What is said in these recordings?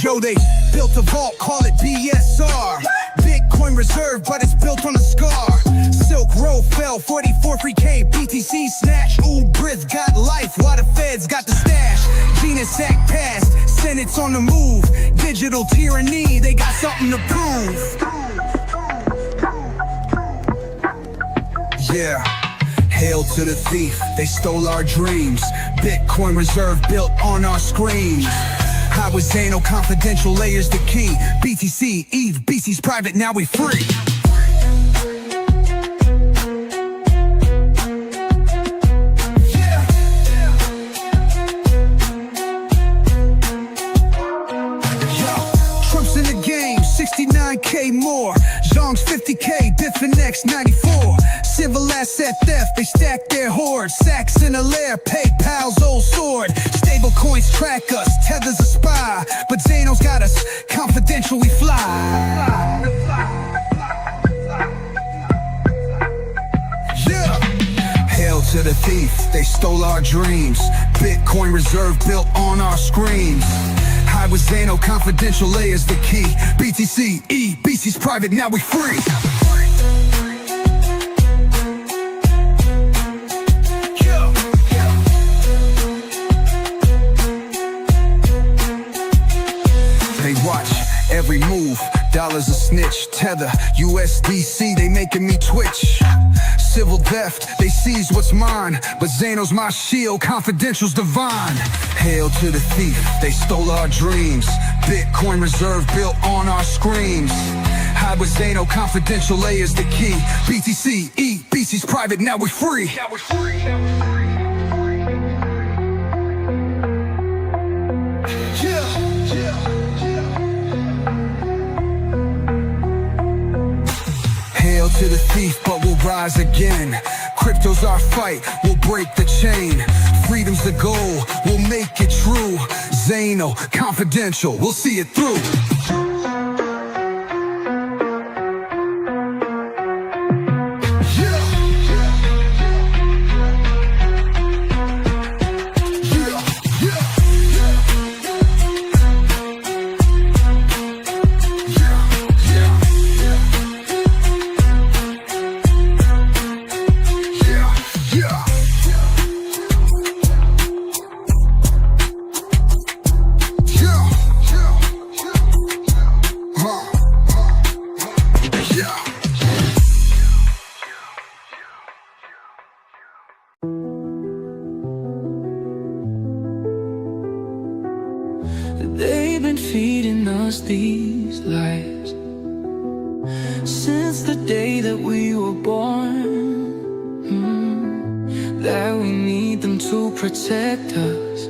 Yo, they built a vault, call it BSR. Bitcoin reserve, but it's built on a scar. Silk Road fell, 44 free K, BTC snatch. Ooh, Brith got life, while the feds got the stash. Venus Act passed, Senate's on the move. Digital tyranny, they got something to prove. Yeah. Hail to the thief, they stole our dreams. Bitcoin reserve built on our screens. I was Zano, confidential layers the key. BTC, ETH, BC's private, now we free. Trump's in the game, 69K more. Zhong's 50K, Bitfinex 94. Civil asset theft, they stack their hoard. Sacks in a lair, PayPal's old sword. Stable coins track us, Tether's a spy. But Zano's got us, confidential we fly. Yeah. Hail to the thief, they stole our dreams. Bitcoin reserve built on our screens. I was Zano, confidential layers the key. BTC, E, BC's private, now we free. They watch every move, dollars a snitch. Tether, USDC, they making me twitch. Civil theft, they seize what's mine. But Zano's my shield, confidential's divine. Hail to the thief, they stole our dreams. Bitcoin reserve built on our screens. I was Zano, confidential layers the key. BTC, E, BC's private, now we free. Hail to the thief, but we'll rise again. Crypto's our fight, we'll break the chain. Freedom's the goal, we'll make it true. Zano, confidential, we'll see it through. They've been feeding us these lies since the day that we were born, that we need them to protect us,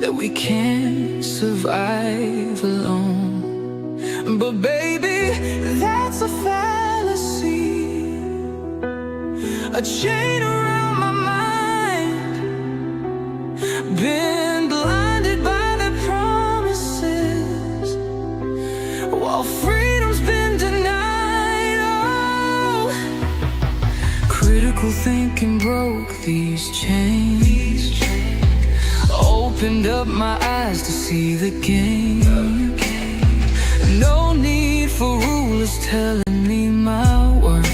that we can't survive alone. But baby, that's a fallacy, a chain around my mind, been blinded by the promises, while freedom's been denied. Oh, critical thinking broke these chains, opened up my eyes to see the game. No need for rulers telling me my worth.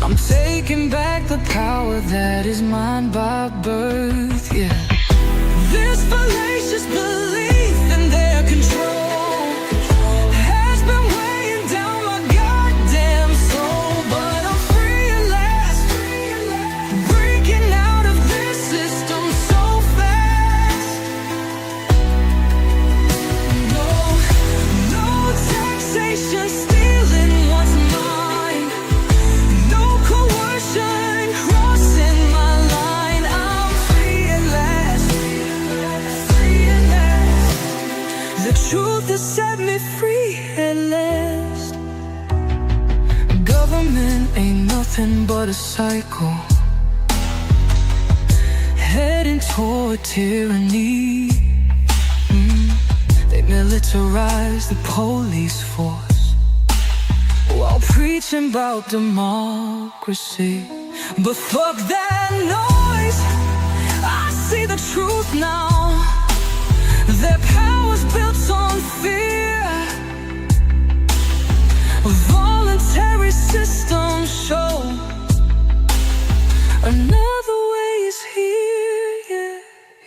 I'm taking back the power that is mine by birth, yeah. This fallacious belief in their control has been weighing down my goddamn soul. But I'm free at last, breaking out of this system so fast. No taxation stealing what's mine, no coercion crossing my line. I'm free at last, free at last. The truth has set me free at last. Government ain't nothing but a cycle, heading toward tyranny. They militarize the police force while preaching about democracy. But fuck that noise, I see the truth now. Their power's built on fear. Voluntary systems show another way is here, yeah,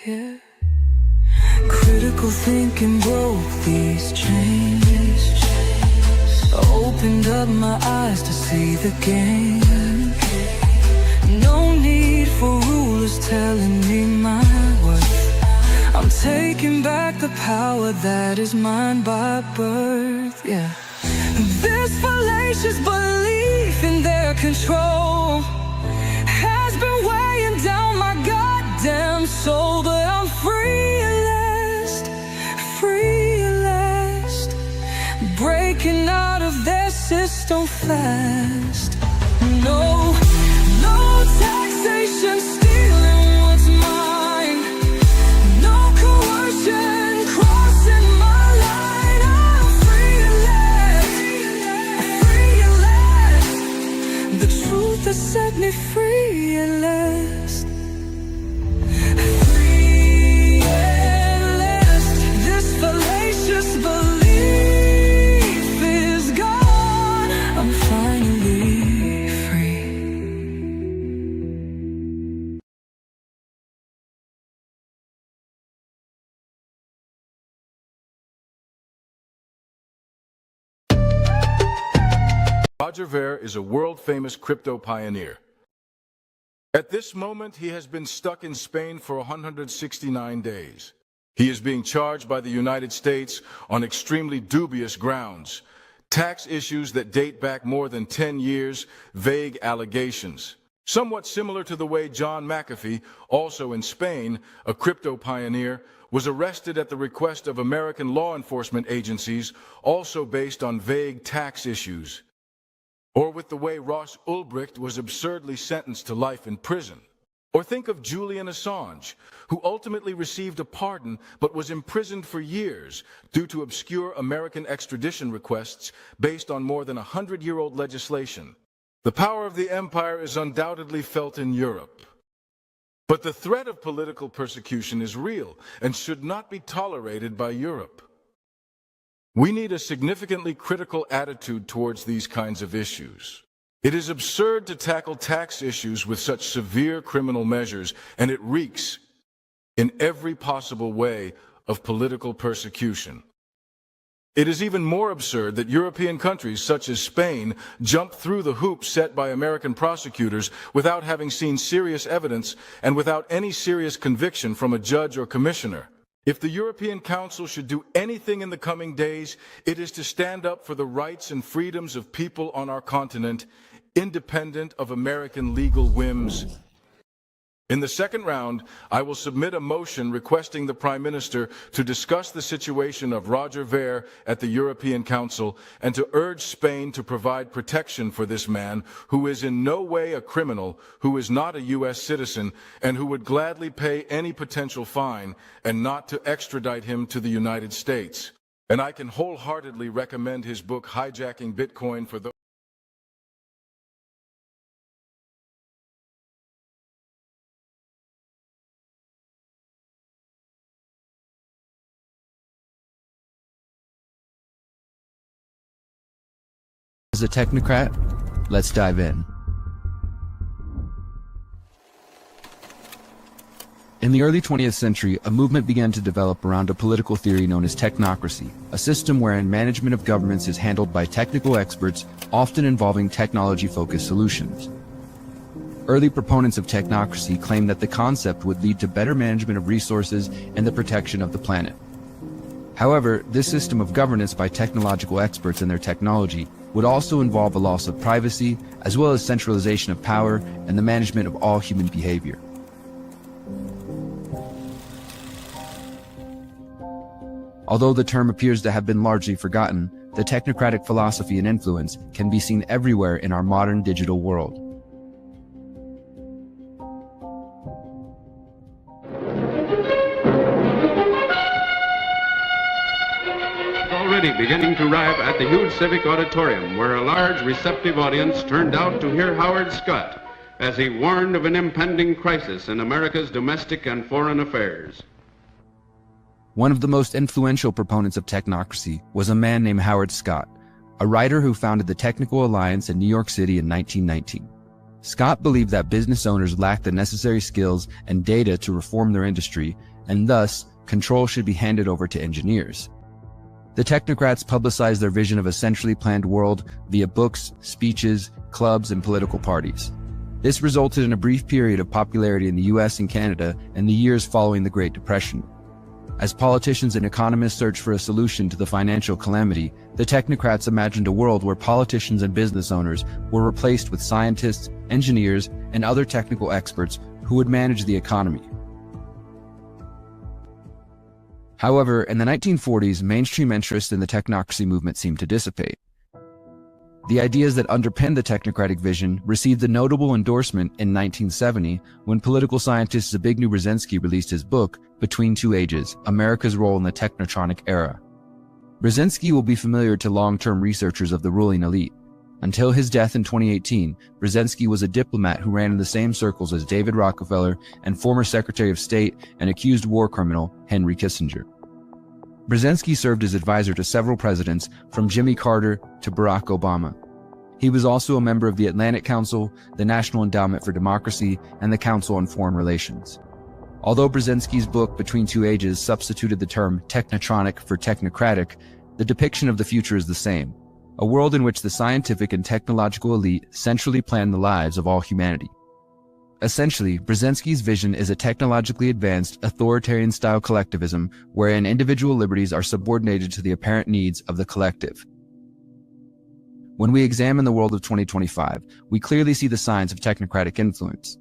yeah. Critical thinking broke these chains, opened up my eyes to see the game. No need for rulers telling me my worth. I'm taking back the power that is mine by birth, yeah. This fallacious belief in their control has been weighing down my goddamn soul, but I'm free at last, free at last, breaking out of their system fast. No, no taxation stealing what's mine, no coercion crossing my line. I'm free at last, free at last, the truth has set me free at last. Free at last, this fallacious belief is gone. I'm finally free. Roger Ver is a world-famous crypto pioneer. At this moment, he has been stuck in Spain for 169 days. He is being charged by the United States on extremely dubious grounds, tax issues that date back more than 10 years, vague allegations. Somewhat similar to the way John McAfee, also in Spain, a crypto pioneer, was arrested at the request of American law enforcement agencies, also based on vague tax issues. Or with the way Ross Ulbricht was absurdly sentenced to life in prison. Or think of Julian Assange, who ultimately received a pardon but was imprisoned for years due to obscure American extradition requests based on more than 100-year-old legislation. The power of the empire is undoubtedly felt in Europe. But the threat of political persecution is real and should not be tolerated by Europe. We need a significantly critical attitude towards these kinds of issues. It is absurd to tackle tax issues with such severe criminal measures, and it reeks, in every possible way, of political persecution. It is even more absurd that European countries such as Spain jump through the hoops set by American prosecutors without having seen serious evidence and without any serious conviction from a judge or commissioner. If the European Council should do anything in the coming days, it is to stand up for the rights and freedoms of people on our continent, independent of American legal whims. In the second round, I will submit a motion requesting the Prime Minister to discuss the situation of Roger Ver at the European Council and to urge Spain to provide protection for this man who is in no way a criminal, who is not a U.S. citizen, and who would gladly pay any potential fine and not to extradite him to the United States. And I can wholeheartedly recommend his book, Hijacking Bitcoin, for those. As a technocrat, let's dive in. In the early 20th century, a movement began to develop around a political theory known as technocracy, a system wherein management of governments is handled by technical experts, often involving technology-focused solutions. Early proponents of technocracy claimed that the concept would lead to better management of resources and the protection of the planet. However, this system of governance by technological experts and their technology would also involve a loss of privacy, as well as centralization of power and the management of all human behavior. Although the term appears to have been largely forgotten, the technocratic philosophy and influence can be seen everywhere in our modern digital world. Already beginning to arrive at the huge civic auditorium, where a large receptive audience turned out to hear Howard Scott, as he warned of an impending crisis in America's domestic and foreign affairs. One of the most influential proponents of technocracy was a man named Howard Scott, a writer who founded the Technical Alliance in New York City in 1919. Scott believed that business owners lacked the necessary skills and data to reform their industry, and thus, control should be handed over to engineers. The technocrats publicized their vision of a centrally planned world via books, speeches, clubs, and political parties. This resulted in a brief period of popularity in the US and Canada in the years following the Great Depression. As politicians and economists searched for a solution to the financial calamity, the technocrats imagined a world where politicians and business owners were replaced with scientists, engineers, and other technical experts who would manage the economy. However, in the 1940s, mainstream interest in the technocracy movement seemed to dissipate. The ideas that underpinned the technocratic vision received a notable endorsement in 1970 when political scientist Zbigniew Brzezinski released his book, Between Two Ages, America's Role in the Technotronic Era. Brzezinski will be familiar to long-term researchers of the ruling elite. Until his death in 2018, Brzezinski was a diplomat who ran in the same circles as David Rockefeller and former Secretary of State and accused war criminal Henry Kissinger. Brzezinski served as advisor to several presidents, from Jimmy Carter to Barack Obama. He was also a member of the Atlantic Council, the National Endowment for Democracy, and the Council on Foreign Relations. Although Brzezinski's book Between Two Ages substituted the term technotronic for technocratic, the depiction of the future is the same, a world in which the scientific and technological elite centrally plan the lives of all humanity. Essentially, Brzezinski's vision is a technologically advanced, authoritarian-style collectivism wherein individual liberties are subordinated to the apparent needs of the collective. When we examine the world of 2025, we clearly see the signs of technocratic influence.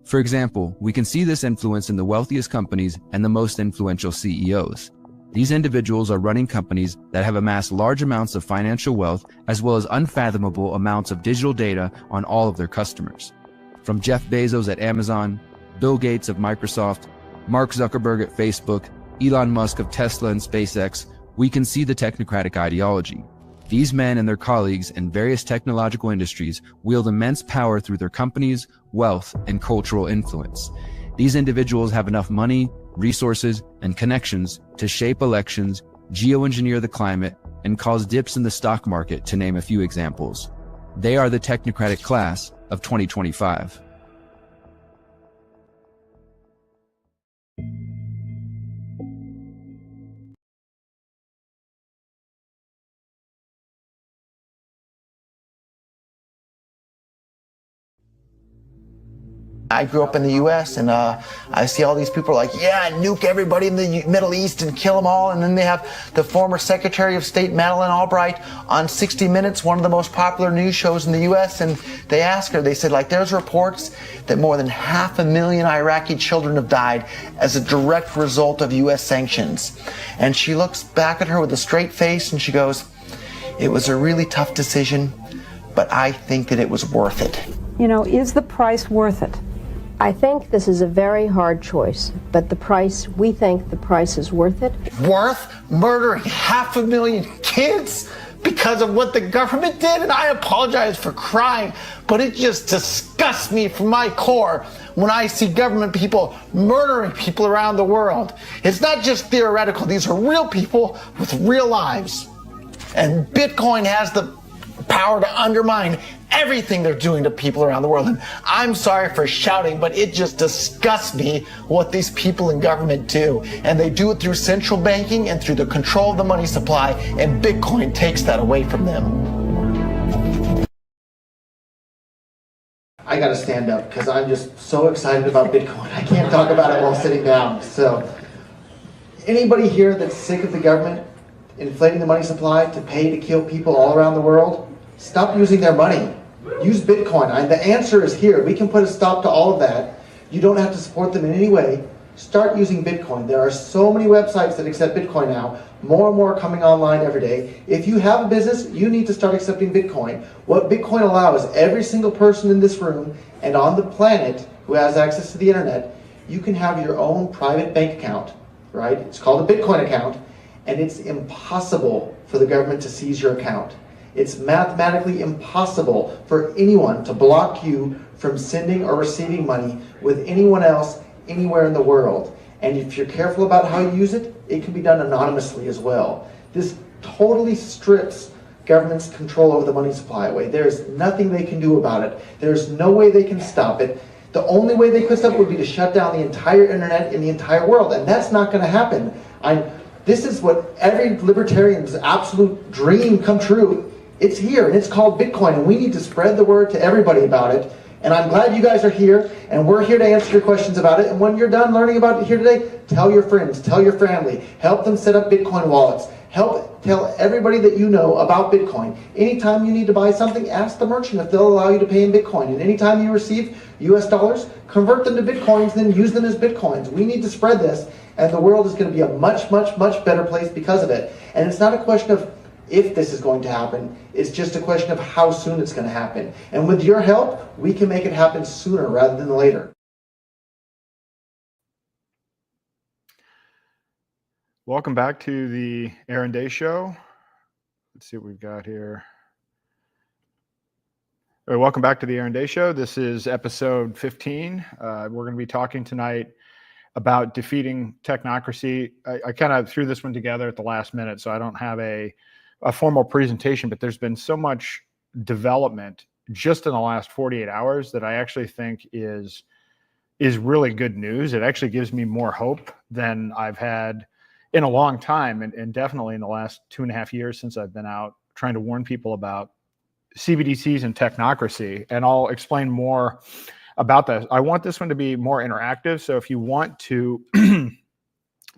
For example, we can see this influence in the wealthiest companies and the most influential CEOs. These individuals are running companies that have amassed large amounts of financial wealth as well as unfathomable amounts of digital data on all of their customers. From Jeff Bezos at Amazon, Bill Gates of Microsoft, Mark Zuckerberg at Facebook, Elon Musk of Tesla and SpaceX, we can see the technocratic ideology. These men and their colleagues in various technological industries wield immense power through their companies, wealth, and cultural influence. These individuals have enough money, resources, and connections to shape elections, geoengineer the climate, and cause dips in the stock market, to name a few examples. They are the technocratic class of 2025. I grew up in the U.S. and I see all these people like, yeah, nuke everybody in the Middle East and kill them all. And then they have the former Secretary of State Madeleine Albright on 60 Minutes, one of the most popular news shows in the U.S. And they ask her, they said, like, there's reports that more than 500,000 Iraqi children have died as a direct result of U.S. sanctions. And she looks back at her with a straight face and she goes, it was a really tough decision, but I think that it was worth it. You know, is the price worth it? I think this is a very hard choice, but we think the price is worth it. Worth murdering 500,000 kids because of what the government did? And I apologize for crying, but it just disgusts me from my core when I see government people murdering people around the world. It's not just theoretical. These are real people with real lives. And Bitcoin has the power to undermine everything they're doing to people around the world. And I'm sorry for shouting, but it just disgusts me what these people in government do. And they do it through central banking and through the control of the money supply, and Bitcoin takes that away from them. I gotta stand up because I'm just so excited about Bitcoin. I can't talk about it while sitting down. So, anybody here that's sick of the government inflating the money supply to pay to kill people all around the world? Stop using their money. Use Bitcoin. The answer is here. We can put a stop to all of that. You don't have to support them in any way. Start using Bitcoin. There are so many websites that accept Bitcoin now. More and more are coming online every day. If you have a business, you need to start accepting Bitcoin. What Bitcoin allows every single person in this room and on the planet who has access to the internet, you can have your own private bank account, right? It's called a Bitcoin account, and it's impossible for the government to seize your account. It's mathematically impossible for anyone to block you from sending or receiving money with anyone else anywhere in the world. And if you're careful about how you use it, it can be done anonymously as well. This totally strips government's control over the money supply away. There's nothing they can do about it. There's no way they can stop it. The only way they could stop it would be to shut down the entire internet in the entire world, and that's not going to happen. This is what every libertarian's absolute dream come true. It's here, and it's called Bitcoin, and we need to spread the word to everybody about it. And I'm glad you guys are here, and we're here to answer your questions about it. And when you're done learning about it here today, tell your friends, tell your family, help them set up Bitcoin wallets. Tell everybody that you know about Bitcoin. Anytime you need to buy something, ask the merchant if they'll allow you to pay in Bitcoin. And anytime you receive US dollars, convert them to Bitcoins, then use them as Bitcoins. We need to spread this, and the world is going to be a much, much, much better place because of it. And it's not a question of if this is going to happen, it's just a question of how soon it's going to happen. And with your help, we can make it happen sooner rather than later. Welcome back to the Aaron Day Show. Let's see what we've got here. All right, welcome back to the Aaron Day Show. This is episode 15. We're going to be talking tonight about defeating technocracy. I kind of threw this one together at the last minute, so I don't have a formal presentation, but there's been so much development just in the last 48 hours that I actually think is really good news. It actually gives me more hope than I've had in a long time, and definitely in the last 2.5 years since I've been out trying to warn people about CBDCs and technocracy. And I'll explain more about that. I want this one to be more interactive. So if you want to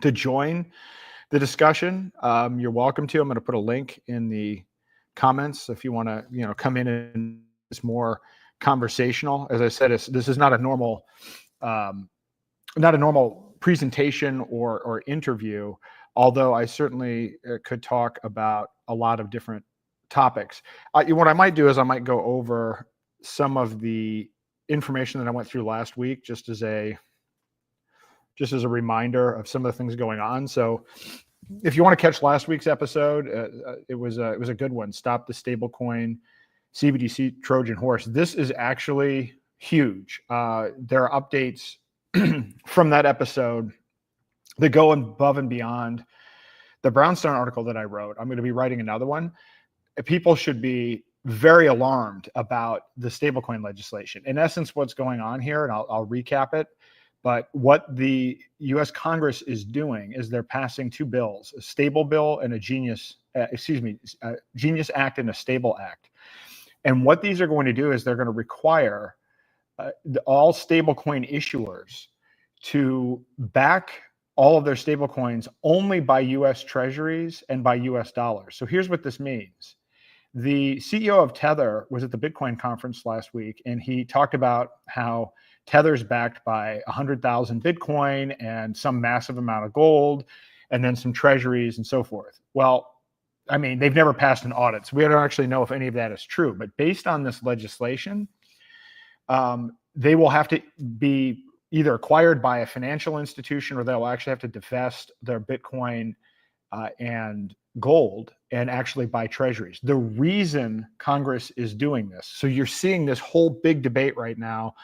to join the discussion, you're welcome to. I'm going to put a link in the comments if you want to, come in and it's more conversational. As I said, this is not a normal presentation or interview, although I certainly could talk about a lot of different topics. What I might do is I might go over some of the information that I went through last week, just as a reminder of some of the things going on. So if you want to catch last week's episode, it was a good one. Stop the stablecoin CBDC Trojan horse. This is actually huge. There are updates from that episode that go above and beyond the Brownstone article that I wrote. I'm going to be writing another one. People should be very alarmed about the stablecoin legislation. In essence, what's going on here, and I'll recap it, but what the U.S. Congress is doing is they're passing two bills, a stable bill and a Genius Act and a Stable Act. And what these are going to do is they're going to require all stablecoin issuers to back all of their stablecoins only by U.S. treasuries and by U.S. dollars. So here's what this means. The CEO of Tether was at the Bitcoin conference last week, and he talked about how Tether's backed by 100,000 Bitcoin and some massive amount of gold, and then some treasuries and so forth. Well, I mean, they've never passed an audit, so we don't actually know if any of that is true. But based on this legislation, they will have to be either acquired by a financial institution, or they'll actually have to divest their Bitcoin and gold and actually buy treasuries. The reason Congress is doing this, so you're seeing this whole big debate right now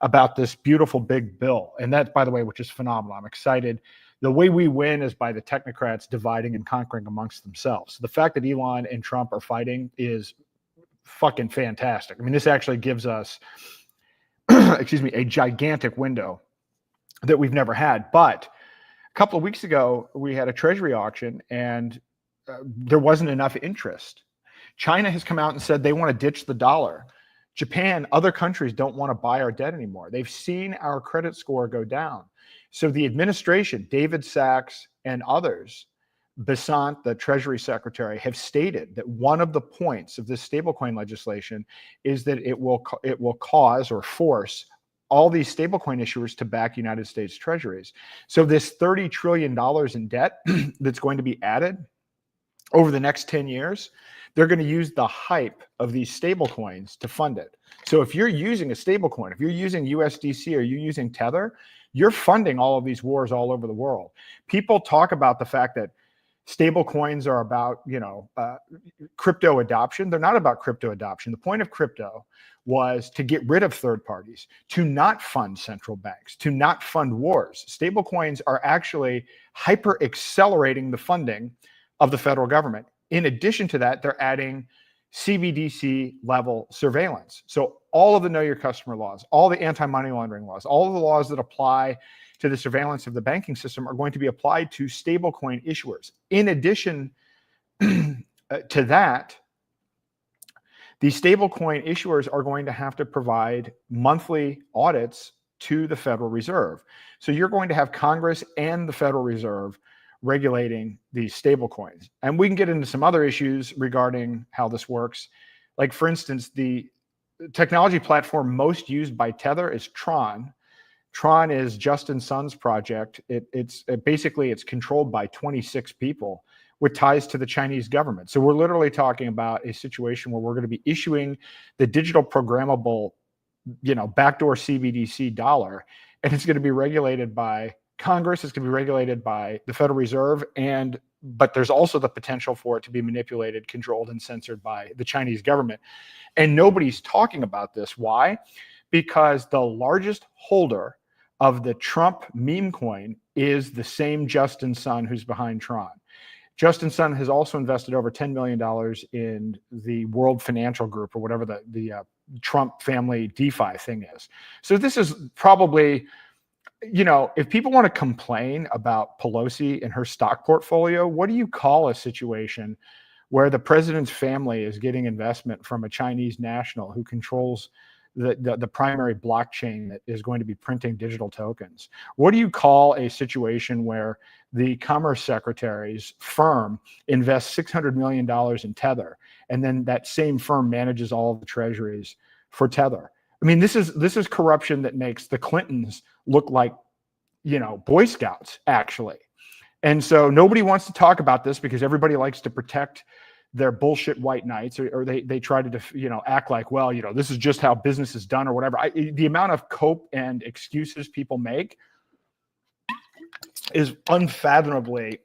about this beautiful big bill. And that, by the way, which is phenomenal. I'm excited. The way we win is by the technocrats dividing and conquering amongst themselves. So the fact that Elon and Trump are fighting is fucking fantastic. I mean, this actually gives us a gigantic window that we've never had. But a couple of weeks ago, we had a treasury auction, and there wasn't enough interest. China has come out and said they want to ditch the dollar. Japan, other countries don't want to buy our debt anymore. They've seen our credit score go down. So the administration, David Sachs and others, Besant, the Treasury Secretary, have stated that one of the points of this stablecoin legislation is that it will cause or force all these stablecoin issuers to back United States treasuries. So this $30 trillion in debt that's going to be added over the next 10 years, they're going to use the hype of these stablecoins to fund it. So if you're using a stablecoin, if you're using USDC or you're using Tether, you're funding all of these wars all over the world. People talk about the fact that Stable coins are about, crypto adoption. They're not about crypto adoption. The point of crypto was to get rid of third parties, to not fund central banks, to not fund wars. Stable coins are actually hyper accelerating the funding of the federal government. In addition to that, they're adding CBDC level surveillance. So all of the know your customer laws, all the anti-money laundering laws, all of the laws that apply to the surveillance of the banking system are going to be applied to stablecoin issuers. In addition to that, the stablecoin issuers are going to have to provide monthly audits to the Federal Reserve. So you're going to have Congress and the Federal Reserve regulating these stablecoins. And we can get into some other issues regarding how this works. Like, for instance, the technology platform most used by Tether is Tron. Tron is Justin Sun's project. It's controlled by 26 people with ties to the Chinese government. So we're literally talking about a situation where we're going to be issuing the digital programmable, backdoor CBDC dollar, and it's going to be regulated by Congress. It's going to be regulated by the Federal Reserve, but there's also the potential for it to be manipulated, controlled, and censored by the Chinese government. And nobody's talking about this. Why? Because the largest holder of the Trump meme coin is the same Justin Sun who's behind Tron. Justin Sun has also invested over $10 million in the World Financial Group, or whatever the Trump family DeFi thing is. So this is probably, if people want to complain about Pelosi and her stock portfolio, what do you call a situation where the president's family is getting investment from a Chinese national who controls the primary blockchain that is going to be printing digital tokens? What do you call a situation where the Commerce Secretary's firm invests $600 million in Tether, and then that same firm manages all of the treasuries for Tether? I mean, this is corruption that makes the Clintons look like, Boy Scouts, actually. And so nobody wants to talk about this because everybody likes to protect their bullshit white knights, or they try to, act like, well, this is just how business is done or whatever. The amount of cope and excuses people make is unfathomably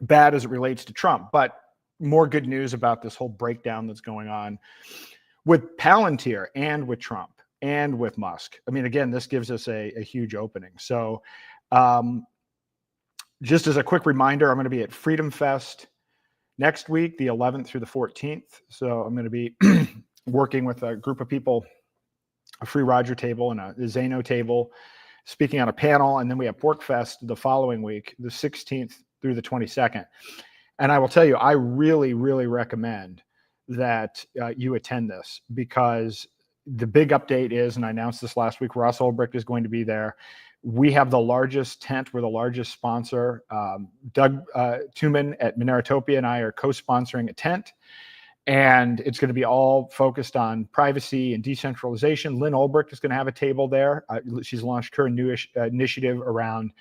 bad as it relates to Trump. But more good news about this whole breakdown that's going on with Palantir and with Trump and with Musk. I mean, again, this gives us a huge opening. So just as a quick reminder, I'm going to be at Freedom Fest next week, the 11th through the 14th. So I'm going to be working with a group of people, a free Roger table and a Zano table, speaking on a panel. And then we have Porkfest the following week, the 16th through the 22nd. And I will tell you, I really, really recommend that you attend this, because the big update is, and I announced this last week, Ross Ulbricht is going to be there. We have the largest tent. We're the largest sponsor. Doug Tuman at Mineratopia and I are co-sponsoring a tent. And it's going to be all focused on privacy and decentralization. Lynn Ulbricht is going to have a table there. She's launched her new initiative around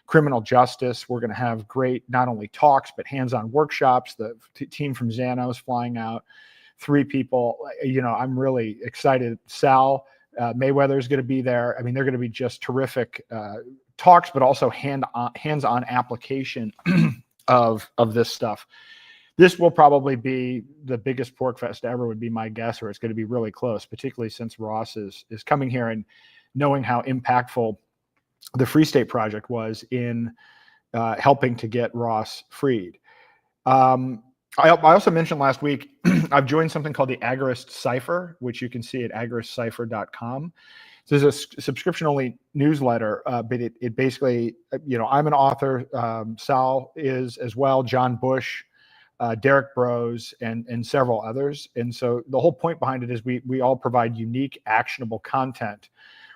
criminal justice. We're going to have great, not only talks, but hands-on workshops. The team from Xano is flying out. 3 people. I'm really excited. Sal Mayweather is going to be there. I mean, they're going to be just terrific talks, but also hands-on application of this stuff. This will probably be the biggest Porkfest ever, would be my guess, or it's going to be really close, particularly since Ross is coming here, and knowing how impactful the Free State Project was in helping to get Ross freed. I also mentioned last week, I've joined something called the Agorist Cipher, which you can see at agoristcipher.com. So there's a subscription-only newsletter, but it basically, I'm an author, Sal is as well, John Bush, Derek Bros, and several others. And so the whole point behind it is we all provide unique, actionable content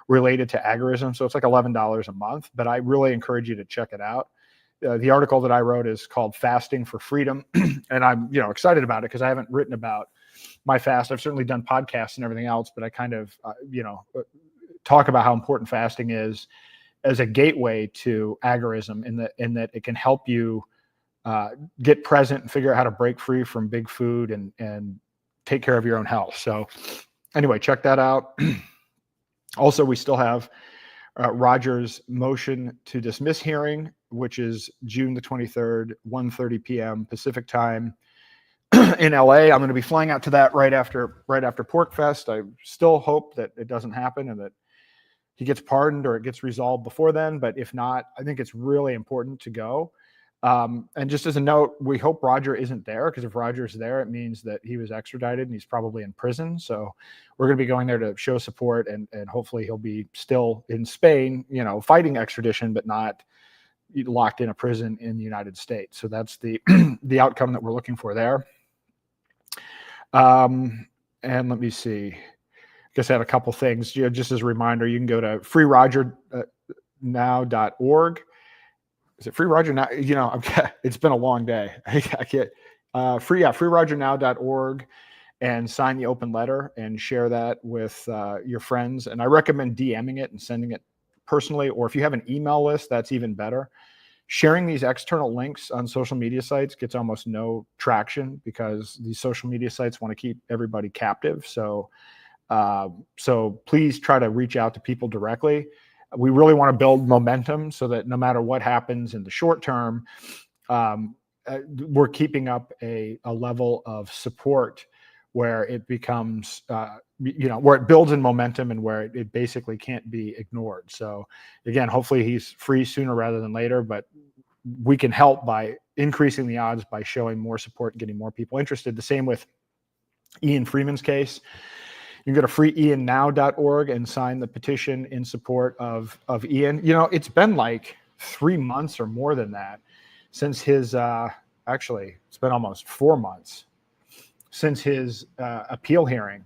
related to agorism. So it's like $11 a month, but I really encourage you to check it out. The article that I wrote is called Fasting for Freedom. And I'm, excited about it because I haven't written about my fast. I've certainly done podcasts and everything else, but I kind of, talk about how important fasting is as a gateway to agorism, in that it can help you get present and figure out how to break free from big food and take care of your own health. So anyway, check that out. Also, we still have Roger's motion to dismiss hearing, which is June the 23rd, 1:30 p.m. Pacific time in LA. I'm going to be flying out to that right after Porkfest. I still hope that it doesn't happen and that he gets pardoned or it gets resolved before then. But if not, I think it's really important to go. And just as a note, we hope Roger isn't there, because if Roger's there, it means that he was extradited and he's probably in prison. So we're going to be going there to show support, and hopefully he'll be still in Spain, you know, fighting extradition, but not locked in a prison in the United States. So that's the the outcome that we're looking for there. And let me see. I guess I have a couple things. You know, just as a reminder, you can go to freerogernow.org. Is it Free Roger Now? You know, it's been a long day. I can't. freerogernow.org, and sign the open letter and share that with your friends. And I recommend DMing it and sending it personally, or if you have an email list, that's even better. Sharing these external links on social media sites gets almost no traction, because these social media sites want to keep everybody captive. So please try to reach out to people directly. We really want to build momentum so that no matter what happens in the short term, we're keeping up a level of support where it becomes, where it builds in momentum and where it basically can't be ignored. So again, hopefully he's free sooner rather than later, but we can help by increasing the odds by showing more support and getting more people interested. The same with Ian Freeman's case. You can go to freeiannow.org and sign the petition in support of Ian. You know, it's been like 3 months or more than that since his, actually, it's been almost 4 months since his appeal hearing.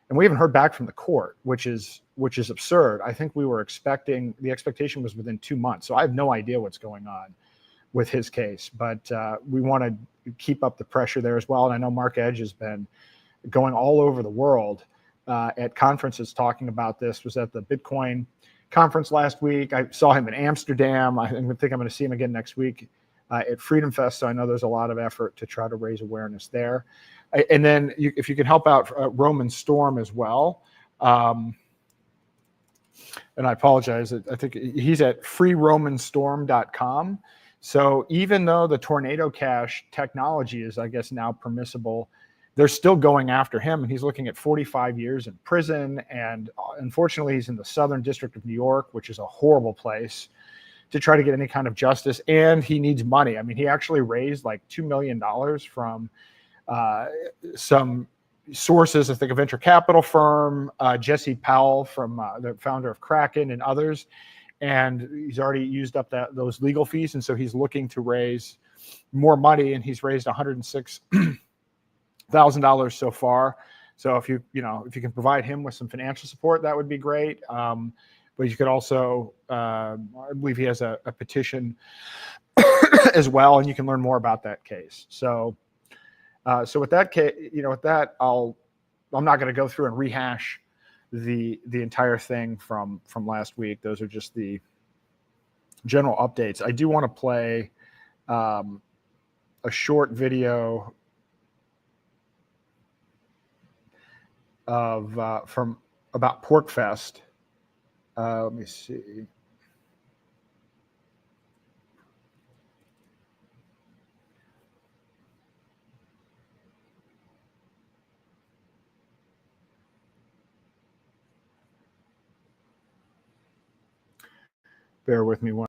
And we haven't heard back from the court, which is absurd. I think we were expecting, the expectation was within 2 months. So I have no idea what's going on with his case, but we want to keep up the pressure there as well. And I know Mark Edge has been going all over the world at conferences talking about this. Was at the Bitcoin conference last week. I saw him in Amsterdam. I think I'm going to see him again next week at Freedom Fest. So I know there's a lot of effort to try to raise awareness there. And then if you can help out Roman Storm as well. And I apologize. I think he's at freeromanstorm.com. So even though the Tornado Cash technology is, I guess, now permissible, they're still going after him, and he's looking at 45 years in prison. And unfortunately, he's in the Southern District of New York, which is a horrible place to try to get any kind of justice. And he needs money. I mean, he actually raised like $2 million from some sources, I think a venture capital firm, Jesse Powell from the founder of Kraken, and others. And he's already used up those legal fees. And so he's looking to raise more money, and he's raised $106,000 so far. So if you can provide him with some financial support, that would be great. But you could also, I believe he has a petition as well, and you can learn more about that case. So with that case, with that, I'm not going to go through and rehash the entire thing from last week. Those are just the general updates. I do want to play a short video of about Porkfest. Let me see. Bear with me one.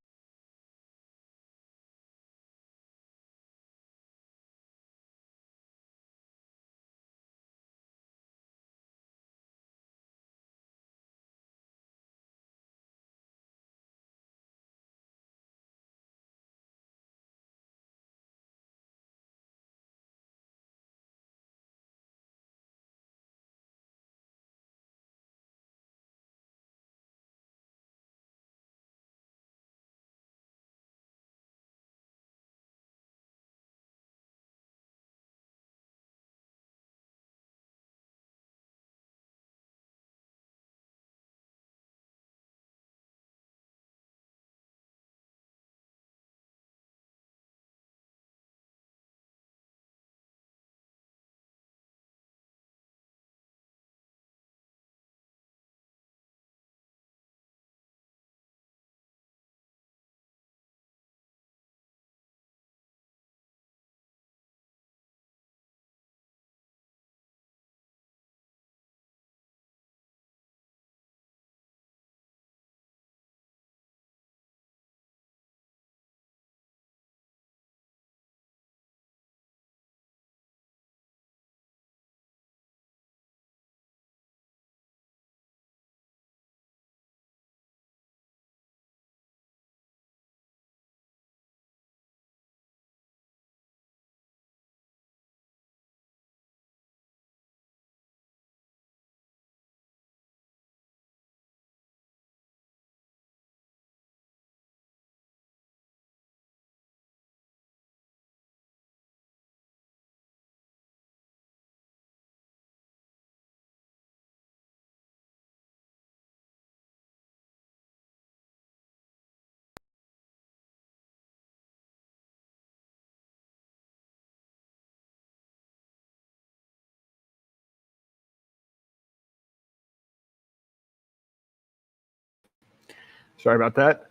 Sorry about that.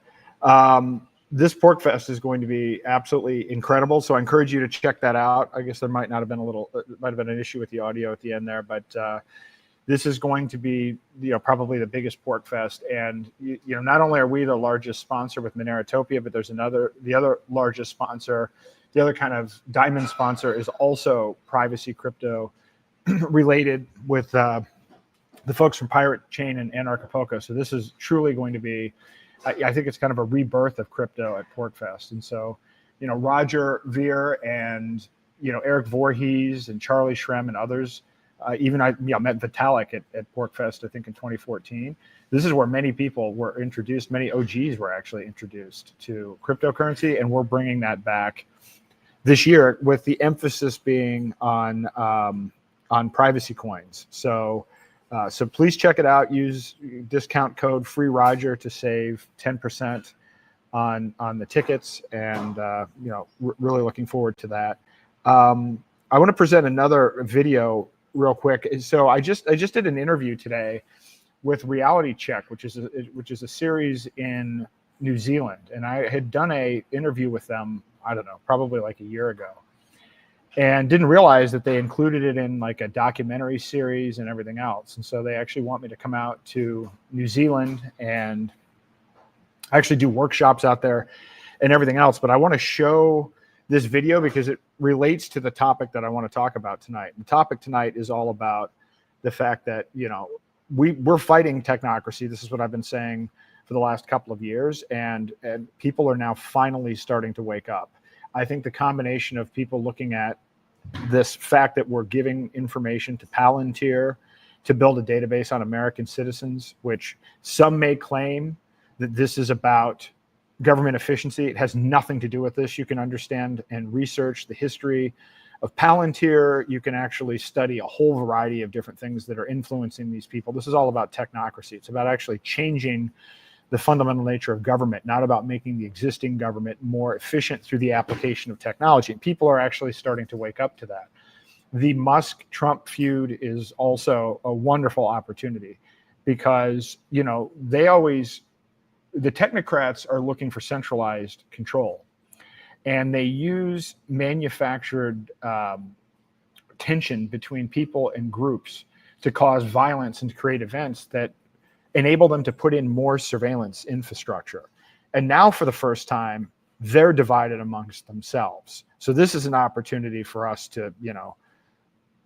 This Porkfest is going to be absolutely incredible. So I encourage you to check that out. I guess there might have been an issue with the audio at the end there, but this is going to be, probably the biggest Porkfest. And, not only are we the largest sponsor with Moneratopia, but there's the other largest sponsor, the other kind of diamond sponsor is also Privacy Crypto related with the folks from Pirate Chain and Anarchapulco. So this is truly going to be, I think it's kind of a rebirth of crypto at Porkfest. And so, Roger Ver and, Eric Voorhees and Charlie Shrem and others, even I met Vitalik at Porkfest, I think in 2014. This is where many people were introduced. Many OGs were actually introduced to cryptocurrency, and we're bringing that back this year with the emphasis being on privacy coins. So please check it out. Use discount code FreeRoger to save 10% on the tickets, and really looking forward to that. I want to present another video real quick. So I just did an interview today with Reality Check, which is a series in New Zealand, and I had done a interview with them, I don't know, probably like a year ago, and didn't realize that they included it in like a documentary series and everything else. And so they actually want me to come out to New Zealand and actually do workshops out there and everything else. But I want to show this video because it relates to the topic that I want to talk about tonight. The topic tonight is all about the fact that, we're fighting technocracy. This is what I've been saying for the last couple of years, and people are now finally starting to wake up. I think the combination of people looking at this fact that we're giving information to Palantir to build a database on American citizens, which some may claim that this is about government efficiency. It has nothing to do with this. You can understand and research the history of Palantir. You can actually study a whole variety of different things that are influencing these people. This is all about technocracy. It's about actually changing the fundamental nature of government, not about making the existing government more efficient through the application of technology. And people are actually starting to wake up to that. The Musk-Trump feud is also a wonderful opportunity because, the technocrats are looking for centralized control, and they use manufactured tension between people and groups to cause violence and to create events that enable them to put in more surveillance infrastructure. And now for the first time, they're divided amongst themselves. So this is an opportunity for us to,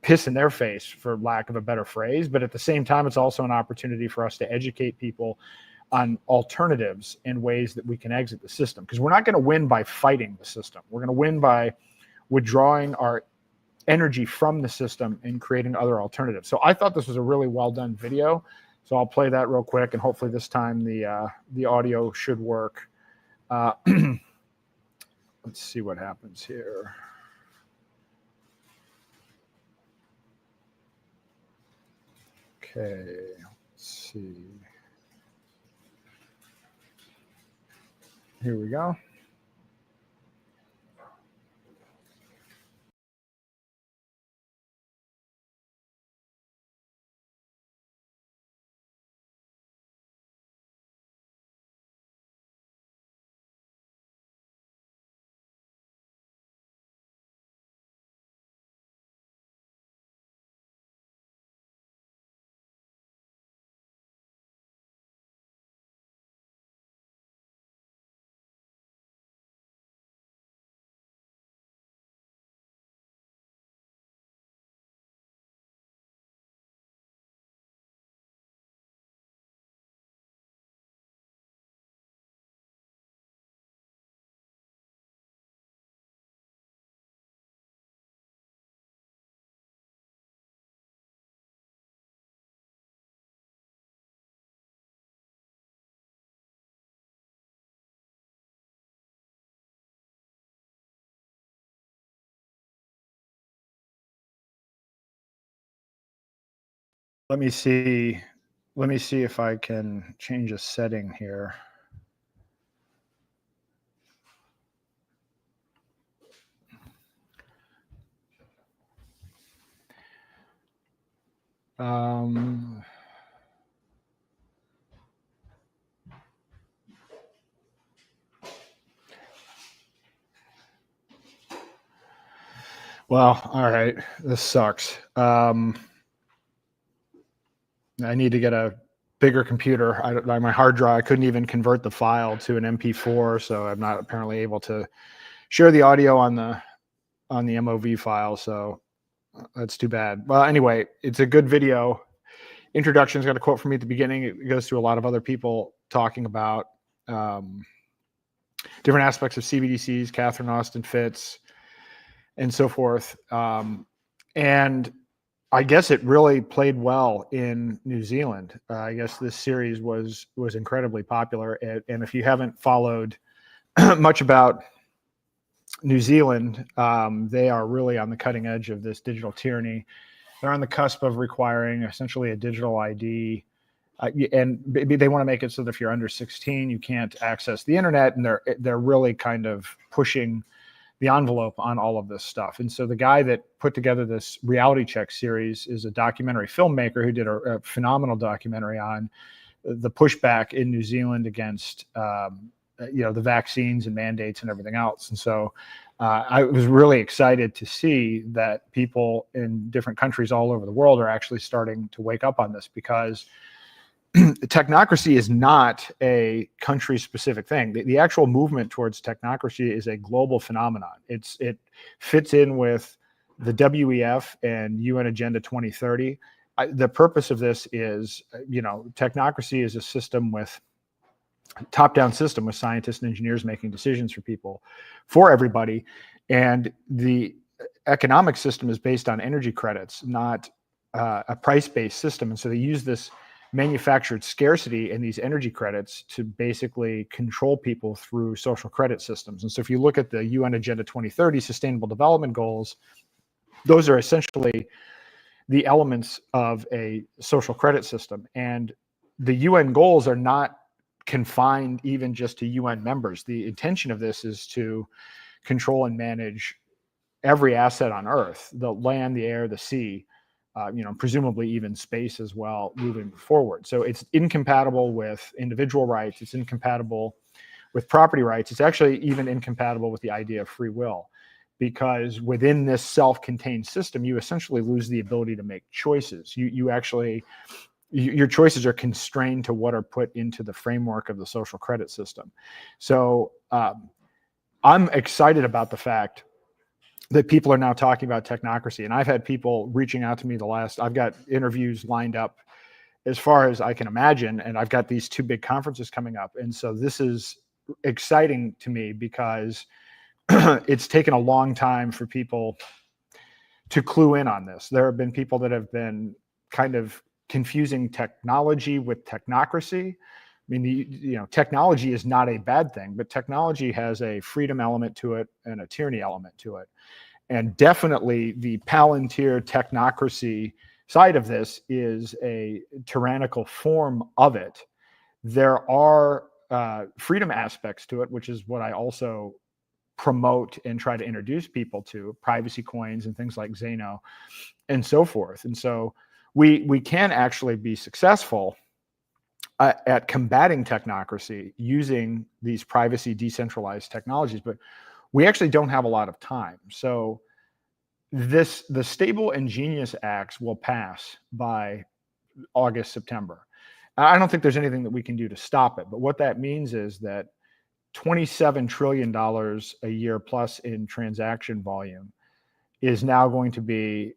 piss in their face, for lack of a better phrase. But at the same time, it's also an opportunity for us to educate people on alternatives and ways that we can exit the system. Because we're not going to win by fighting the system. We're going to win by withdrawing our energy from the system and creating other alternatives. So I thought this was a really well done video. So I'll play that real quick, and hopefully this time the audio should work. Let's see what happens here. Okay, let's see. Here we go. Let me see if I can change a setting here. Well, all right. This sucks. I need to get a bigger computer. My hard drive, I couldn't even convert the file to an MP4, so I'm not apparently able to share the audio on the MOV file. So that's too bad. Well, anyway, it's a good video. Introduction's got a quote from me at the beginning. It goes through a lot of other people talking about different aspects of CBDCs, Catherine Austin Fitts, and so forth. And I guess it really played well in New Zealand. I guess this series was incredibly popular. And if you haven't followed much about New Zealand, they are really on the cutting edge of this digital tyranny. They're on the cusp of requiring essentially a digital ID. And they want to make it so that if you're under 16, you can't access the internet. And they're really kind of pushing the envelope on all of this stuff. And so the guy that put together this reality check series is a documentary filmmaker who did a phenomenal documentary on the pushback in New Zealand against the vaccines and mandates and everything else. And so I was really excited to see that people in different countries all over the world are actually starting to wake up on this, because technocracy is not a country-specific thing. The actual movement towards technocracy is a global phenomenon. It fits in with the WEF and UN Agenda 2030. The purpose of this is, technocracy is a system with top-down system with scientists and engineers making decisions for people, for everybody. And the economic system is based on energy credits, not a price-based system. And so they use this manufactured scarcity and these energy credits to basically control people through social credit systems. And so if you look at the UN Agenda 2030 Sustainable Development Goals, those are essentially the elements of a social credit system. And the UN goals are not confined even just to UN members. The intention of this is to control and manage every asset on Earth, the land, the air, the sea, presumably even space as well, moving forward. So it's incompatible with individual rights. It's incompatible with property rights. It's actually even incompatible with the idea of free will, because within this self-contained system, you essentially lose the ability to make choices. Your choices are constrained to what are put into the framework of the social credit system. So I'm excited about the fact that people are now talking about technocracy. And I've had people reaching out to me I've got interviews lined up as far as I can imagine. And I've got these 2 big conferences coming up. And so this is exciting to me, because it's taken a long time for people to clue in on this. There have been people that have been kind of confusing technology with technocracy. I mean, technology is not a bad thing, but technology has a freedom element to it and a tyranny element to it. And definitely the Palantir technocracy side of this is a tyrannical form of it. There are freedom aspects to it, which is what I also promote and try to introduce people to, privacy coins and things like Zano and so forth. And so we can actually be successful at combating technocracy using these privacy decentralized technologies, but we actually don't have a lot of time. So the Stable and Genius Acts will pass by August, September. I don't think there's anything that we can do to stop it, but what that means is that $27 trillion a year plus in transaction volume is now going to be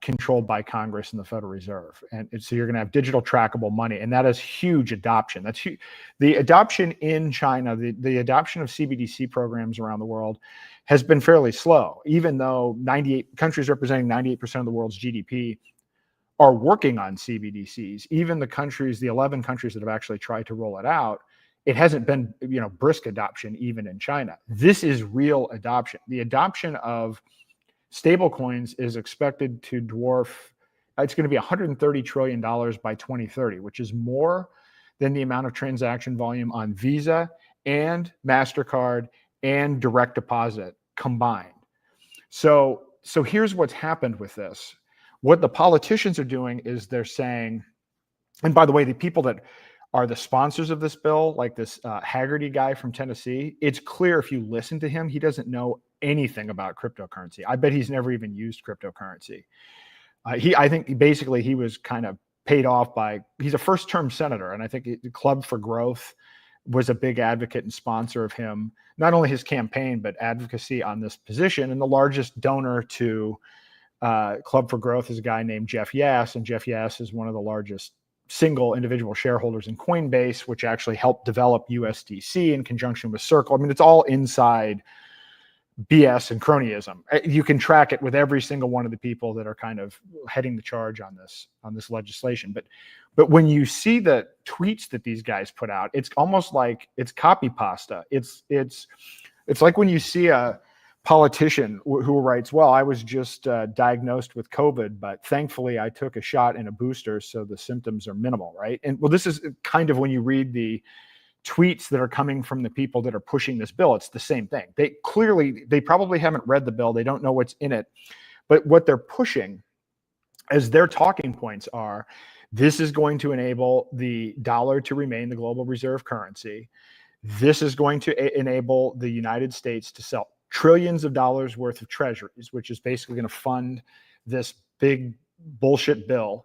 controlled by Congress and the Federal Reserve. And so you're going to have digital trackable money, and that is huge adoption. That's huge. The adoption in China, the adoption of CBDC programs around the world has been fairly slow, even though 98 countries representing 98% of the world's GDP are working on CBDCs. Even the 11 countries that have actually tried to roll it out, it hasn't been, brisk adoption even in China. This is real adoption. The adoption of stablecoins is expected to dwarf, it's going to be $130 trillion by 2030, which is more than the amount of transaction volume on Visa and MasterCard and direct deposit combined. So here's what's happened with this. What the politicians are doing is they're saying, and by the way, the people that are the sponsors of this bill, like this Haggerty guy from Tennessee, it's clear if you listen to him, he doesn't know anything about cryptocurrency. I bet he's never even used cryptocurrency. I think basically he was kind of paid off by, he's a first-term senator, and I think the Club for Growth was a big advocate and sponsor of him, not only his campaign, but advocacy on this position. And the largest donor to Club for Growth is a guy named Jeff Yass, and Jeff Yass is one of the largest single individual shareholders in Coinbase, which actually helped develop USDC in conjunction with Circle. I mean, it's all inside BS and cronyism. You can track it with every single one of the people that are kind of heading the charge on this legislation. But when you see the tweets that these guys put out, it's almost like it's copy pasta. It's like when you see a politician who writes, well, I was just diagnosed with COVID, but thankfully I took a shot and a booster, so the symptoms are minimal, right? And well, this is kind of when you read the tweets that are coming from the people that are pushing this bill, it's the same thing. They probably haven't read the bill. They don't know what's in it. But what they're pushing as their talking points are, this is going to enable the dollar to remain the global reserve currency. This is going to enable the United States to sell trillions of dollars worth of treasuries, which is basically going to fund this big bullshit bill,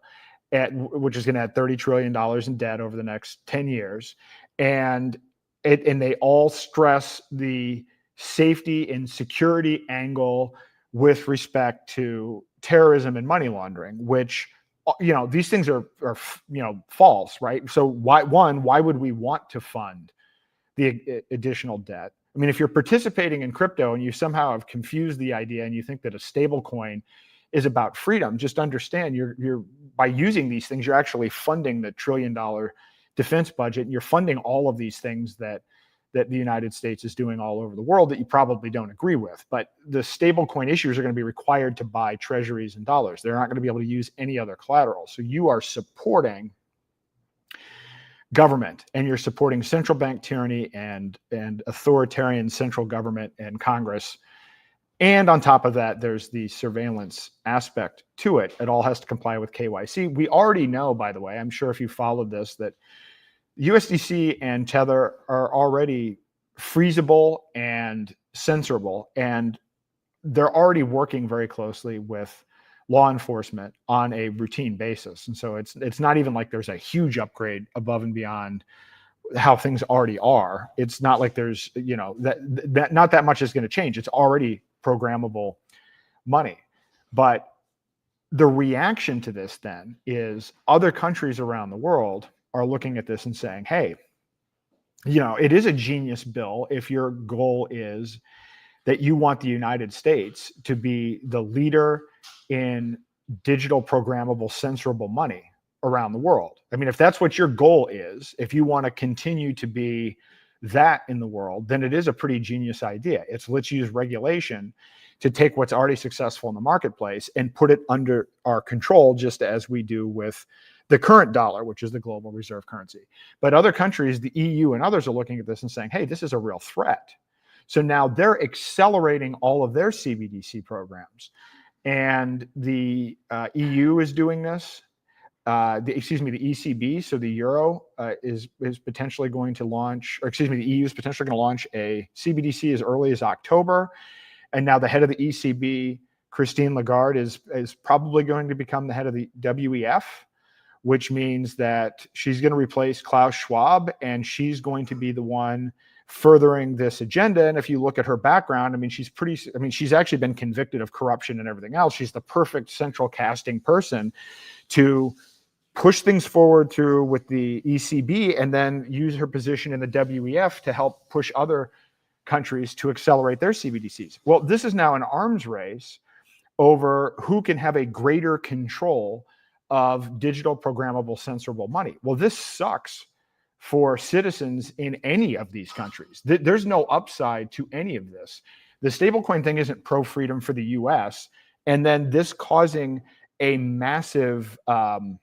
which is going to add $30 trillion in debt over the next 10 years. And they all stress the safety and security angle with respect to terrorism and money laundering, which, these things are false, right? So why would we want to fund the additional debt? I mean, if you're participating in crypto and you somehow have confused the idea and you think that a stable coin is about freedom, just understand you're by using these things, you're actually funding the $1 trillion defense budget, and you're funding all of these things that the United States is doing all over the world that you probably don't agree with. But the stablecoin issuers are going to be required to buy treasuries and dollars. They're not going to be able to use any other collateral. So you are supporting government, and you're supporting central bank tyranny and authoritarian central government and Congress. And on top of that, there's the surveillance aspect to it. It all has to comply with KYC. We already know, by the way, I'm sure if you followed this, that USDC and Tether are already freezable and censorable, and they're already working very closely with law enforcement on a routine basis. And so it's not even like there's a huge upgrade above and beyond how things already are. It's not like there's, that not that much is going to change. It's already programmable money. But the reaction to this then is other countries around the world are looking at this and saying, hey, it is a genius bill if your goal is that you want the United States to be the leader in digital programmable censorable money around the world. I mean, if that's what your goal is, if you want to continue to be that in the world, then it is a pretty genius idea. It's let's use regulation to take what's already successful in the marketplace and put it under our control, just as we do with the current dollar, which is the global reserve currency. But other countries, the EU and others, are looking at this and saying, hey, this is a real threat. So now they're accelerating all of their CBDC programs. And the EU is doing this. The ECB, so the Euro is potentially going to launch, the EU is potentially going to launch a CBDC as early as October. And now the head of the ECB, Christine Lagarde, is probably going to become the head of the WEF, which means that she's going to replace Klaus Schwab, and she's going to be the one furthering this agenda. And if you look at her background, she's actually been convicted of corruption and everything else. She's the perfect central casting person to push things forward through with the ECB, and then use her position in the WEF to help push other countries to accelerate their CBDCs. Well, this is now an arms race over who can have a greater control of digital programmable censorable money. Well, this sucks for citizens in any of these countries. There's no upside to any of this. The stablecoin thing isn't pro-freedom for the US, and then this causing a massive arms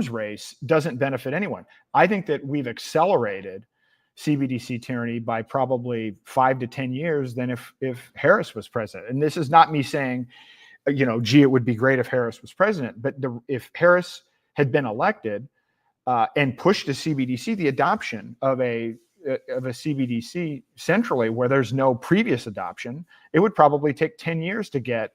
race doesn't benefit anyone. I think that we've accelerated CBDC tyranny by probably 5 to 10 years than if Harris was president. And this is not me saying, it would be great if Harris was president, but if Harris had been elected and pushed the CBDC, the adoption of a CBDC centrally where there's no previous adoption, it would probably take 10 years to get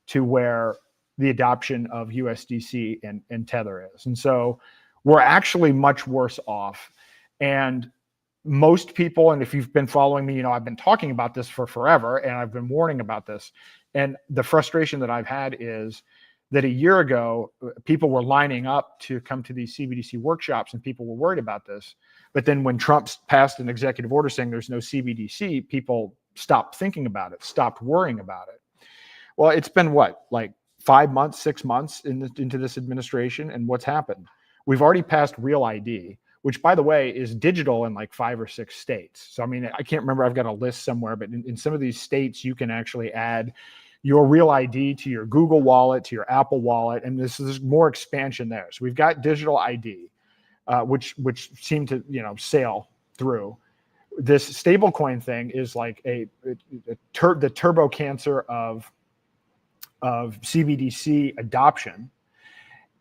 to where the adoption of USDC and Tether is. And so we're actually much worse off. And most people, and if you've been following me, I've been talking about this for forever, and I've been warning about this. And the frustration that I've had is that a year ago, people were lining up to come to these CBDC workshops, and people were worried about this. But then when Trump passed an executive order saying there's no CBDC, people stopped thinking about it, stopped worrying about it. Well, it's been what, like 5 months, 6 months into this administration, and what's happened? We've already passed Real ID, which, by the way, is digital in like 5 or 6 states. So, I mean, I can't remember, I've got a list somewhere, but in some of these states, you can actually add your Real ID to your Google Wallet, to your Apple Wallet, and there's more expansion there. So we've got digital ID, which seem to sail through. This stablecoin thing is like the turbo cancer of CBDC adoption,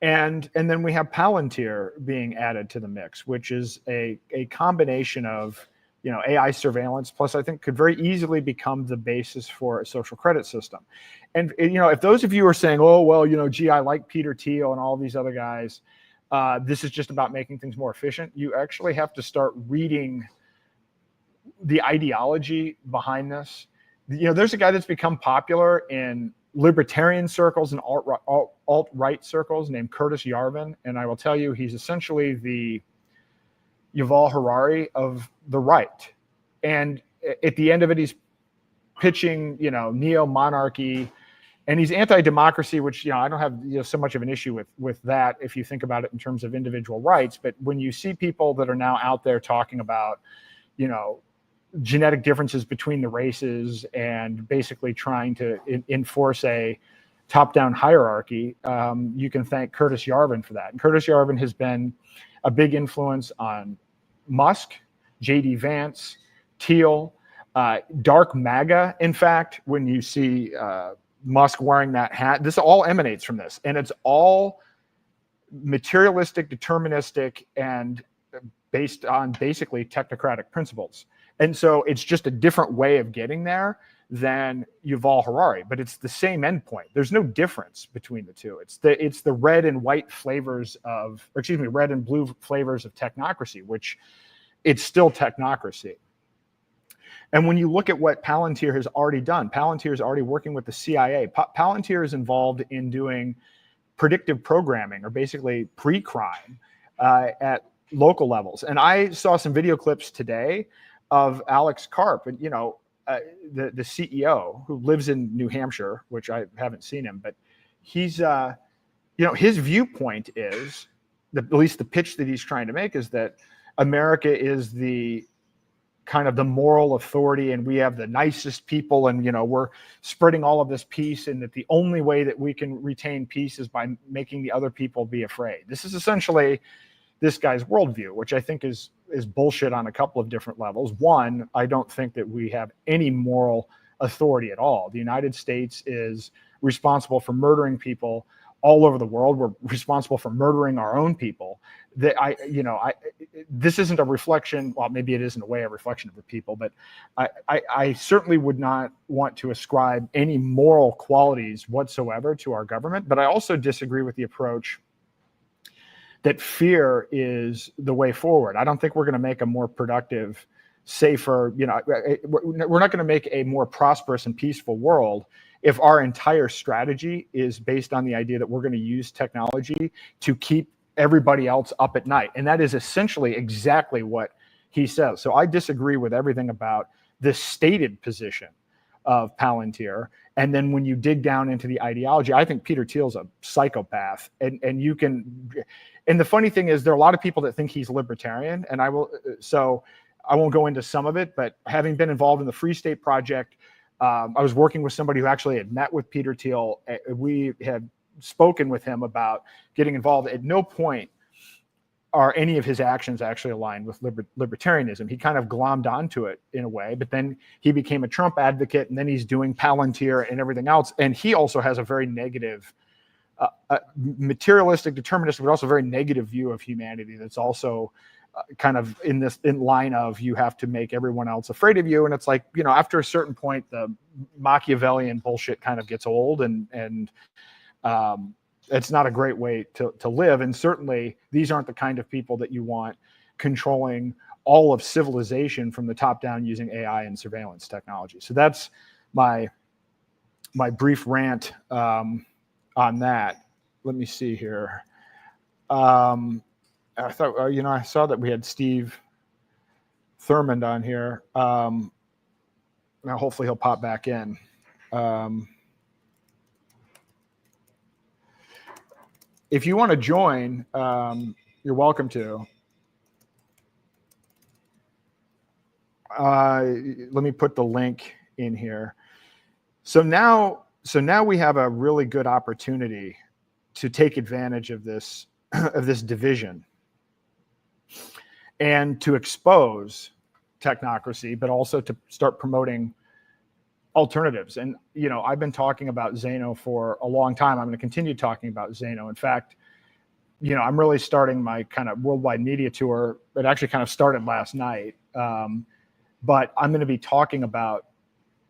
and then we have Palantir being added to the mix, which is a combination of AI surveillance, plus I think could very easily become the basis for a social credit system. And if those of you are saying, oh well, gee, I like Peter Thiel and all these other guys, this is just about making things more efficient, you actually have to start reading the ideology behind this. There's a guy that's become popular in libertarian circles and alt-right circles named Curtis Yarvin, and I will tell you, he's essentially the Yuval Harari of the right. And at the end of it, he's pitching, neo-monarchy, and he's anti-democracy, which, I don't have so much of an issue with that if you think about it in terms of individual rights. But when you see people that are now out there talking about, genetic differences between the races and basically trying to enforce a top-down hierarchy, you can thank Curtis Yarvin for that. And Curtis Yarvin has been a big influence on Musk, J.D. Vance, Thiel, Dark MAGA. In fact, when you see Musk wearing that hat, this all emanates from this. And it's all materialistic, deterministic, and based on basically technocratic principles. And so it's just a different way of getting there than Yuval Harari, but it's the same endpoint. There's no difference between the two. It's the red and white flavors of, or excuse me, red and blue flavors of technocracy, which it's still technocracy. And when you look at what Palantir has already done, Palantir is already working with the CIA. Palantir is involved in doing predictive programming, or basically pre-crime at local levels. And I saw some video clips today of Alex Karp, and the CEO, who lives in New Hampshire, which I haven't seen him, but he's his viewpoint is, at least the pitch that he's trying to make, is that America is the kind of the moral authority, and we have the nicest people, and we're spreading all of this peace, and that the only way that we can retain peace is by making the other people be afraid. This is essentially this guy's worldview, which I think is bullshit on a couple of different levels. One, I don't think that we have any moral authority at all. The United States is responsible for murdering people all over the world. We're responsible for murdering our own people. This isn't a reflection. Well, maybe it is in a way a reflection of the people, but I certainly would not want to ascribe any moral qualities whatsoever to our government. But I also disagree with the approach that fear is the way forward. I don't think we're going to make a more productive, safer, we're not going to make a more prosperous and peaceful world if our entire strategy is based on the idea that we're going to use technology to keep everybody else up at night. And that is essentially exactly what he says. So I disagree with everything about this stated position of Palantir. And then when you dig down into the ideology, I think Peter Thiel's a psychopath. And the funny thing is, there are a lot of people that think he's libertarian, and I won't go into some of it, but having been involved in the Free State Project, I was working with somebody who actually had met with Peter Thiel. We had spoken with him about getting involved. At no point are any of his actions actually aligned with libertarianism. He kind of glommed onto it in a way, but then he became a Trump advocate, and then he's doing Palantir and everything else. And he also has a very negative, materialistic, deterministic, but also very negative view of humanity that's also kind of in line of you have to make everyone else afraid of you. And it's like, you know, after a certain point, the Machiavellian bullshit kind of gets old, and it's not a great way to live. And certainly these aren't the kind of people that you want controlling all of civilization from the top down using AI and surveillance technology. So that's my brief rant on that. Let me see here. I thought, you know, I saw that we had Steve Thurmond on here. Now, hopefully he'll pop back in. If you want to join, you're welcome to. Let me put the link in here. So now we have a really good opportunity to take advantage of this division and to expose technocracy, but also to start promoting alternatives. And, you know, I've been talking about Zeno for a long time. I'm going to continue talking about Zeno. In fact, you know, I'm really starting my kind of worldwide media tour. It actually kind of started last night. But I'm going to be talking about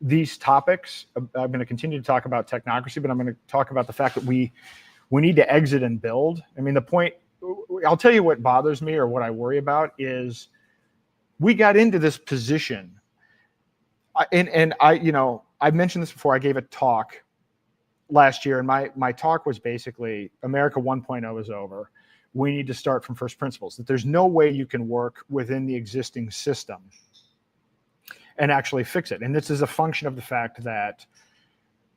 these topics. I'm going to continue to talk about technocracy, but I'm going to talk about the fact that we need to exit and build. I mean, the point, I'll tell you what bothers me or what I worry about is we got into this position. And I, you know, I've mentioned this before. I gave a talk last year, and my talk was basically America 1.0 is over. We need to start from first principles, that there's no way you can work within the existing system and actually fix it. And this is a function of the fact that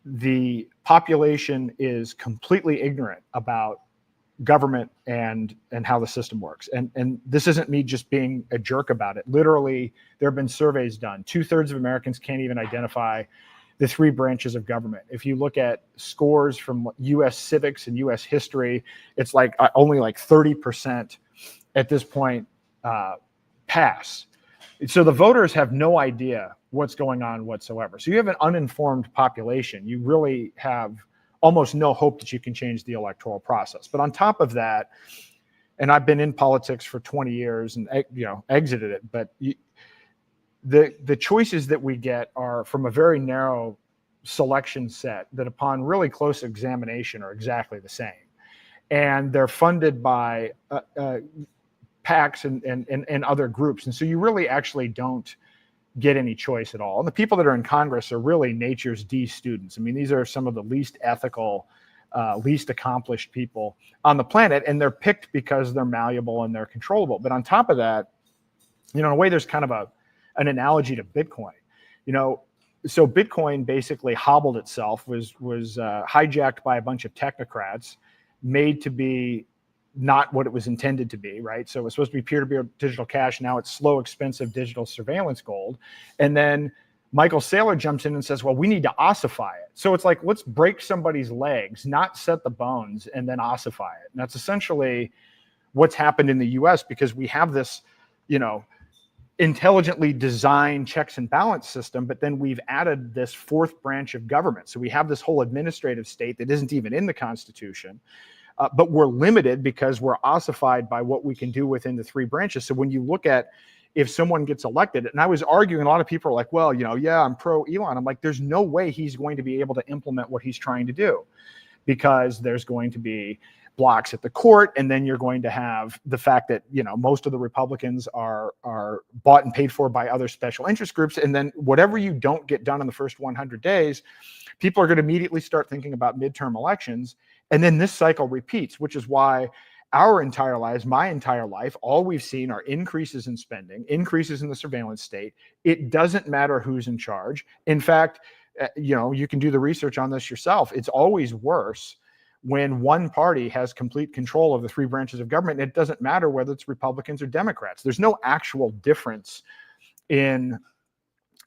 the population is completely ignorant about government and how the system works. And this isn't me just being a jerk about it. Literally, there have been surveys done. 2/3 of Americans can't even identify the three branches of government. If you look at scores from US civics and US history, it's like only like 30% at this point pass. So the voters have no idea what's going on whatsoever. So you have an uninformed population. You really have almost no hope that you can change the electoral process. But on top of that, and I've been in politics for 20 years and, you know, exited it, but the choices that we get are from a very narrow selection set that upon really close examination are exactly the same. And they're funded by PACs and other groups. And so you really actually don't get any choice at all. And the people that are in Congress are really nature's D students. I mean, these are some of the least ethical, least accomplished people on the planet, and they're picked because they're malleable and they're controllable. But on top of that, you know, in a way, there's kind of an analogy to Bitcoin. You know, so Bitcoin basically hobbled itself, was hijacked by a bunch of technocrats, made to be not what it was intended to be, right? So it was supposed to be peer-to-peer digital cash. Now it's slow, expensive digital surveillance gold. And then Michael Saylor jumps in and says, well, we need to ossify it. So it's like, let's break somebody's legs, not set the bones, and then ossify it. And that's essentially what's happened in the US, because we have this, you know, intelligently designed checks and balance system, but then we've added this fourth branch of government. So we have this whole administrative state that isn't even in the Constitution. But we're limited because we're ossified by what we can do within the three branches. So when you look at if someone gets elected, and I was arguing, a lot of people are like, well, you know, yeah, I'm pro Elon. I'm like, there's no way he's going to be able to implement what he's trying to do, because there's going to be blocks at the court. And then you're going to have the fact that, you know, most of the Republicans are bought and paid for by other special interest groups. And then whatever you don't get done in the first 100 days, people are going to immediately start thinking about midterm elections. And then this cycle repeats, which is why our entire lives, my entire life, all we've seen are increases in spending, increases in the surveillance state. It doesn't matter who's in charge. In fact, you know, you can do the research on this yourself. It's always worse when one party has complete control of the three branches of government. And it doesn't matter whether it's Republicans or Democrats. There's no actual difference in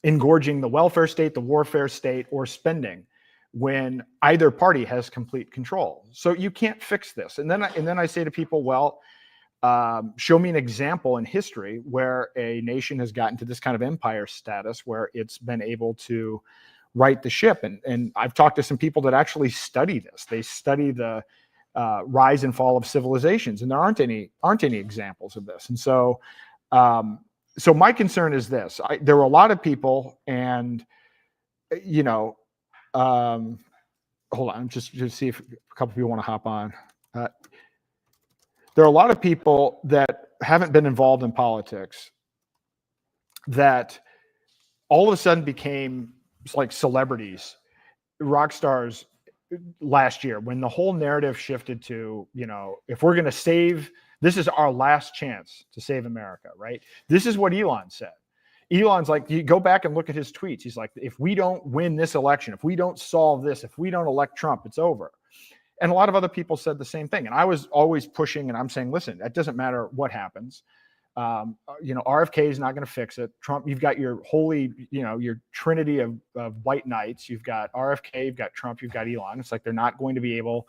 engorging the welfare state, the warfare state, or spending when either party has complete control. So you can't fix this. And then I say to people, well, show me an example in history where a nation has gotten to this kind of empire status where it's been able to right the ship. And I've talked to some people that actually study this. They study the rise and fall of civilizations, and there aren't any examples of this. And so, so my concern is this: there were a lot of people, and hold on, just see if a couple people want to hop on. There are a lot of people that haven't been involved in politics that all of a sudden became like celebrities, rock stars last year, when the whole narrative shifted to, if we're going to save, this is our last chance to save America, right? This is what Elon said. Elon's like, you go back and look at his tweets. He's like, if we don't win this election, if we don't solve this, if we don't elect Trump, it's over. And a lot of other people said the same thing. And I was always pushing, and I'm saying, listen, that doesn't matter what happens. RFK is not going to fix it. Trump, you've got your holy, your trinity of white knights. You've got RFK, you've got Trump, you've got Elon. It's like they're not going to be able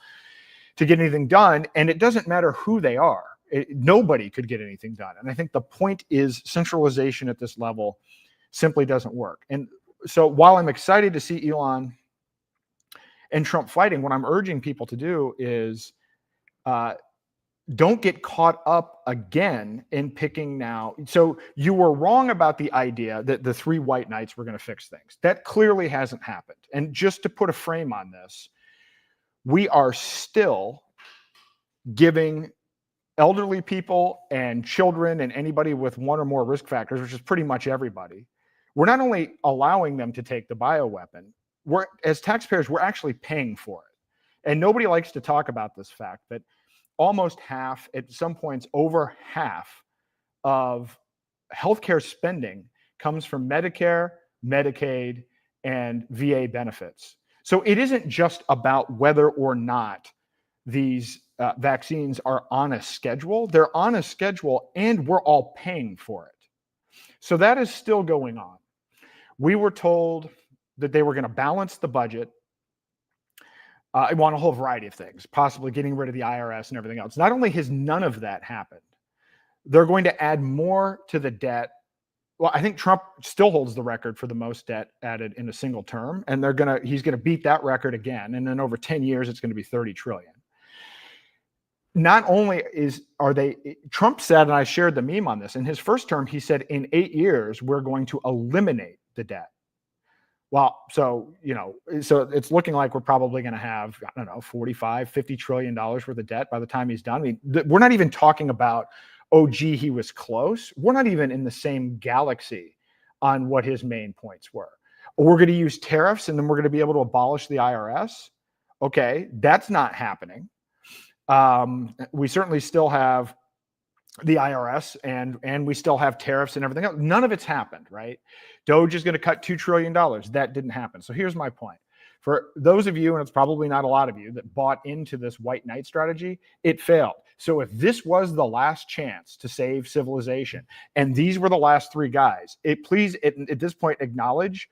to get anything done. And it doesn't matter who they are. Nobody could get anything done. And I think the point is centralization at this level simply doesn't work. And so while I'm excited to see Elon and Trump fighting, what I'm urging people to do is don't get caught up again in picking now. So you were wrong about the idea that the three white knights were going to fix things. That clearly hasn't happened. And just to put a frame on this, we are still giving elderly people and children and anybody with one or more risk factors, which is pretty much everybody, we're not only allowing them to take the bioweapon, as taxpayers, we're actually paying for it. And nobody likes to talk about this fact, but almost half, at some points over half of healthcare spending comes from Medicare, Medicaid, and VA benefits. So it isn't just about whether or not these vaccines are on a schedule. They're on a schedule, and we're all paying for it. So that is still going on. We were told that they were going to balance the budget. I want a whole variety of things, possibly getting rid of the IRS and everything else. Not only has none of that happened, they're going to add more to the debt. Well, I think Trump still holds the record for the most debt added in a single term, and he's going to beat that record again. And then over 10 years, it's going to be 30 trillion. Not only Trump said, and I shared the meme on this, in his first term, he said, in 8 years, we're going to eliminate the debt. Well, so it's looking like we're probably going to have, I don't know, $45-50 trillion worth of debt by the time he's done. I mean, we're not even talking about, oh, gee, he was close. We're not even in the same galaxy on what his main points were. We're going to use tariffs, and then we're going to be able to abolish the IRS. Okay, that's not happening. We certainly still have the IRS, and we still have tariffs and everything else. None of it's happened, right? Doge is going to cut $2 trillion. That didn't happen. So here's my point. For those of you, and it's probably not a lot of you, that bought into this white knight strategy, it failed. So if this was the last chance to save civilization, and these were the last three guys, please, at this point, acknowledge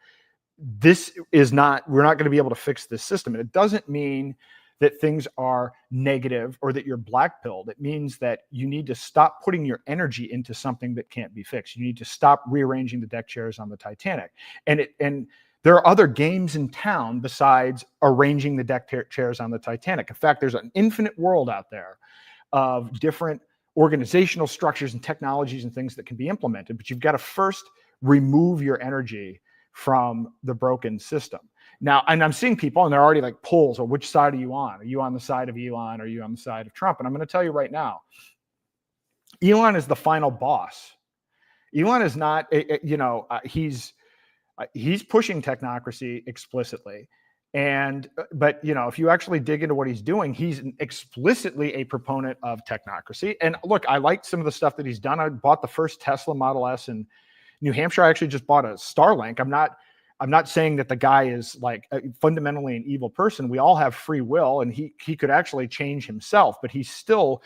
this is not, we're not going to be able to fix this system. And it doesn't mean that things are negative or that you're blackpilled. It means that you need to stop putting your energy into something that can't be fixed. You need to stop rearranging the deck chairs on the Titanic. And there are other games in town besides arranging the deck chairs on the Titanic. In fact, there's an infinite world out there of different organizational structures and technologies and things that can be implemented, but you've got to first remove your energy from the broken system. Now, and I'm seeing people, and they're already like polls, or which side are you on? Are you on the side of Elon? Or are you on the side of Trump? And I'm going to tell you right now, Elon is the final boss. Elon is not, he's pushing technocracy explicitly. But if you actually dig into what he's doing, he's explicitly a proponent of technocracy. And look, I like some of the stuff that he's done. I bought the first Tesla Model S in New Hampshire. I actually just bought a Starlink. I'm not saying that the guy is like fundamentally an evil person. We all have free will, and he could actually change himself, but he's still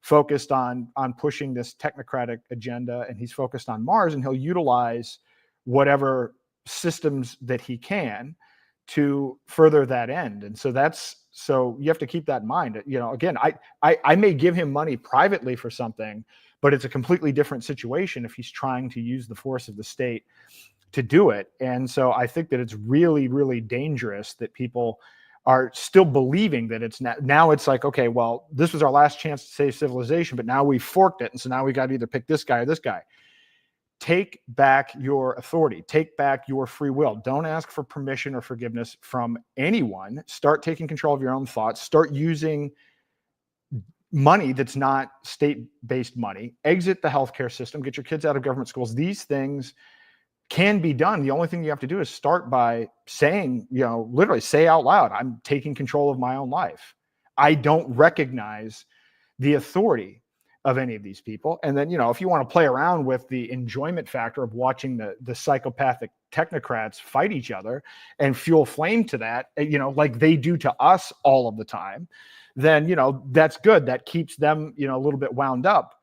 focused on pushing this technocratic agenda, and he's focused on Mars, and he'll utilize whatever systems that he can to further that end. And so you have to keep that in mind. Again, I may give him money privately for something, but it's a completely different situation if he's trying to use the force of the state to do it. And so I think that it's really, really dangerous that people are still believing that it's now it's like, okay, well, this was our last chance to save civilization, but now we forked it. And so now we got to either pick this guy or this guy. Take back your authority. Take back your free will. Don't ask for permission or forgiveness from anyone. Start taking control of your own thoughts. Start using money that's not state-based money. Exit the healthcare system. Get your kids out of government schools. These things can be done. The only thing you have to do is start by saying, literally say out loud, I'm taking control of my own life. I don't recognize the authority of any of these people. And then, if you want to play around with the enjoyment factor of watching the psychopathic technocrats fight each other and fuel flame to that, like they do to us all of the time, then, that's good. That keeps them, a little bit wound up.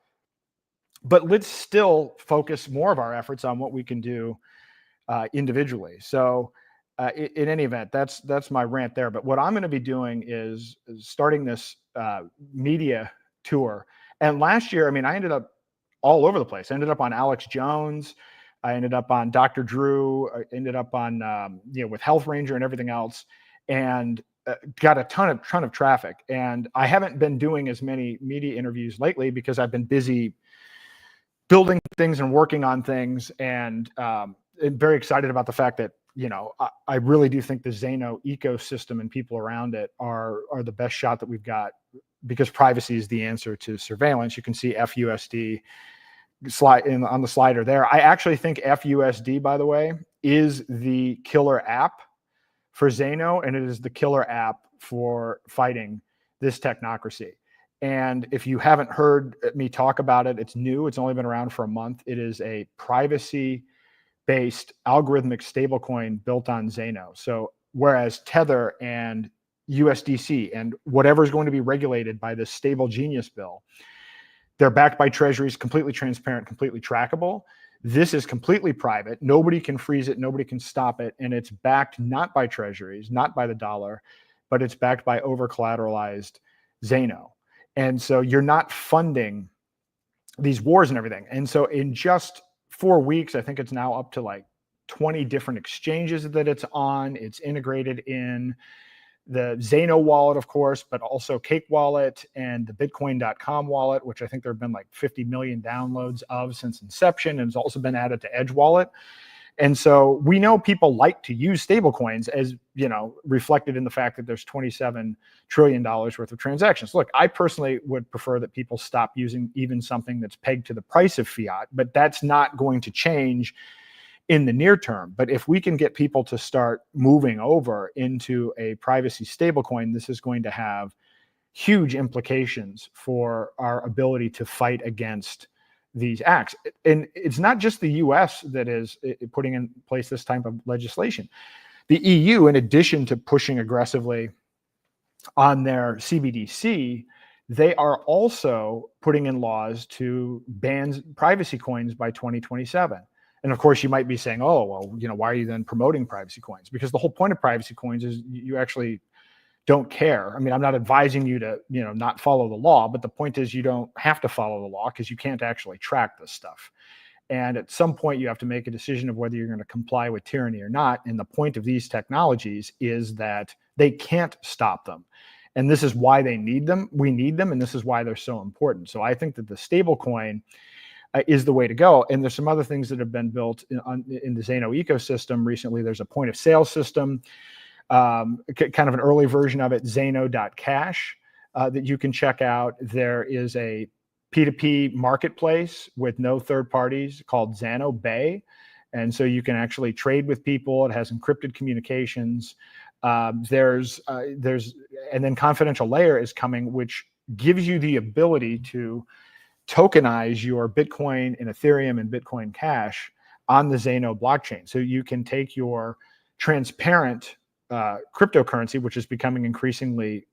But let's still focus more of our efforts on what we can do individually. So in any event, that's my rant there. But what I'm going to be doing is starting this media tour. And last year, I ended up all over the place. I ended up on Alex Jones. I ended up on Dr. Drew. I ended up on, with Health Ranger and everything else. And got a ton of traffic. And I haven't been doing as many media interviews lately because I've been busy building things and working on things, and very excited about the fact that, I really do think the Zano ecosystem and people around it are the best shot that we've got, because privacy is the answer to surveillance. You can see FUSD on the slider there. I actually think FUSD, by the way, is the killer app for Zano, and it is the killer app for fighting this technocracy. And if you haven't heard me talk about it, it's new. It's only been around for a month. It is a privacy-based algorithmic stablecoin built on Zano. So whereas Tether and USDC and whatever is going to be regulated by this stable genius bill, they're backed by treasuries, completely transparent, completely trackable. This is completely private. Nobody can freeze it. Nobody can stop it. And it's backed not by treasuries, not by the dollar, but it's backed by over-collateralized Zano. And so you're not funding these wars and everything. And so in just 4 weeks, I think it's now up to like 20 different exchanges that it's on. It's integrated in the Zano wallet, of course, but also Cake Wallet and the Bitcoin.com wallet, which I think there have been like 50 million downloads of since inception. And it's also been added to Edge Wallet. And so we know people like to use stablecoins, as reflected in the fact that there's $27 trillion worth of transactions. Look, I personally would prefer that people stop using even something that's pegged to the price of fiat, but that's not going to change in the near term. But if we can get people to start moving over into a privacy stablecoin, this is going to have huge implications for our ability to fight against these acts. And it's not just the US that is putting in place this type of legislation. The EU, in addition to pushing aggressively on their CBDC, they are also putting in laws to ban privacy coins by 2027. And of course, you might be saying, oh, well, why are you then promoting privacy coins? Because the whole point of privacy coins is you actually don't care. I'm not advising you to, not follow the law, but the point is you don't have to follow the law because you can't actually track this stuff. And at some point you have to make a decision of whether you're going to comply with tyranny or not. And the point of these technologies is that they can't stop them. And this is why they need them. We need them. And this is why they're so important. So I think that the stable coin is the way to go. And there's some other things that have been built in the Zano ecosystem recently. There's a point of sale system, kind of an early version of it, Zano.cash, that you can check out. There is a P2P marketplace with no third parties called Zano Bay. And so you can actually trade with people. It has encrypted communications. And then confidential layer is coming, which gives you the ability to tokenize your Bitcoin and Ethereum and Bitcoin Cash on the Zano blockchain. So you can take your transparent cryptocurrency, which is becoming increasingly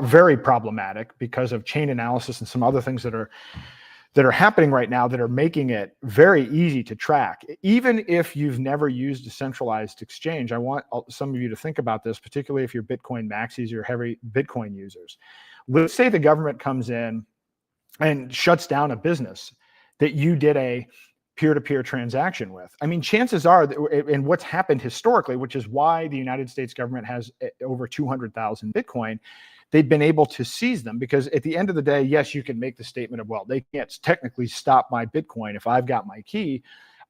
very problematic because of chain analysis and some other things that are happening right now that are making it very easy to track. Even if you've never used a centralized exchange, I want some of you to think about this, particularly if you're Bitcoin maxis or heavy Bitcoin users. Let's say the government comes in and shuts down a business that you did a peer-to-peer transaction with. I mean, chances are, and what's happened historically, which is why the United States government has over 200,000 Bitcoin, they've been able to seize them because at the end of the day, yes, you can make the statement of, well, they can't technically stop my Bitcoin if I've got my key.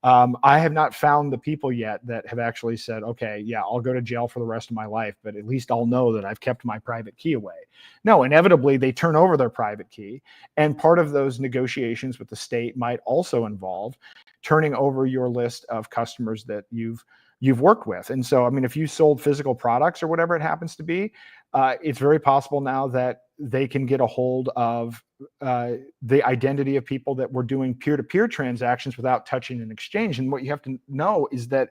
I have not found the people yet that have actually said, okay, yeah, I'll go to jail for the rest of my life, but at least I'll know that I've kept my private key away. No, inevitably they turn over their private key. And part of those negotiations with the state might also involve turning over your list of customers that you've worked with. And so, I mean, if you sold physical products or whatever it happens to be, it's very possible now that they can get a hold of the identity of people that were doing peer-to-peer transactions without touching an exchange. And what you have to know is that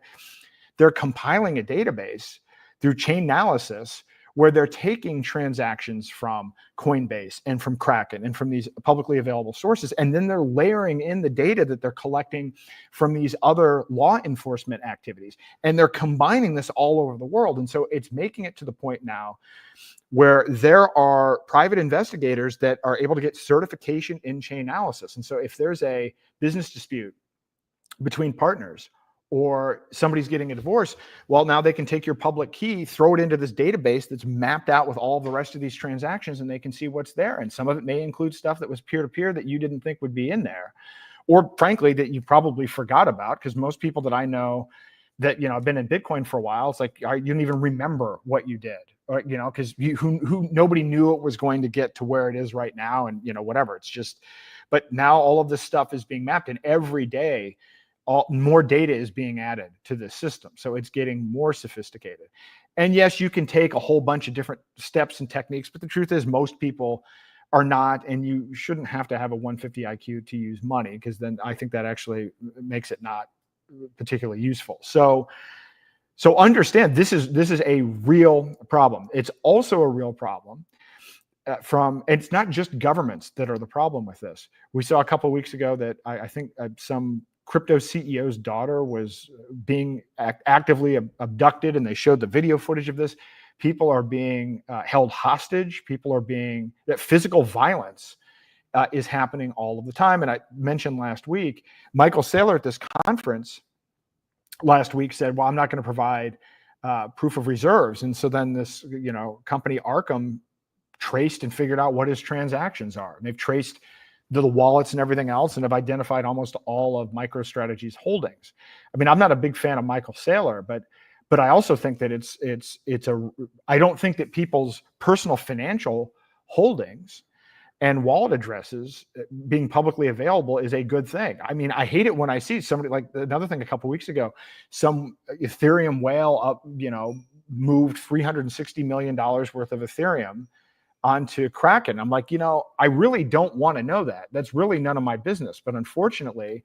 they're compiling a database through chain analysis where they're taking transactions from Coinbase and from Kraken and from these publicly available sources, and then they're layering in the data that they're collecting from these other law enforcement activities, and they're combining this all over the world. And so it's making it to the point now where there are private investigators that are able to get certification in chain analysis. And so if there's a business dispute between partners, or somebody's getting a divorce, well, now they can take your public key, throw it into this database that's mapped out with all the rest of these transactions, and they can see what's there. And some of it may include stuff that was peer-to-peer that you didn't think would be in there, or frankly, that you probably forgot about, because most people that I know that, have been in Bitcoin for a while, it's like, you don't even remember what you did, or, because who nobody knew it was going to get to where it is right now, and, whatever. It's just, but now all of this stuff is being mapped, and every day, more data is being added to this system. So it's getting more sophisticated. And yes, you can take a whole bunch of different steps and techniques, but the truth is most people are not, and you shouldn't have to have a 150 IQ to use money, because then I think that actually makes it not particularly useful. So understand this is a real problem. It's also a real problem and it's not just governments that are the problem with this. We saw a couple of weeks ago that I think some crypto CEO's daughter was being actively abducted, and they showed the video footage of this. People are being held hostage. That physical violence is happening all of the time. And I mentioned last week, Michael Saylor at this conference last week said, well, I'm not going to provide proof of reserves. And so then this, company Arkham traced and figured out what his transactions are. And they've traced the wallets and everything else, and have identified almost all of MicroStrategy's holdings. I mean, I'm not a big fan of Michael Saylor, but I also think that I don't think that people's personal financial holdings and wallet addresses being publicly available is a good thing. I mean, I hate it when I see somebody, like another thing a couple of weeks ago, some Ethereum whale moved $360 million worth of Ethereum onto Kraken. I'm like, I really don't want to know that. That's really none of my business. But unfortunately,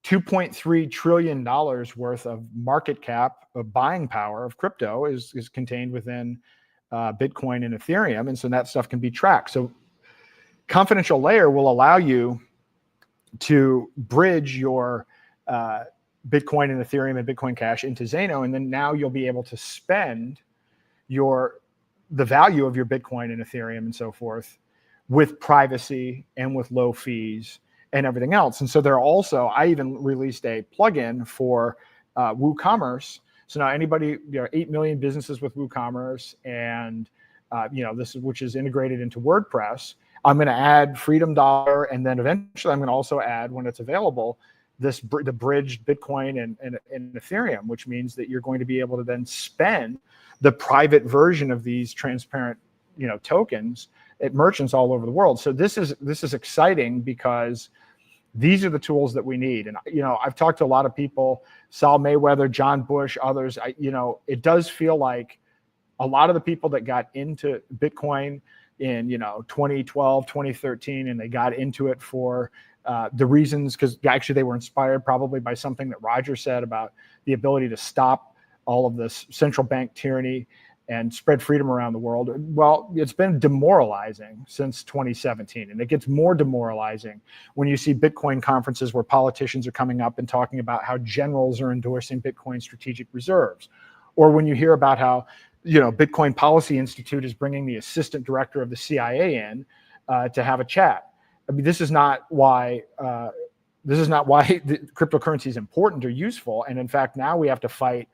$2.3 trillion worth of market cap of buying power of crypto is contained within Bitcoin and Ethereum. And so that stuff can be tracked. So confidential layer will allow you to bridge your Bitcoin and Ethereum and Bitcoin Cash into Zano. And then now you'll be able to spend the value of your Bitcoin and Ethereum and so forth with privacy and with low fees and everything else. And so I even released a plugin for WooCommerce. So now anybody, 8 million businesses with WooCommerce, and which is integrated into WordPress. I'm going to add Freedom Dollar, and then eventually I'm going to also add, when it's available, the bridged Bitcoin and Ethereum, which means that you're going to be able to then spend the private version of these transparent, tokens at merchants all over the world. So this is exciting, because these are the tools that we need. And I've talked to a lot of people, Saul Mayweather, John Bush, others. It does feel like a lot of the people that got into Bitcoin in 2012, 2013, and they got into it for the reasons, because actually they were inspired probably by something that Roger said about the ability to stop all of this central bank tyranny and spread freedom around the world. Well, it's been demoralizing since 2017, and it gets more demoralizing when you see Bitcoin conferences where politicians are coming up and talking about how generals are endorsing Bitcoin strategic reserves, or when you hear about how Bitcoin Policy Institute is bringing the assistant director of the CIA in to have a chat. I mean, this is not why this is not why the cryptocurrency is important or useful. And in fact, now we have to fight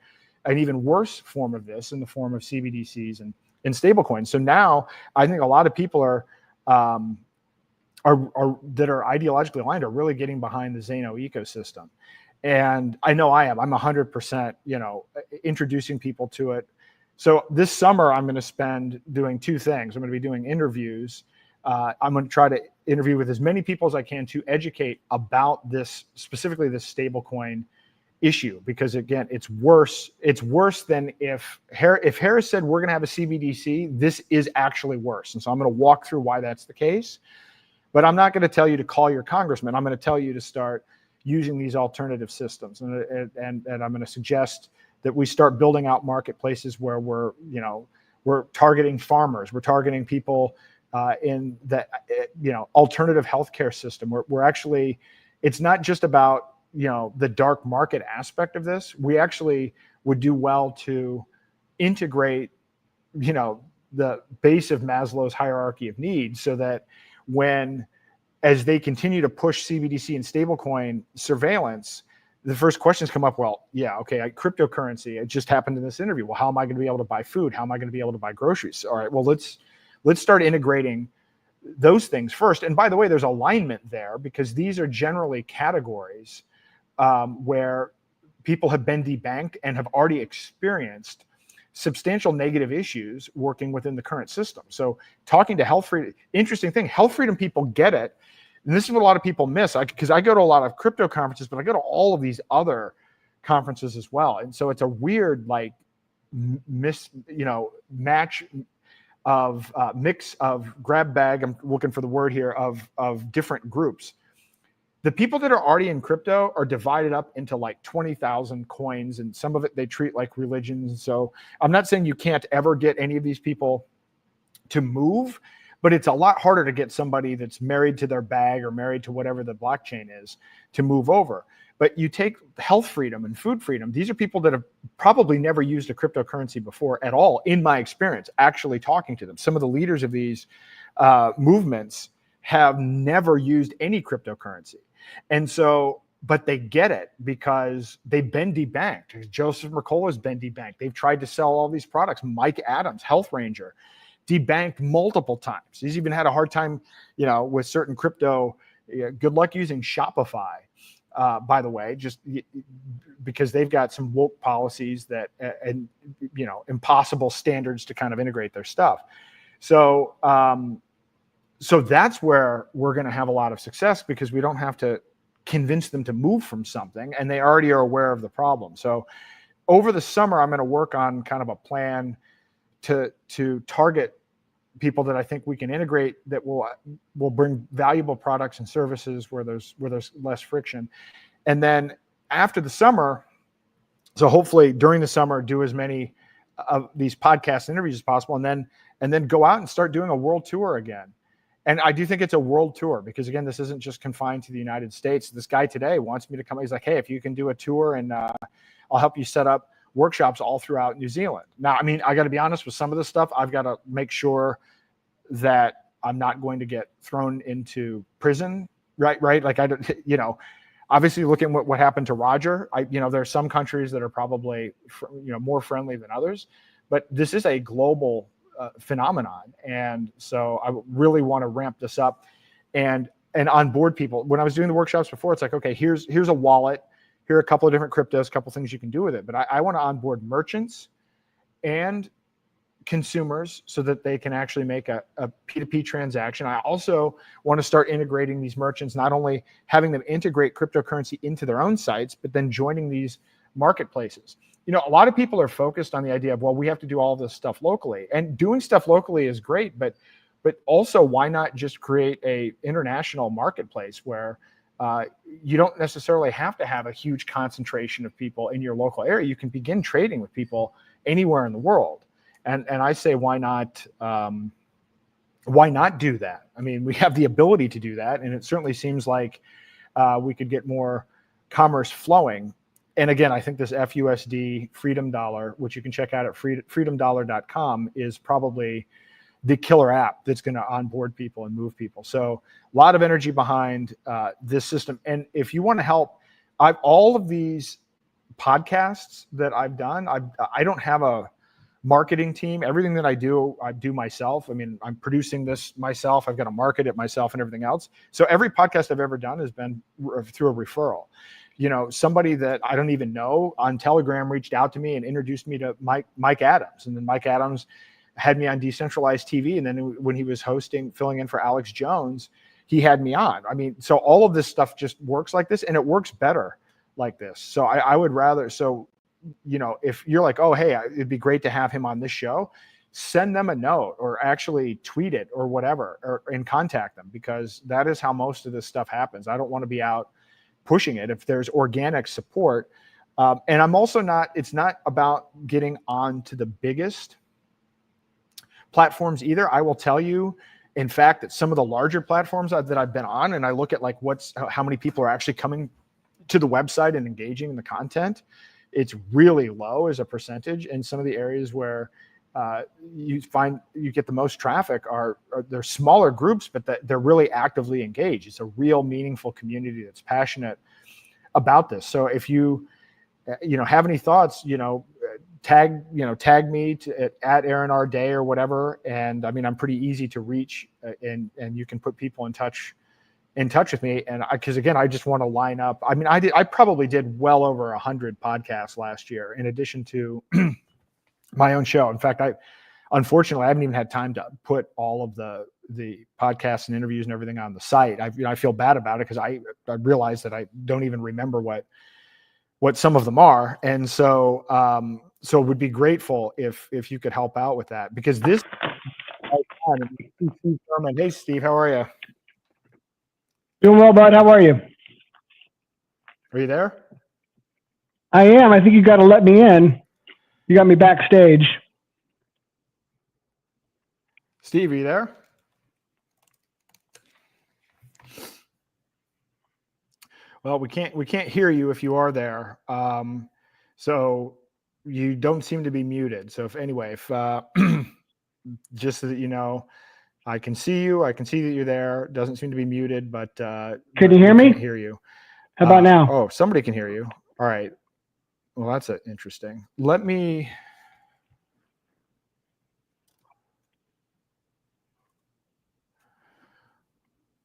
an even worse form of this in the form of CBDCs and stablecoins. So now I think a lot of people are that are ideologically aligned are really getting behind the Zano ecosystem. And I know I am. I'm 100%, introducing people to it. So this summer, I'm going to spend doing two things. I'm going to be doing interviews. I'm going to try to interview with as many people as I can to educate about this, specifically this stablecoin issue, because again, it's worse. It's worse than if Harris said we're going to have a CBDC. This is actually worse. And so I'm going to walk through why that's the case. But I'm not going to tell you to call your congressman. I'm going to tell you to start using these alternative systems, and I'm going to suggest that we start building out marketplaces where we're targeting farmers, we're targeting people in the alternative healthcare system. We're actually, it's not just about the dark market aspect of this. We actually would do well to integrate the base of Maslow's hierarchy of needs, so that as they continue to push CBDC and stablecoin surveillance, the first questions come up. Well, yeah, okay, cryptocurrency. It just happened in this interview. Well, how am I going to be able to buy food? How am I going to be able to buy groceries? All right, well, let's start integrating those things first. And by the way, there's alignment there, because these are generally categories where people have been debanked and have already experienced substantial negative issues working within the current system. So talking to health freedom, interesting thing, health freedom people get it. And this is what a lot of people miss, because I go to a lot of crypto conferences, but I go to all of these other conferences as well. And so it's a weird, mix of grab bag, I'm looking for the word here, of different groups. The people that are already in crypto are divided up into 20,000 coins, and some of it they treat like religions. So I'm not saying you can't ever get any of these people to move, but it's a lot harder to get somebody that's married to their bag or married to whatever the blockchain is to move over. But you take health freedom and food freedom. These are people that have probably never used a cryptocurrency before at all, in my experience, actually talking to them. Some of the leaders of these movements have never used any cryptocurrency. And so, but they get it because they've been debanked. Joseph Mercola's been debanked. They've tried to sell all these products. Mike Adams, Health Ranger, debanked multiple times. He's even had a hard time, with certain crypto. Good luck using Shopify, by the way, just because they've got some woke policies that, and impossible standards to kind of integrate their stuff. So, so that's where we're going to have a lot of success, because we don't have to convince them to move from something, and they already are aware of the problem. So over the summer, I'm going to work on kind of a plan to target people that I think we can integrate that will bring valuable products and services where there's less friction. And then after the summer, so hopefully during the summer, do as many of these podcast interviews as possible, and then go out and start doing a world tour again. And I do think it's a world tour, because again, this isn't just confined to the United States. This guy today wants me to come. He's like, hey, if you can do a tour, and I'll help you set up workshops all throughout New Zealand. Now, I mean, I got to be honest with some of this stuff. I've got to make sure that I'm not going to get thrown into prison, right? Like I don't, obviously looking at what happened to Roger, there are some countries that are probably, more friendly than others, but this is a global phenomenon. And so I really want to ramp this up and onboard people. When I was doing the workshops before, it's like, okay, here's a wallet. Here are a couple of different cryptos, a couple of things you can do with it. But I want to onboard merchants and consumers so that they can actually make a P2P transaction. I also want to start integrating these merchants, not only having them integrate cryptocurrency into their own sites, but then joining these marketplaces. A lot of people are focused on the idea of, well, we have to do all this stuff locally, and doing stuff locally is great, but also why not just create a international marketplace where you don't necessarily have to have a huge concentration of people in your local area. You can begin trading with people anywhere in the world. And I say, why not do that? I mean, we have the ability to do that, and it certainly seems like we could get more commerce flowing. And again, I think this FUSD Freedom Dollar, which you can check out at freedomdollar.com, is probably the killer app that's going to onboard people and move people. So a lot of energy behind this system. And if you want to help, all of these podcasts that I've done, I don't have a marketing team. Everything that I do myself. I mean, I'm producing this myself. I've got to market it myself and everything else. So every podcast I've ever done has been through a referral. Somebody that I don't even know on Telegram reached out to me and introduced me to Mike Adams. And then Mike Adams had me on Decentralized TV. And then when he was filling in for Alex Jones, he had me on. I mean, so all of this stuff just works like this, and it works better like this. So I would rather, if you're like, oh, hey, it'd be great to have him on this show, send them a note or actually tweet it or whatever, and contact them, because that is how most of this stuff happens. I don't want to be out pushing it if there's organic support. And I'm also it's not about getting on to the biggest platforms either. I will tell you, in fact, that some of the larger platforms that I've been on, and I look at like how many people are actually coming to the website and engaging in the content, it's really low as a percentage. And some of the areas where you get the most traffic are they're smaller groups, but they're really actively engaged. It's a real meaningful community that's passionate about this. So if you have any thoughts, tag me at Aaron R. Day or whatever. And I mean, I'm pretty easy to reach, and you can put people in touch with me. And because again, I just want to line up. I mean, I probably did well over 100 podcasts last year, in addition to my own show. In fact, unfortunately, I haven't even had time to put all of the podcasts and interviews and everything on the site. I feel bad about it, because I realized that I don't even remember what some of them are. And so, would be grateful if you could help out with that, because this. Hey, Steve, how are you? Doing well, bud. How are you? Are you there? I am. I think you got to let me in. You got me backstage. Steve, are you there? Well, we can't hear you if you are there. So you don't seem to be muted. So if just so that you know, I can see you. I can see that you're there. It doesn't seem to be muted, but can you hear me? Can't hear you. How about now? Oh, somebody can hear you. All right. Well, that's interesting.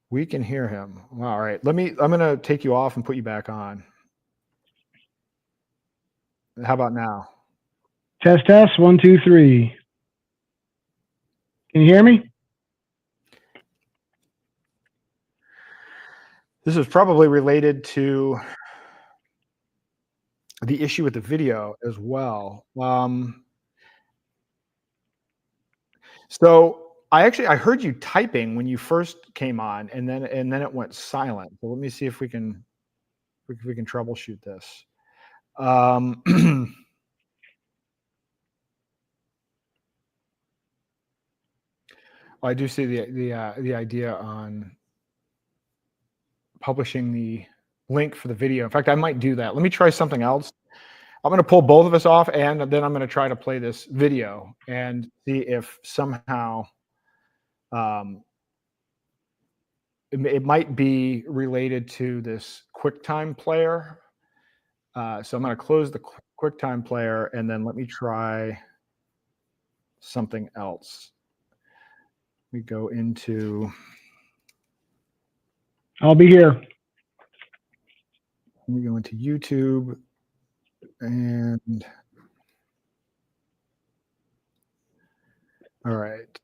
We can hear him. All right. I'm going to take you off and put you back on. How about now? Test, 1, 2, 3. Can you hear me? This is probably related to the issue with the video as well. So I heard you typing when you first came on, and then it went silent. So let me see if we can troubleshoot this. I do see the idea on publishing the link for the video. In fact, I might do that. Let me try something else. I'm going to pull both of us off, and then I'm going to try to play this video and see if somehow it might be related to this QuickTime player. So I'm going to close the QuickTime player, and then let me try something else. We go into. I'll be here. Let me go into YouTube, and all right.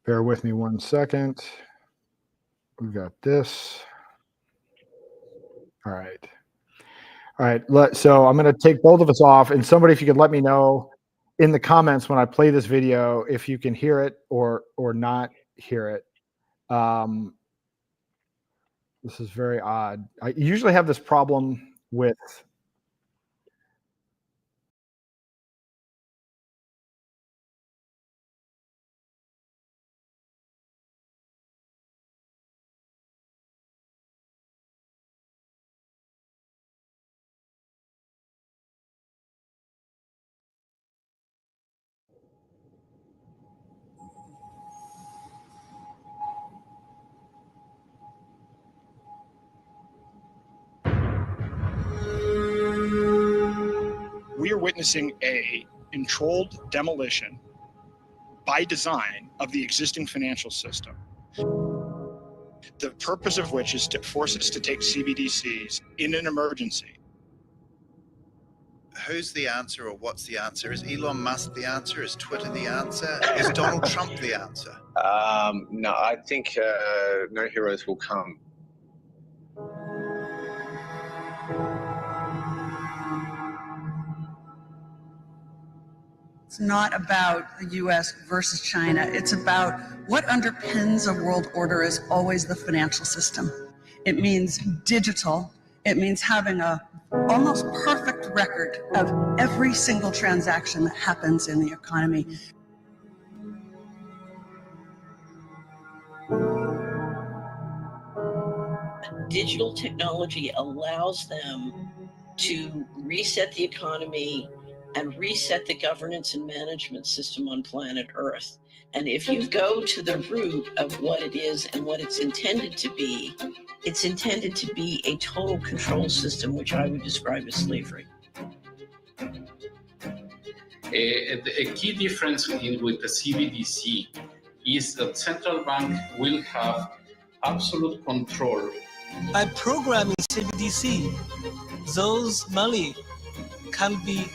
Bear with me 1 second. We've got this. All right. All right. So I'm going to take both of us off, and somebody, if you could let me know in the comments when I play this video, if you can hear it or not hear it. This is very odd. I usually have this problem with are witnessing a controlled demolition by design of the existing financial system, the purpose of which is to force us to take CBDCs in an emergency. Who's the answer, or what's the answer? Is Elon Musk the answer? Is Twitter the answer? Is Donald Trump the answer? No, I think no heroes will come. It's not about the US versus China. It's about what underpins a world order is always the financial system. It means digital. It means having a almost perfect record of every single transaction that happens in the economy. Digital technology allows them to reset the economy and reset the governance and management system on planet Earth. And if you go to the root of what it is and what it's intended to be, it's intended to be a total control system, which I would describe as slavery. A key difference with the CBDC is that central bank will have absolute control. By programming CBDC, those money can be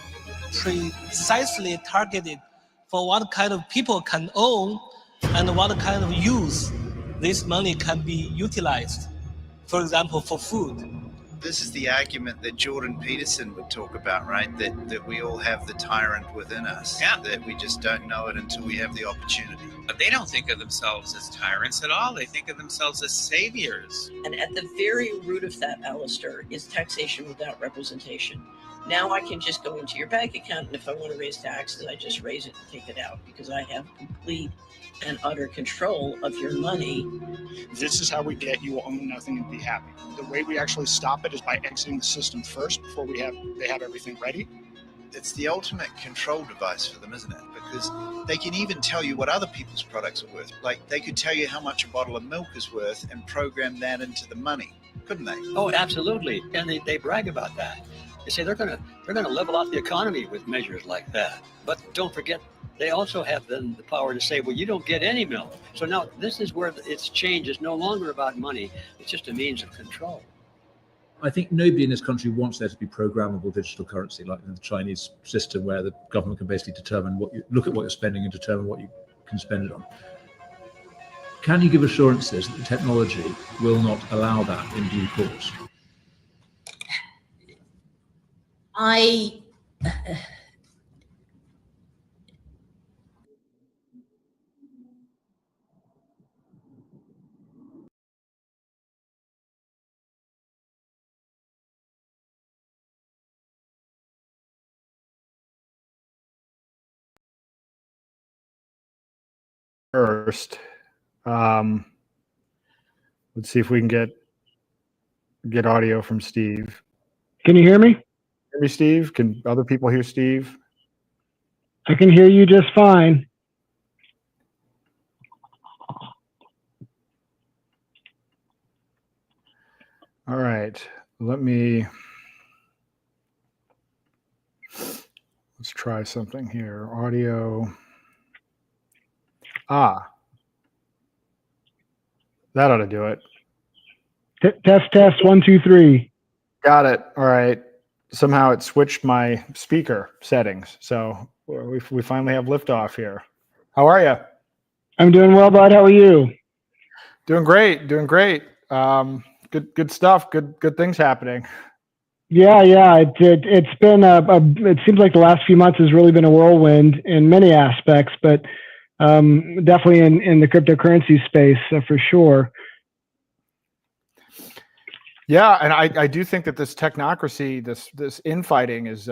precisely targeted for what kind of people can own and what kind of use this money can be utilized. For example, for food. This is the argument that Jordan Peterson would talk about, right? That we all have the tyrant within us. Yeah. That we just don't know it until we have the opportunity. But they don't think of themselves as tyrants at all. They think of themselves as saviors. And at the very root of that, Alistair, is taxation without representation. Now I can just go into your bank account, and if I want to raise taxes, I just raise it and take it out because I have complete and utter control of your money. This is how we get you will own nothing and be happy. The way we actually stop it is by exiting the system first before they have everything ready. It's the ultimate control device for them, isn't it? Because they can even tell you what other people's products are worth. Like they could tell you how much a bottle of milk is worth and program that into the money, couldn't they? Oh, absolutely. And they brag about that. They say they're gonna level out the economy with measures like that. But don't forget, they also have then the power to say, well, you don't get any milk. So now this is where it's changed. It's no longer about money. It's just a means of control. I think nobody in this country wants there to be programmable digital currency, like in the Chinese system, where the government can basically determine look at what you're spending and determine what you can spend it on. Can you give assurances that the technology will not allow that in due course? First, let's see if we can get audio from Steve. Can you hear me? Hear me, Steve? Can other people hear Steve? I can hear you just fine. All right, let's try something here. Audio. That ought to do it. Test 1 2 3. Got it. All right. Somehow it switched my speaker settings, so we finally have liftoff here. How are you? I'm doing well, bud. How are you? Doing great. Doing great. Good stuff. Good things happening. Yeah. It's been it seems like the last few months has really been a whirlwind in many aspects, but definitely in the cryptocurrency space for sure. Yeah, and I do think that this technocracy, this infighting is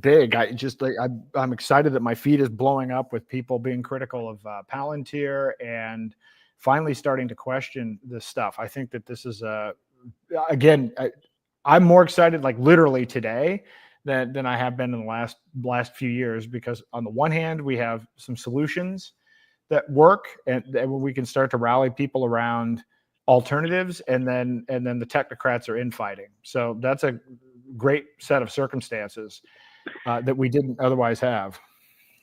big. I'm excited that my feed is blowing up with people being critical of Palantir and finally starting to question this stuff. I think that this is I'm more excited, like literally today, than I have been in the last few years, because on the one hand we have some solutions that work, and we can start to rally people around alternatives, and then the technocrats are infighting. So that's a great set of circumstances. that we didn't otherwise have.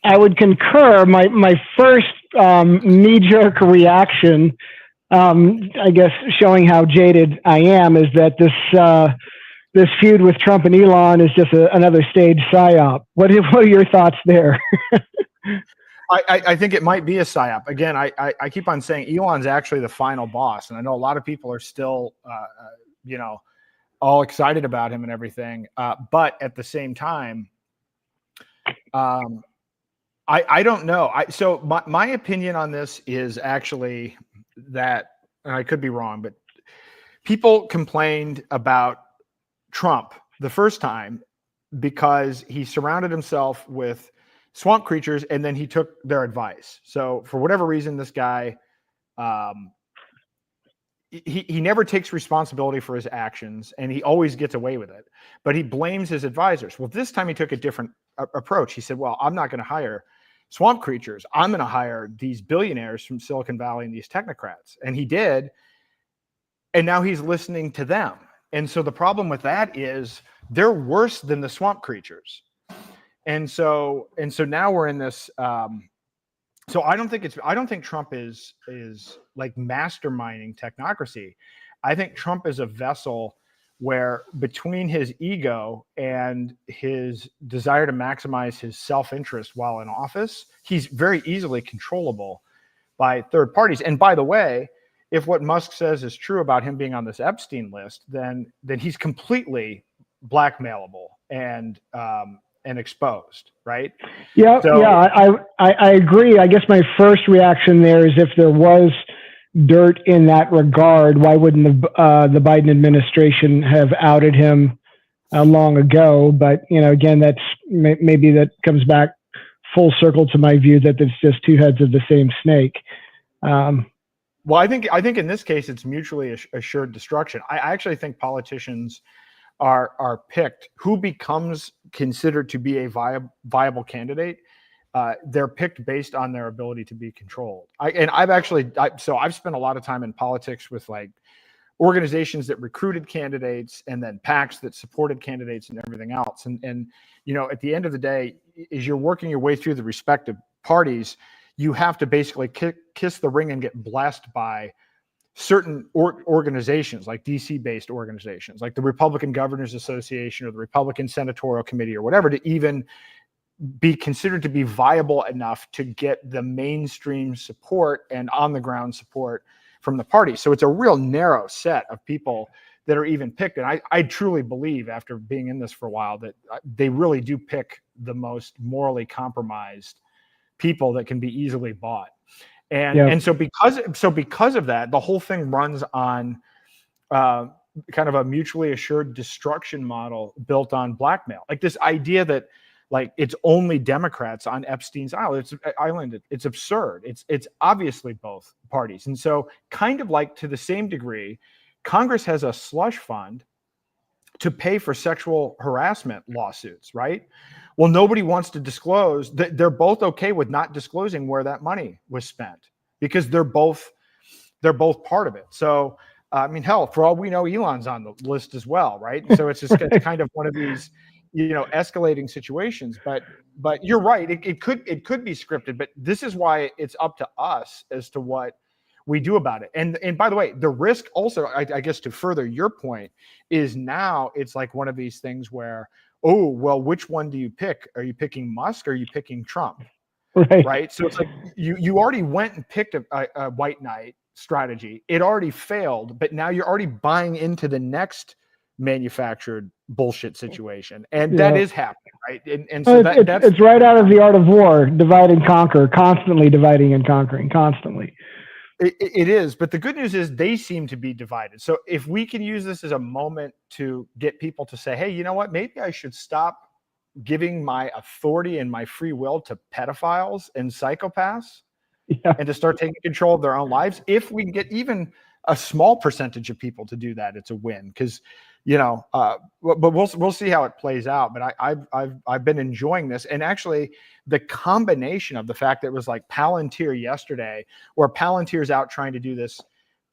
I would concur. My first knee-jerk reaction, I guess, showing how jaded I am, is that this feud with Trump and Elon is just another stage psyop. What are your thoughts there? I think it might be a psyop. Again, I keep on saying Elon's actually the final boss, and I know a lot of people are still, all excited about him and everything. But at the same time, I don't know. So my opinion on this is actually that, and I could be wrong, but people complained about Trump the first time because he surrounded himself with swamp creatures and then he took their advice. So for whatever reason, this guy, he never takes responsibility for his actions and he always gets away with it, but he blames his advisors. Well, this time he took a different approach. He said, well, I'm not going to hire swamp creatures. I'm going to hire these billionaires from Silicon Valley and these technocrats. And he did. And now he's listening to them. And so the problem with that is they're worse than the swamp creatures. And so now we're in this. So I don't think Trump is like masterminding technocracy. I think Trump is a vessel where between his ego and his desire to maximize his self-interest while in office, he's very easily controllable by third parties. And by the way, if what Musk says is true about him being on this Epstein list, then he's completely blackmailable and exposed, right? Yeah, So, yeah, I agree. I guess my first reaction there is if there was dirt in that regard, why wouldn't the Biden administration have outed him long ago? But again, that's maybe that comes back full circle to my view that it's just two heads of the same snake. well, I think in this case it's mutually assured destruction. I actually think politicians are picked who becomes considered to be a viable candidate. They're picked based on their ability to be controlled. I've spent a lot of time in politics with like organizations that recruited candidates and then PACs that supported candidates and everything else. And at the end of the day, as you're working your way through the respective parties, you have to basically kiss the ring and get blessed by certain organizations, like DC-based organizations, like the Republican Governors Association or the Republican Senatorial Committee or whatever, to even be considered to be viable enough to get the mainstream support and on-the-ground support from the party. So it's a real narrow set of people that are even picked. And I truly believe, after being in this for a while, that they really do pick the most morally compromised people that can be easily bought. And so because of that, the whole thing runs on kind of a mutually assured destruction model built on blackmail. Like this idea that like it's only Democrats on Epstein's island. It's absurd. It's obviously both parties. And so kind of like to the same degree, Congress has a slush fund to pay for sexual harassment lawsuits, right? Well, nobody wants to disclose that. They're both okay with not disclosing where that money was spent because they're both part of it. So, I mean, hell, for all we know, Elon's on the list as well, right? So it's just it's kind of one of these, escalating situations. But you're right. It could be scripted, but this is why it's up to us as to what we do about it. And by the way, the risk also, I guess, to further your point, is now it's like one of these things where, oh, well, which one do you pick? Are you picking Musk or are you picking Trump? Right. So it's like you already went and picked a white knight strategy. It already failed, but now you're already buying into the next manufactured bullshit situation. And that is happening, right? And so it's right out of The Art of War, divide and conquer, constantly dividing and conquering, constantly. It is, but the good news is they seem to be divided. So if we can use this as a moment to get people to say, hey, you know what, maybe I should stop giving my authority and my free will to pedophiles and psychopaths and to start taking control of their own lives. If we can get even a small percentage of people to do that, it's a win. Because, but we'll see how it plays out. But I've been enjoying this. And actually, the combination of the fact that it was like Palantir yesterday, where Palantir's out trying to do this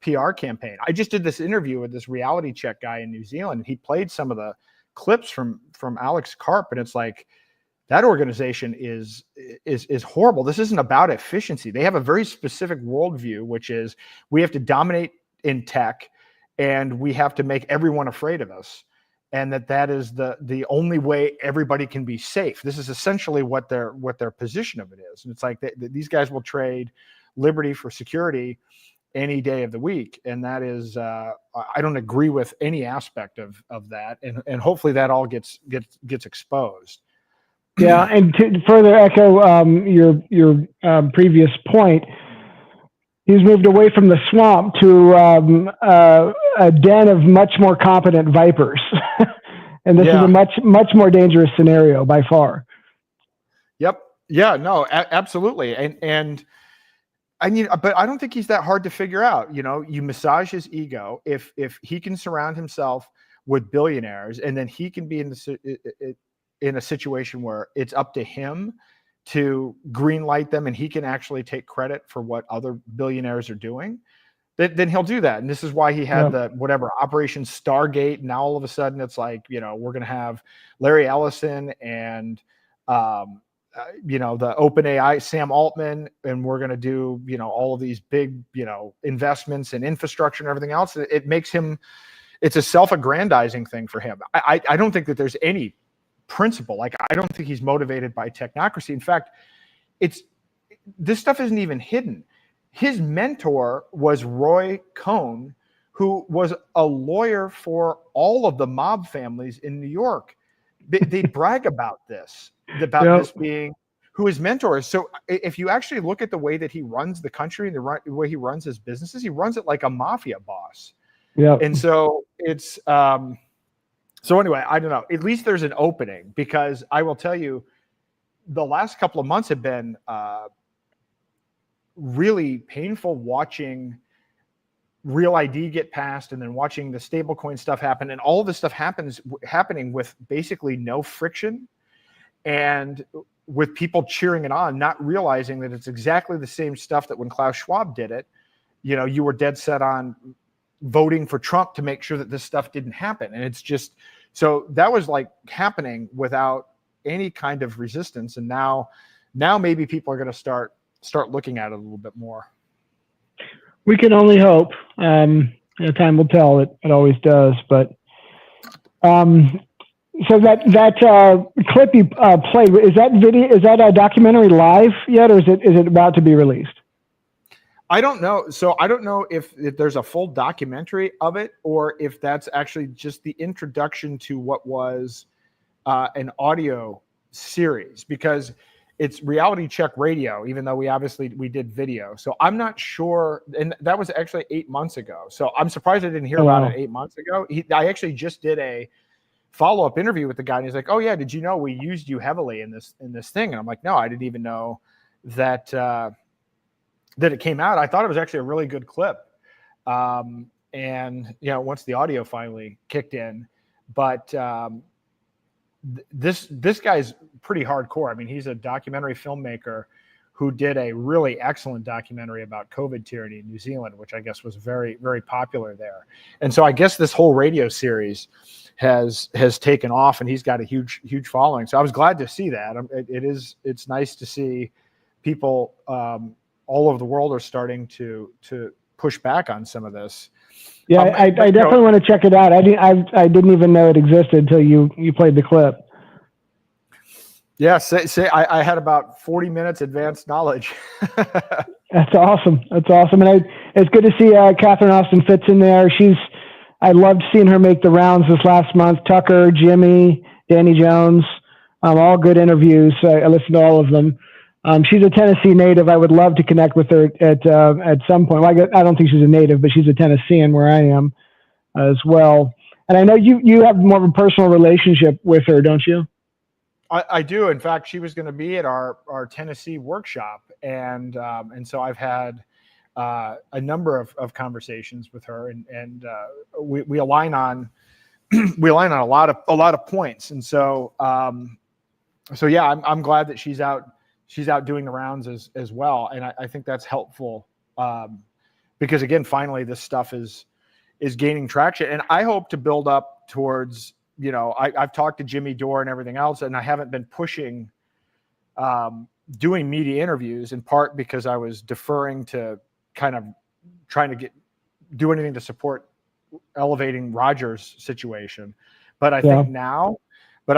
PR campaign. I just did this interview with this reality check guy in New Zealand. He played some of the clips from Alex Karp, and it's like, that organization is horrible. This isn't about efficiency. They have a very specific worldview, which is we have to dominate in tech, and we have to make everyone afraid of us, and that is the only way everybody can be safe. This is essentially what their position of it is. And it's like these guys will trade liberty for security any day of the week, and that is I don't agree with any aspect of that, and hopefully that all gets exposed. Yeah, and to further echo your previous point, he's moved away from the swamp to a den of much more competent vipers, and this is a much more dangerous scenario by far. Yep. Yeah. No. Absolutely. And I mean, but I don't think he's that hard to figure out. You know, you massage his ego if he can surround himself with billionaires, and then he can be in a situation where it's up to him to green light them, and he can actually take credit for what other billionaires are doing, then he'll do that. And this is why he had the whatever Operation Stargate. Now all of a sudden it's like, you know, we're going to have Larry Ellison and you know, the OpenAI Sam Altman, and we're going to do, you know, all of these big, you know, investments in infrastructure and everything else. It makes him, it's a self-aggrandizing thing for him. I don't think that there's any principle. Like, I don't think he's motivated by technocracy. In fact, this stuff isn't even hidden. His mentor was Roy Cohn, who was a lawyer for all of the mob families in New York. They brag about this, this being who his mentor is. So if you actually look at the way that he runs the country and the way he runs his businesses, he runs it like a mafia boss. Yeah. And so it's so anyway, I don't know. At least there's an opening, because I will tell you, the last couple of months have been really painful, watching Real ID get passed, and then watching the stablecoin stuff happen, and all of this stuff happening with basically no friction, and with people cheering it on, not realizing that it's exactly the same stuff that when Klaus Schwab did it, you know, you were dead set on voting for Trump to make sure that this stuff didn't happen. And it's just, so that was like happening without any kind of resistance. And now maybe people are going to start looking at it a little bit more. We can only hope. Time will tell. It always does. But so that clip you played, is that a documentary live yet, or is it about to be released? I don't know. So I don't know if there's a full documentary of it, or if that's actually just the introduction to what was an audio series, because it's Reality Check Radio, even though we did video. So I'm not sure. And that was actually 8 months ago. So I'm surprised I didn't hear about it 8 months ago. I actually just did a follow-up interview with the guy, and he's like, "Oh yeah, did you know we used you heavily in this thing?" And I'm like, "No, I didn't even know that that it came out." I thought it was actually a really good clip. And you know, once the audio finally kicked in, but this guy's pretty hardcore. I mean, he's a documentary filmmaker who did a really excellent documentary about COVID tyranny in New Zealand, which I guess was very, very popular there. And so I guess this whole radio series has taken off, and he's got a huge following. So I was glad to see that. It's nice to see people all over the world are starting to push back on some of this. Yeah, I definitely want to check it out. I didn't even know it existed until you played the clip. Yeah, I had about 40 minutes advanced knowledge. That's awesome. That's awesome. And it's good to see Catherine Austin Fitts in there. I loved seeing her make the rounds this last month. Tucker, Jimmy, Danny Jones, all good interviews. I listened to all of them. She's a Tennessee native. I would love to connect with her at some point. Well, I don't think she's a native, but she's a Tennessean where I am as well. And I know you have more of a personal relationship with her, don't you? I do. In fact, she was going to be at our Tennessee workshop, and so I've had a number of conversations with her, and we align on a lot of points. And so yeah, I'm glad that she's out doing the rounds as well, and I think that's helpful because again, finally, this stuff is gaining traction, and I hope to build up towards I've talked to Jimmy Dore and everything else, and I haven't been pushing doing media interviews, in part because I was deferring to kind of trying to do anything to support elevating Roger's situation. But I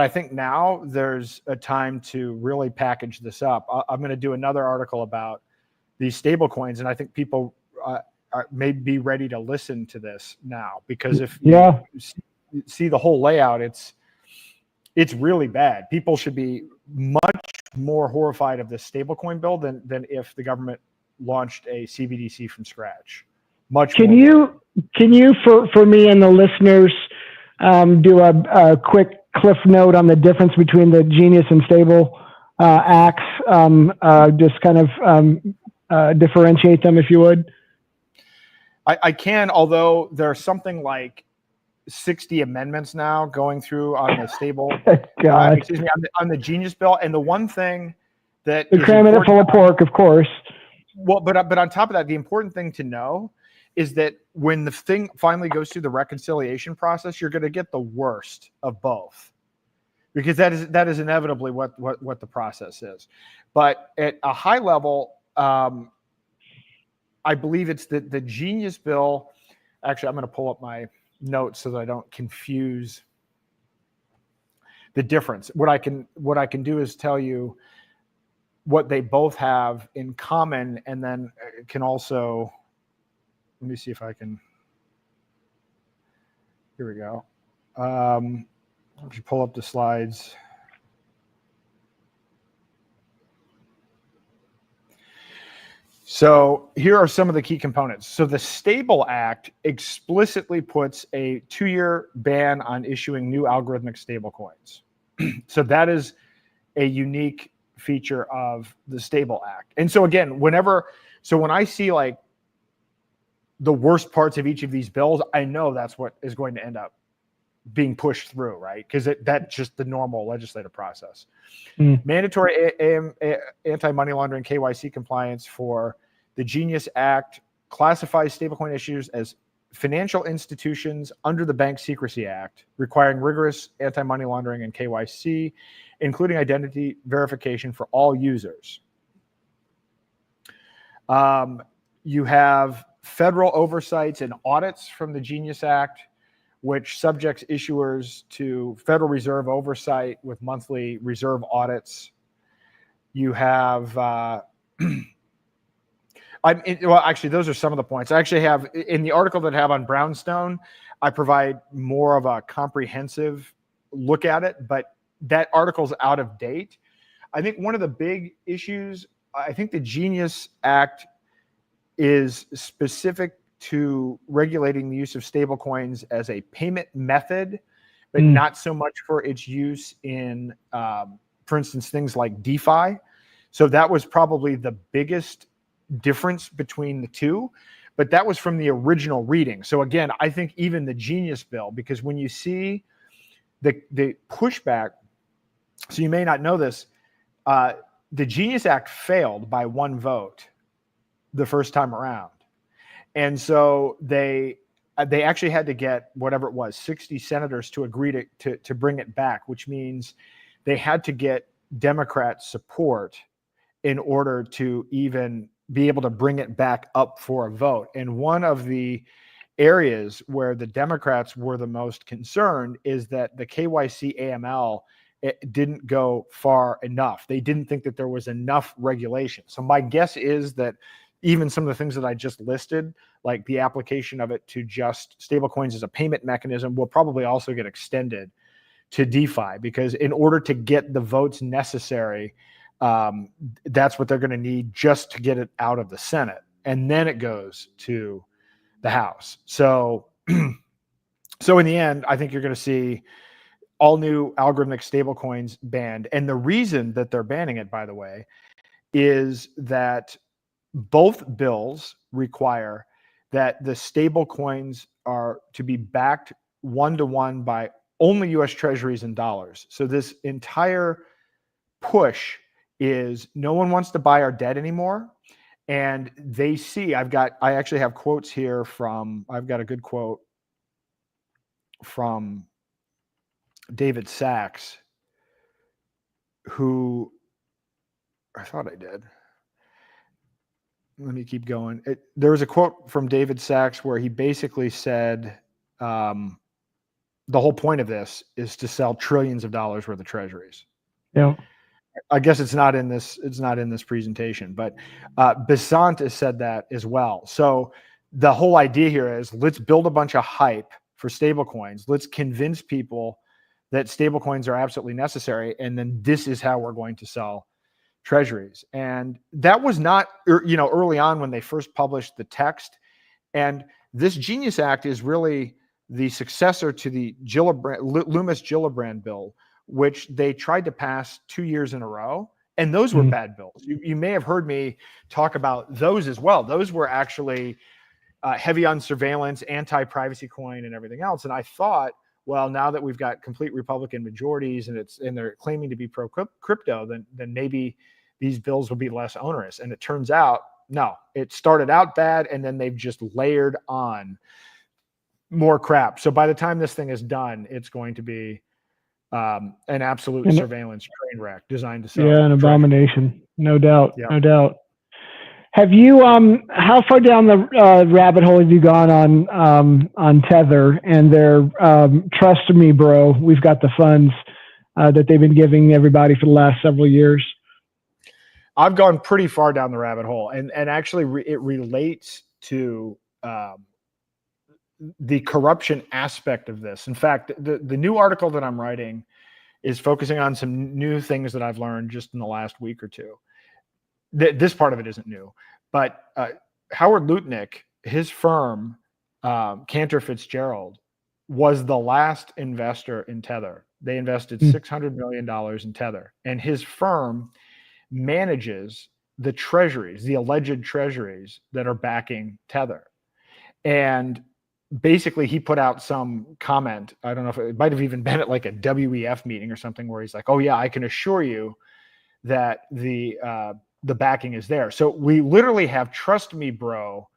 think now there's a time to really package this up. I'm going to do another article about these stable coins, and I think people may be ready to listen to this now, because if you see the whole layout, it's really bad. People should be much more horrified of this stablecoin bill than if the government launched a CBDC from scratch. Can you for me and the listeners do a quick cliff note on the difference between the Genius and Stable acts? Just kind of differentiate them, if you would. I can, although there's something like 60 amendments now going through on the stable. Excuse me, on the Genius bill. And the one thing that they're cramming it full of pork, of course. Well, but on top of that, the important thing to know is that when the thing finally goes through the reconciliation process, you're going to get the worst of both, because that is inevitably what the process is. But at a high level, I believe it's the Genius bill. Actually, I'm going to pull up my notes so that I don't confuse the difference. What I can do is tell you what they both have in common, and then can also, let me see if I can, here we go. If you pull up the slides. So here are some of the key components. So the Stable Act explicitly puts a 2-year ban on issuing new algorithmic stablecoins. So that is a unique feature of the Stable Act. And so again, when I see like the worst parts of each of these bills, I know that's what is going to end up being pushed through, right? Because that's just the normal legislative process. Mandatory anti-money laundering KYC compliance for the Genius Act classifies stablecoin issues as financial institutions under the Bank Secrecy Act, requiring rigorous anti-money laundering and KYC, including identity verification for all users. You have federal oversights and audits from the Genius Act, which subjects issuers to Federal Reserve oversight with monthly reserve audits. You have, actually, those are some of the points. I actually have, in the article that I have on Brownstone, I provide more of a comprehensive look at it, but that article's out of date. I think one of the big issues, I think the Genius Act is specific to regulating the use of stablecoins as a payment method, but not so much for its use in, for instance, things like DeFi. So that was probably the biggest difference between the two, but that was from the original reading. So again, I think even the Genius bill, because when you see the pushback, so you may not know this, the Genius Act failed by 1 vote the first time around. And so they actually had to get whatever it was, 60 senators to agree to bring it back, which means they had to get Democrat support in order to even be able to bring it back up for a vote. And one of the areas where the Democrats were the most concerned is that the KYC AML, it didn't go far enough. They didn't think that there was enough regulation. So my guess is that even some of the things that I just listed, like the application of it to just stablecoins as a payment mechanism, will probably also get extended to DeFi, because in order to get the votes necessary, that's what they're going to need just to get it out of the Senate. And then it goes to the House. So in the end, I think you're going to see all new algorithmic stablecoins banned. And the reason that they're banning it, by the way, is that both bills require that the stable coins are to be backed 1-to-1 by only U.S. Treasuries and dollars. So this entire push is no one wants to buy our debt anymore. And they see, I actually have quotes here from, I've got a good quote from David Sachs, who I thought I did. Let me keep going. There was a quote from David Sachs where he basically said, the whole point of this is to sell trillions of dollars worth of treasuries. Yeah. I guess it's not in this presentation, but Besant has said that as well. So the whole idea here is, let's build a bunch of hype for stablecoins. Let's convince people that stablecoins are absolutely necessary, and then this is how we're going to sell treasuries. And that was not, early on when they first published the text. And this Genius Act is really the successor to the Loomis-Gillibrand bill, which they tried to pass 2 years in a row. And those were bad bills. You may have heard me talk about those as well. Those were actually heavy on surveillance, anti-privacy coin, and everything else. And I thought, well, now that we've got complete Republican majorities and they're claiming to be pro-crypto, then maybe these bills will be less onerous. And it turns out, no, it started out bad, and then they've just layered on more crap. So by the time this thing is done, it's going to be an absolute surveillance train wreck designed to sell. Yeah, an abomination, no doubt, Yeah. no doubt. Have you, how far down the rabbit hole have you gone on Tether and their trust me, bro, we've got the funds that they've been giving everybody for the last several years? I've gone pretty far down the rabbit hole, and actually it relates to the corruption aspect of this. In fact, the new article that I'm writing is focusing on some new things that I've learned just in the last week or two. This part of it isn't new, but Howard Lutnick, his firm, Cantor Fitzgerald, was the last investor in Tether. They invested $600 million in Tether, and his firm manages the treasuries, the alleged treasuries that are backing Tether. And basically he put out some comment. I don't know if it might have even been at like a WEF meeting or something, where he's like, oh yeah, I can assure you that the backing is there. So we literally have trust me, bro,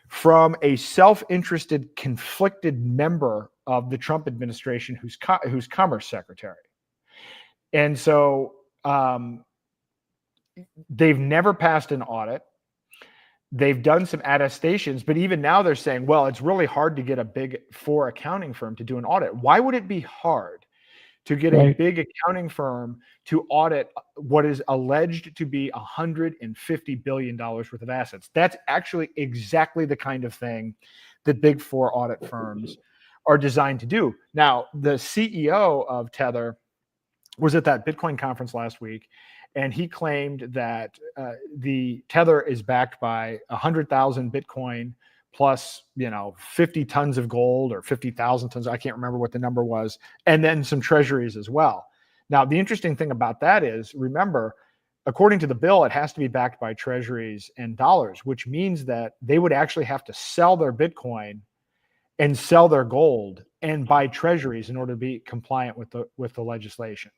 from a self-interested, conflicted member of the Trump administration who's Commerce Secretary. And so they've never passed an audit. They've done some attestations, but even now they're saying, well, it's really hard to get a big four accounting firm to do an audit. Why would it be hard to get a big accounting firm to audit what is alleged to be $150 billion worth of assets? That's actually exactly the kind of thing that big four audit firms are designed to do. Now, the CEO of Tether was at that Bitcoin conference last week, and he claimed that the Tether is backed by 100,000 Bitcoin plus, 50 tons of gold or 50,000 tons. I can't remember what the number was. And then some treasuries as well. Now, the interesting thing about that is, remember, according to the bill, it has to be backed by treasuries and dollars, which means that they would actually have to sell their Bitcoin and sell their gold and buy treasuries in order to be compliant with the legislation.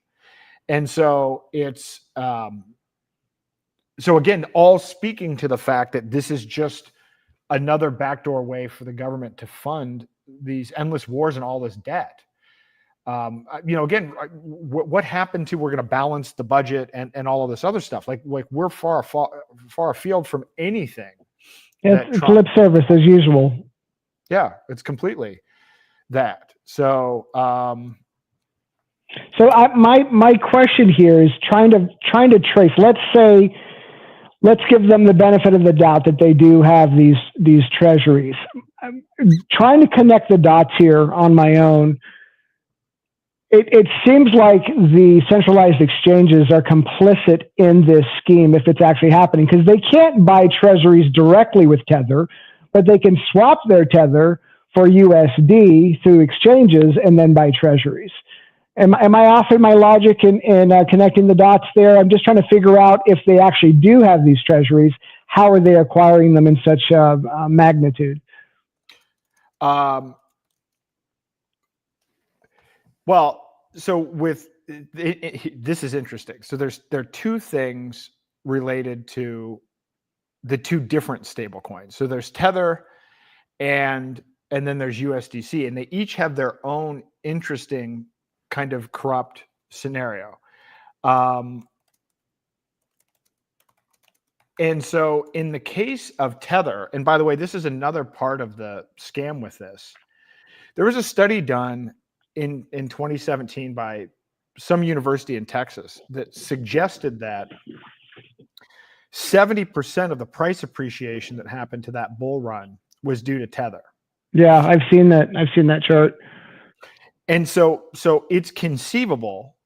And so it's, so again, all speaking to the fact that this is just another backdoor way for the government to fund these endless wars and all this debt. Again, what happened to, we're going to balance the budget and all of this other stuff. Like we're far afield from anything. It's lip service as usual. Yeah, it's completely that. So, my question here is trying to trace. Let's give them the benefit of the doubt that they do have these treasuries. I'm trying to connect the dots here on my own. It seems like the centralized exchanges are complicit in this scheme if it's actually happening, because they can't buy treasuries directly with Tether, but they can swap their Tether for USD through exchanges and then buy treasuries. Am I off in my logic in connecting the dots there? I'm just trying to figure out, if they actually do have these treasuries, how are they acquiring them in such magnitude? Well, so with this is interesting. So there are two things related to the two different stable coins. So there's Tether and then there's USDC, and they each have their own interesting kind of corrupt scenario. And so in the case of Tether, and by the way, this is another part of the scam with this. There was a study done in 2017 by some university in Texas that suggested that 70% of the price appreciation that happened to that bull run was due to Tether. Yeah, I've seen that. I've seen that chart. And so it's conceivable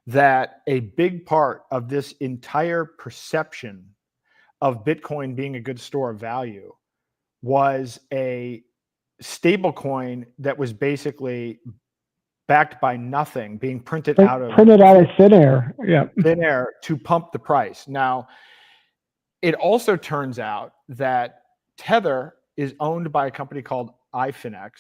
that a big part of this entire perception of Bitcoin being a good store of value was a stable coin that was basically backed by nothing, being printed out of thin air. Yeah, thin air to pump the price. Now, it also turns out that Tether is owned by a company called iFinex,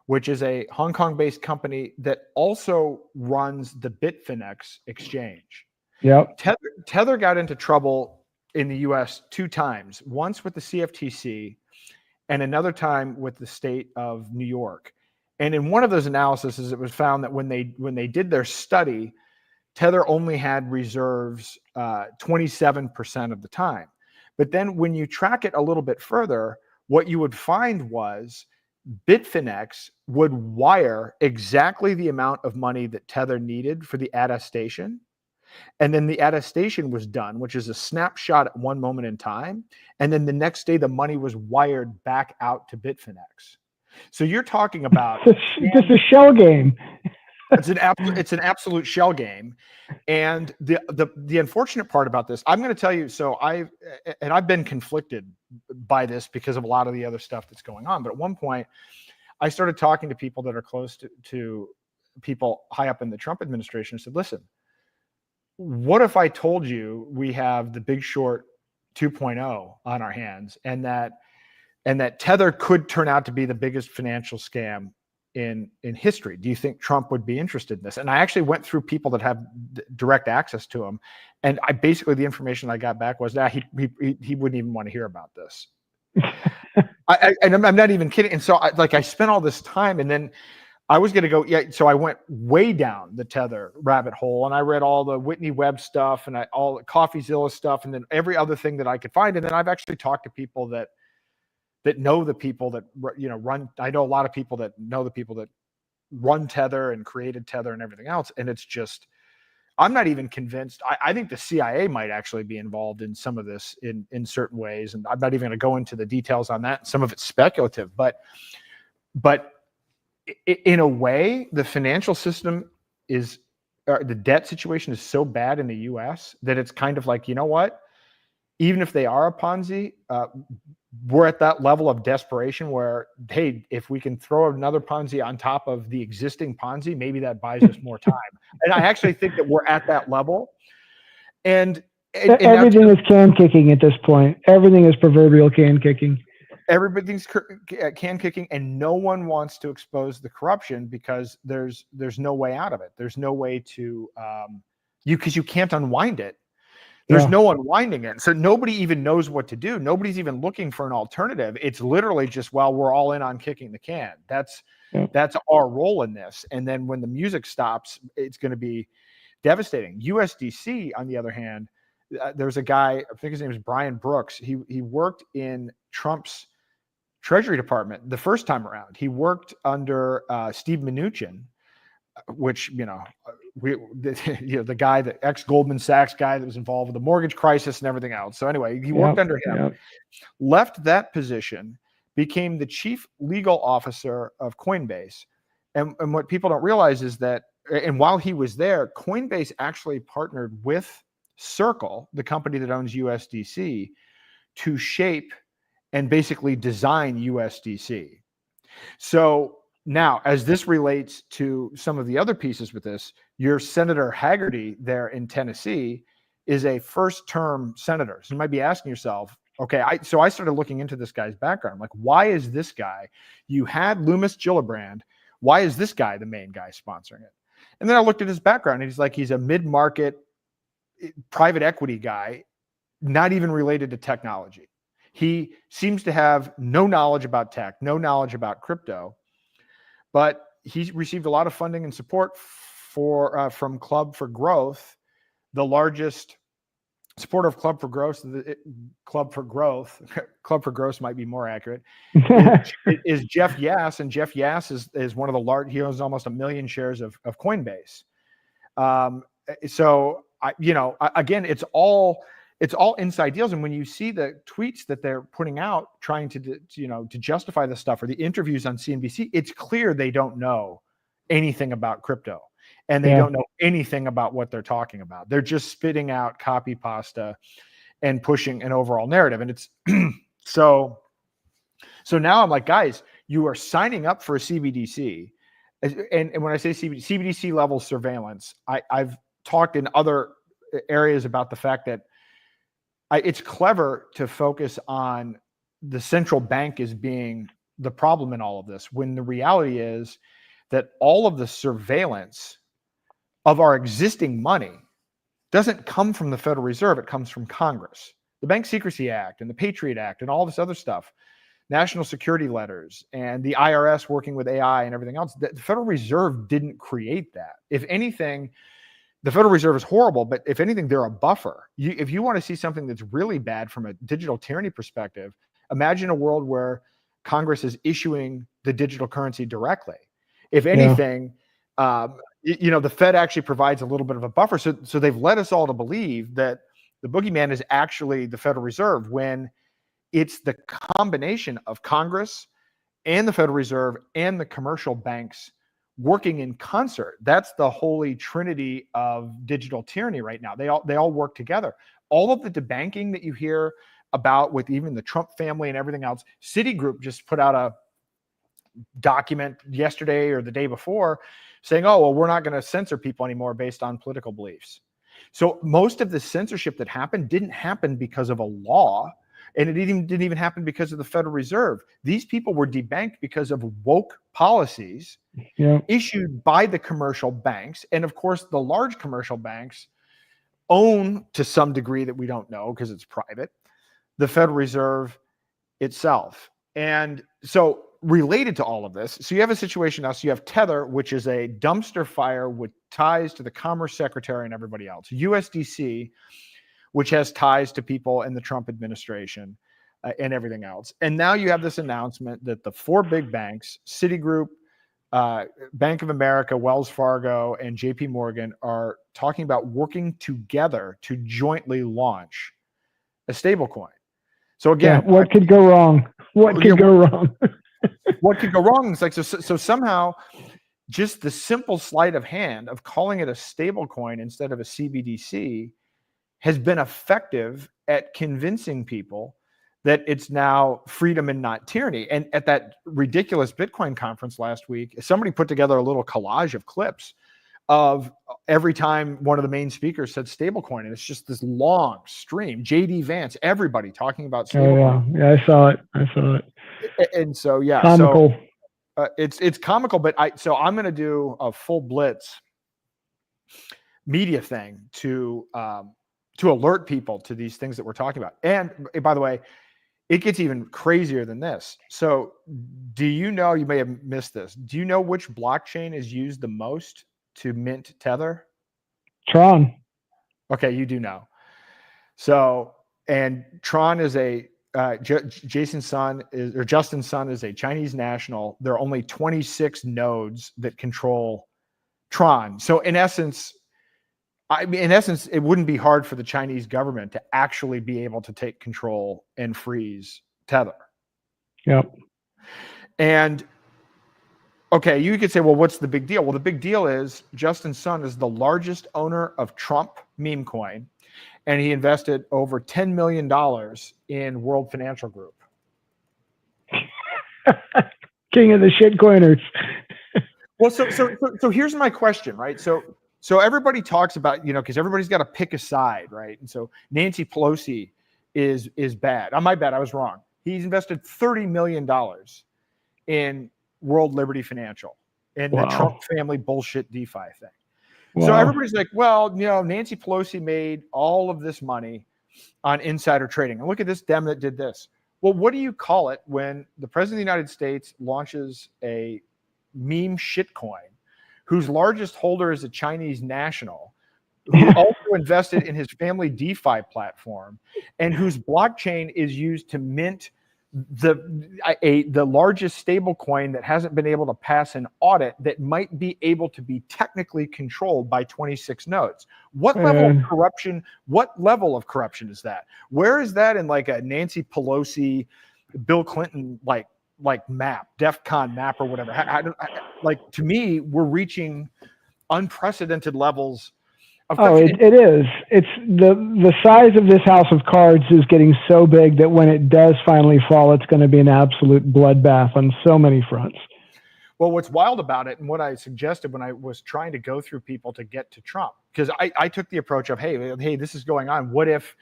which is a Hong Kong-based company that also runs the Bitfinex exchange. Yep. Tether got into trouble in the US 2 times, once with the CFTC and another time with the state of New York. And in one of those analyses, it was found that when they did their study, Tether only had reserves 27% of the time. But then when you track it a little bit further, what you would find was Bitfinex would wire exactly the amount of money that Tether needed for the attestation. And then the attestation was done, which is a snapshot at one moment in time. And then the next day, the money was wired back out to Bitfinex. So you're talking about just a shell game. It's an absolute shell game. And the unfortunate part about this, I'm going to tell you, so I've been conflicted by this because of a lot of the other stuff that's going on. But at one point, I started talking to people that are close to people high up in the Trump administration and said, listen, what if I told you we have the Big Short 2.0 on our hands, and that Tether could turn out to be the biggest financial scam in history? Do you think Trump would be interested in this? And I actually went through people that have direct access to him, and the information I got back was that he wouldn't even want to hear about this. And I'm not even kidding. And so I spent all this time, and then I was going to go, so I went way down the Tether rabbit hole, and I read all the Whitney Webb stuff and all the CoffeeZilla stuff, and then every other thing that I could find. And then I've actually talked to people that know the people that run. I know a lot of people that know the people that run Tether and created Tether and everything else. And it's just, I'm not even convinced. I think the CIA might actually be involved in some of this in certain ways. And I'm not even going to go into the details on that. Some of it's speculative, but in a way, the financial system the debt situation is so bad in the US that it's kind of like, you know what? Even if they are a Ponzi, we're at that level of desperation where, hey, if we can throw another Ponzi on top of the existing Ponzi, maybe that buys us more time. And I actually think that we're at that level. And everything is can kicking at this point. Everything is proverbial can kicking. Everything's can kicking, and no one wants to expose the corruption because there's no way out of it. There's no way to because you can't unwind it. There's no unwinding it. So nobody even knows what to do. Nobody's even looking for an alternative. It's literally just, well, we're all in on kicking the can. That's our role in this. And then when the music stops, it's going to be devastating. USDC, on the other hand, there's a guy, I think his name is Brian Brooks. He worked in Trump's Treasury Department the first time around. He worked under Steve Mnuchin, which, the guy, the ex-Goldman Sachs guy that was involved with the mortgage crisis and everything else. So anyway, he worked under him, left that position, became the chief legal officer of Coinbase. And what people don't realize is that, and while he was there, Coinbase actually partnered with Circle, the company that owns USDC, to shape and basically design USDC. So now, as this relates to some of the other pieces with this, your Senator Hagerty there in Tennessee is a first-term senator. So you might be asking yourself, okay, so I started looking into this guy's background. Like, why is this guy? You had Loomis Gillibrand. Why is this guy the main guy sponsoring it? And then I looked at his background, and he's a mid-market private equity guy, not even related to technology. He seems to have no knowledge about tech, no knowledge about crypto. But he received a lot of funding and support from Club for Growth, the largest supporter of Club for Growth. Club for Growth might be more accurate. is Jeff Yass, and Jeff Yass is one of the large. He owns almost 1 million shares of Coinbase. Again, it's all inside deals. And when you see the tweets that they're putting out, trying to justify this stuff, or the interviews on CNBC, it's clear they don't know anything about crypto, and they don't know anything about what they're talking about. They're just spitting out copy pasta and pushing an overall narrative. And it's so now I'm like, guys, you are signing up for a CBDC. And when I say CBDC level surveillance, I've talked in other areas about the fact that it's clever to focus on the central bank as being the problem in all of this, when the reality is that all of the surveillance of our existing money doesn't come from the Federal Reserve. It comes from Congress. The Bank Secrecy Act and the Patriot Act and all this other stuff, national security letters, and the IRS working with AI and everything else. The Federal Reserve didn't create that. If anything, the Federal Reserve is horrible, but if anything, they're a buffer. If you want to see something that's really bad from a digital tyranny perspective, imagine a world where Congress is issuing the digital currency directly. If anything, the Fed actually provides a little bit of a buffer. So they've led us all to believe that the boogeyman is actually the Federal Reserve, when it's the combination of Congress and the Federal Reserve and the commercial banks working in concert. That's the holy trinity of digital tyranny right now. They all work together. All of the debanking that you hear about with even the Trump family and everything else, Citigroup just put out a document yesterday or the day before saying, oh, well, we're not going to censor people anymore based on political beliefs. So most of the censorship that happened didn't happen because of a law. And it didn't even happen because of the Federal Reserve. These people were debanked because of woke policies issued by the commercial banks. And of course, the large commercial banks own, to some degree that we don't know because it's private, the Federal Reserve itself. And so related to all of this, so you have a situation now, so you have Tether, which is a dumpster fire with ties to the Commerce Secretary and everybody else. USDC, which has ties to people in the Trump administration and everything else. And now you have this announcement that the 4 big banks, Citigroup, Bank of America, Wells Fargo, and JP Morgan, are talking about working together to jointly launch a stablecoin. So again, what could go wrong? What could go wrong? What could go wrong? It's like, so somehow just the simple sleight of hand of calling it a stablecoin instead of a CBDC has been effective at convincing people that it's now freedom and not tyranny. And at that ridiculous Bitcoin conference last week, somebody put together a little collage of clips of every time one of the main speakers said stablecoin, and it's just this long stream. JD Vance, everybody talking about stablecoin. Oh yeah, I saw it. And so comical. So it's comical, but I'm going to do a full blitz media thing to alert people to these things that we're talking about. And by the way, it gets even crazier than this. So do you know, you may have missed this, do you know which blockchain is used the most to mint Tether? Tron. Okay, you do know. So, and Tron is a, Justin Sun is a Chinese national. There are only 26 nodes that control Tron. So in essence, it wouldn't be hard for the Chinese government to actually be able to take control and freeze Tether. Yep. And okay, you could say, well, what's the big deal? Well, the big deal is Justin Sun is the largest owner of Trump meme coin, and he invested over $10 million in World Financial Group. King of the shitcoiners. Well, so here's my question, right? So everybody talks about, because everybody's got to pick a side, right? And so Nancy Pelosi is bad. On my bad, I was wrong. He's invested $30 million in World Liberty Financial and the Trump family bullshit DeFi thing. Wow. So everybody's like, well, Nancy Pelosi made all of this money on insider trading. And look at this dem that did this. Well, what do you call it when the president of the United States launches a meme shitcoin, whose largest holder is a Chinese national, who also invested in his family DeFi platform, and whose blockchain is used to mint the largest stable coin that hasn't been able to pass an audit that might be able to be technically controlled by 26 nodes. What level of corruption? What level of corruption is that? Where is that in like a Nancy Pelosi, Bill Clinton like map, DEFCON map or whatever? Like, to me, we're reaching unprecedented levels. It is. It's the size of this house of cards is getting so big that when it does finally fall, it's going to be an absolute bloodbath on so many fronts. Well, what's wild about it, and what I suggested when I was trying to go through people to get to Trump, because I took the approach of, hey, this is going on. What if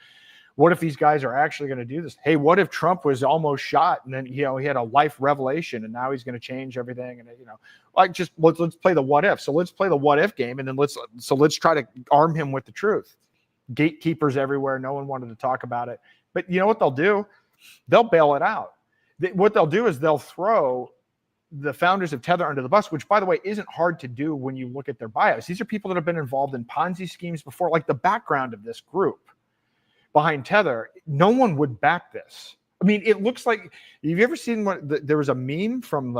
these guys are actually going to do this? Hey, what if Trump was almost shot and then he had a life revelation and now he's going to change everything? And let's play the what if. So let's play the what if game, and then let's try to arm him with the truth. Gatekeepers everywhere. No one wanted to talk about it. But you know what they'll do? They'll bail it out. What they'll do is they'll throw the founders of Tether under the bus, which, by the way, isn't hard to do when you look at their bios. These are people that have been involved in Ponzi schemes before. Like, the background of this group behind Tether, no one would back this. I mean, it looks like, have you ever seen there was a meme from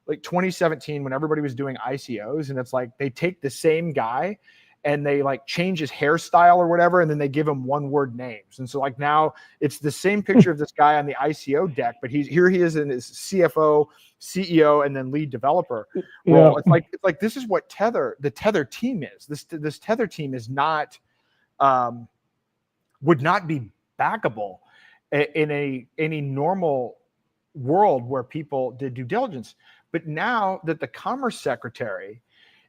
2017 when everybody was doing ICOs, and it's like they take the same guy and they like change his hairstyle or whatever, and then they give him one-word names. And so like now it's the same picture of this guy on the ICO deck, but he is in his CFO, CEO, and then lead developer role. Yeah. It's like this is what the Tether team is. This Tether team is not would not be backable in any normal world where people did due diligence. But now that the Commerce Secretary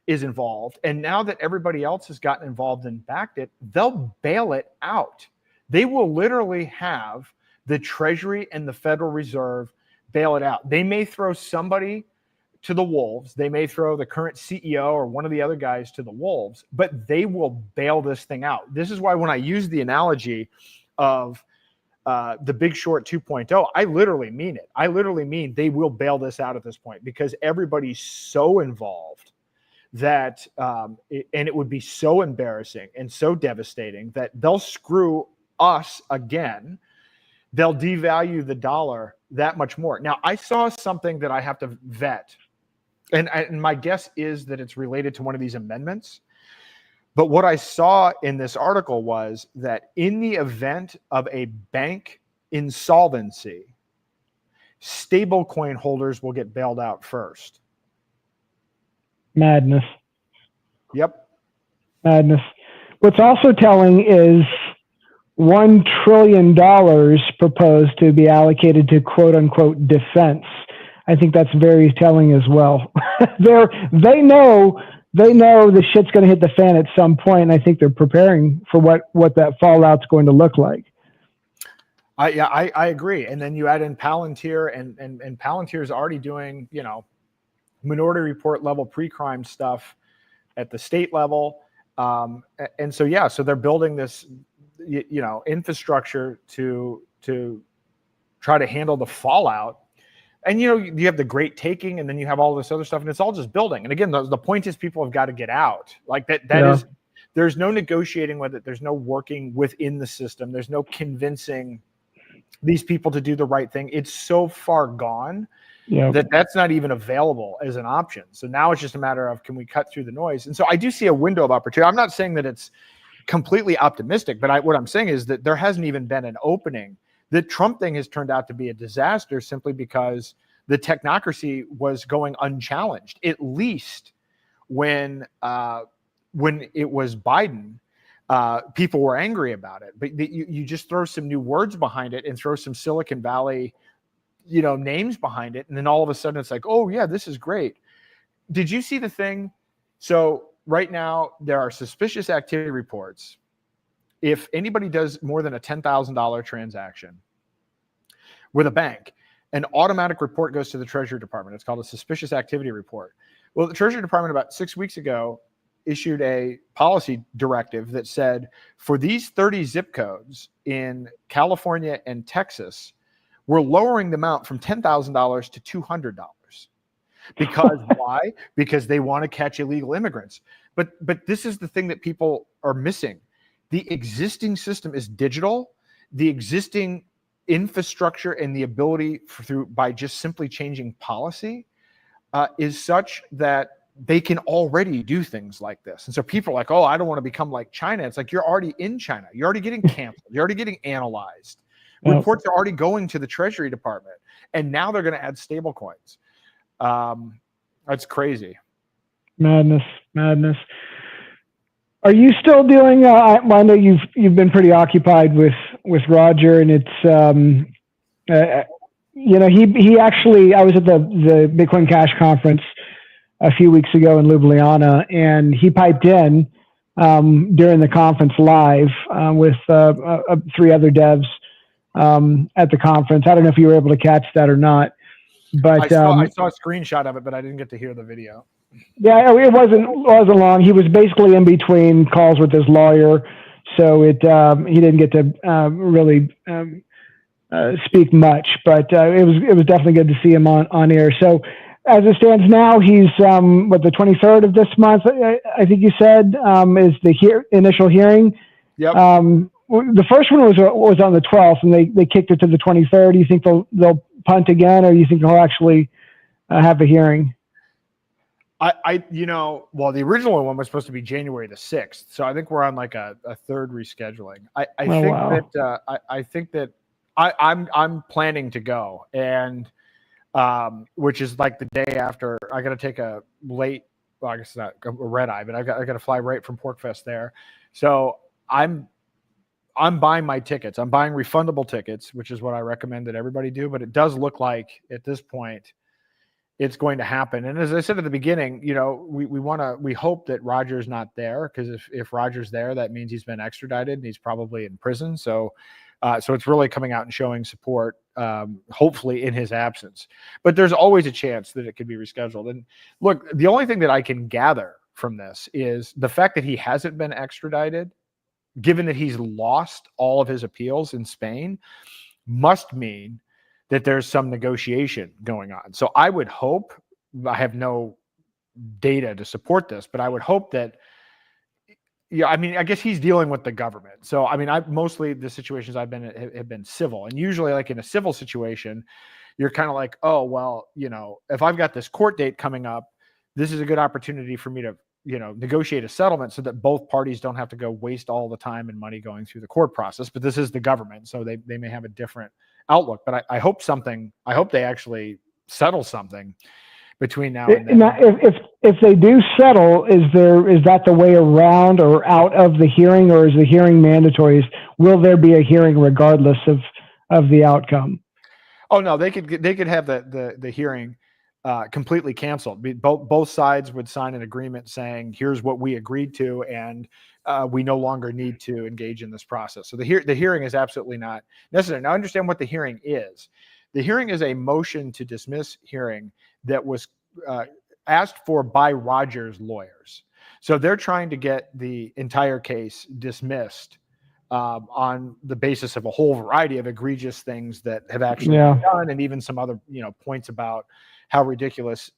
is involved, and now that everybody else has gotten involved and backed it, they'll bail it out. They will literally have the Treasury and the Federal Reserve bail it out. They may throw somebody to the wolves. They may throw the current CEO or one of the other guys to the wolves, but they will bail this thing out. This is why when I use the analogy of the Big Short 2.0, I literally mean it. I literally mean they will bail this out at this point, because everybody's so involved that, and it would be so embarrassing and so devastating that they'll screw us again. They'll devalue the dollar that much more. Now, I saw something that I have to vet, and my guess is that it's related to one of these amendments. But what I saw in this article was that in the event of a bank insolvency, stablecoin holders will get bailed out first. Madness. Yep. Madness. What's also telling is $1 trillion proposed to be allocated to quote unquote defense. I think that's very telling as well. They know the shit's going to hit the fan at some point, and I think they're preparing for what that fallout's going to look like. I agree. And then you add in Palantir, and Palantir is already doing, Minority Report level pre-crime stuff at the state level. And so, so they're building this, infrastructure to try to handle the fallout. And, you have the great taking, and then you have all this other stuff, and it's all just building. And again, the point is people have got to get out. Like that is, there's no negotiating with it. There's no working within the system. There's no convincing these people to do the right thing. It's so far gone that's not even available as an option. So now it's just a matter of, can we cut through the noise? And so I do see a window of opportunity. I'm not saying that it's completely optimistic, but what I'm saying is that there hasn't even been an opening. The Trump thing has turned out to be a disaster simply because the technocracy was going unchallenged. At least when it was Biden, people were angry about it. But you just throw some new words behind it and throw some Silicon Valley, names behind it, and then all of a sudden it's like, oh yeah, this is great. Did you see the thing? So right now there are suspicious activity reports. If anybody does more than a $10,000 transaction with a bank, an automatic report goes to the Treasury Department. It's called a suspicious activity report. Well, the Treasury Department about 6 weeks ago issued a policy directive that said for these 30 zip codes in California and Texas, we're lowering the amount from $10,000 to $200. Because why? Because they want to catch illegal immigrants. But this is the thing that people are missing. The existing system is digital. The existing infrastructure and the ability by just simply changing policy is such that they can already do things like this. And so people are like, oh, I don't want to become like China. It's like, you're already in China. You're already getting canceled. You're already getting analyzed. Reports are already going to the Treasury Department. And now they're going to add stable coins. That's crazy. Madness. Are you still doing? I know you've been pretty occupied with Roger, and it's he actually. I was at the Bitcoin Cash conference a few weeks ago in Ljubljana, and he piped in during the conference live with 3 other devs at the conference. I don't know if you were able to catch that or not, but I saw a screenshot of it, but I didn't get to hear the video. Yeah, it wasn't long. He was basically in between calls with his lawyer, so he didn't get to really speak much. But it was definitely good to see him on air. So as it stands now, he's the 23rd of this month. I think you said is the initial hearing. Yep. The first one was on the 12th, and they kicked it to the 23rd. Do you think they'll punt again, or do you think they'll actually have a hearing? The original one was supposed to be January the 6th. So I think we're on like a third rescheduling. I think that I'm planning to go, and which is like the day after. I got to take a late, well, I guess not a red eye, but I got to fly right from Porkfest there. So I'm buying my tickets. I'm buying refundable tickets, which is what I recommend that everybody do. But it does look like at this point it's going to happen. And as I said at the beginning, we hope that Roger's not there, because if Roger's there, that means he's been extradited and he's probably in prison. So it's really coming out and showing support, hopefully in his absence. But there's always a chance that it could be rescheduled. And look, the only thing that I can gather from this is the fact that he hasn't been extradited, given that he's lost all of his appeals in Spain, must mean that there's some negotiation going on. So I would hope, I have no data to support this, but I would hope that, I guess he's dealing with the government. So, mostly the situations I've been in have been civil. And usually, like in a civil situation, you're kind of like, oh, well, if I've got this court date coming up, this is a good opportunity for me to, negotiate a settlement so that both parties don't have to go waste all the time and money going through the court process. But this is the government, so they may have a different outlook. But I hope they actually settle something between now and then. Now, if they do settle, is that the way around or out of the hearing, or is the hearing mandatory? Will there be a hearing regardless of the outcome? Oh no, they could have the hearing completely canceled. Both sides would sign an agreement saying, here's what we agreed to, and we no longer need to engage in this process. So the hearing is absolutely not necessary. Now, understand what the hearing is. The hearing is a motion to dismiss hearing that was asked for by Roger's lawyers. So they're trying to get the entire case dismissed on the basis of a whole variety of egregious things that have actually been done, and even some other points about how ridiculous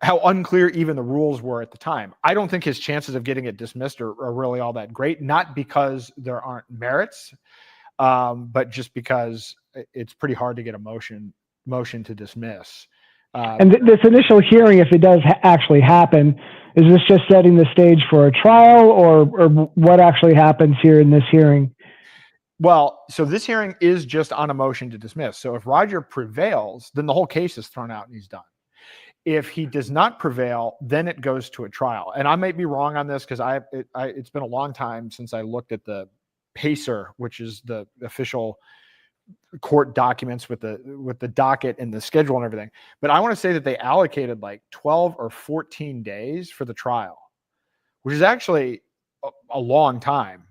how unclear even the rules were at the time. I don't think his chances of getting it dismissed are really all that great, not because there aren't merits, but just because it's pretty hard to get a motion to dismiss. And this initial hearing, if it does actually happen, is this just setting the stage for a trial, or what actually happens here in this hearing? Well, so this hearing is just on a motion to dismiss. So if Roger prevails, then the whole case is thrown out and he's done. If he does not prevail, then it goes to a trial. And I might be wrong on this, because it's been a long time since I looked at the PACER, which is the official court documents with the docket and the schedule and everything. But I want to say that they allocated like 12 or 14 days for the trial, which is actually a long time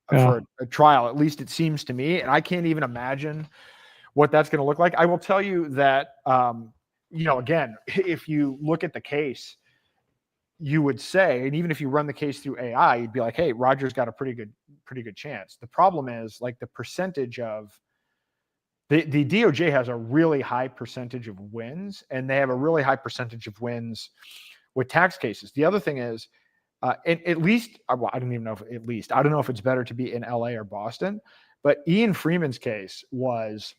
for a trial. At least it seems to me. And I can't even imagine what that's going to look like. I will tell you that, again, if you look at the case, you would say, and even if you run the case through AI, you'd be like, hey, Roger's got a pretty good chance. The problem is, like, the percentage of the DOJ has a really high percentage of wins, and they have a really high percentage of wins with tax cases. The other thing is, at least, well, I don't even know if at least, I don't know if it's better to be in LA or Boston, but Ian Freeman's case was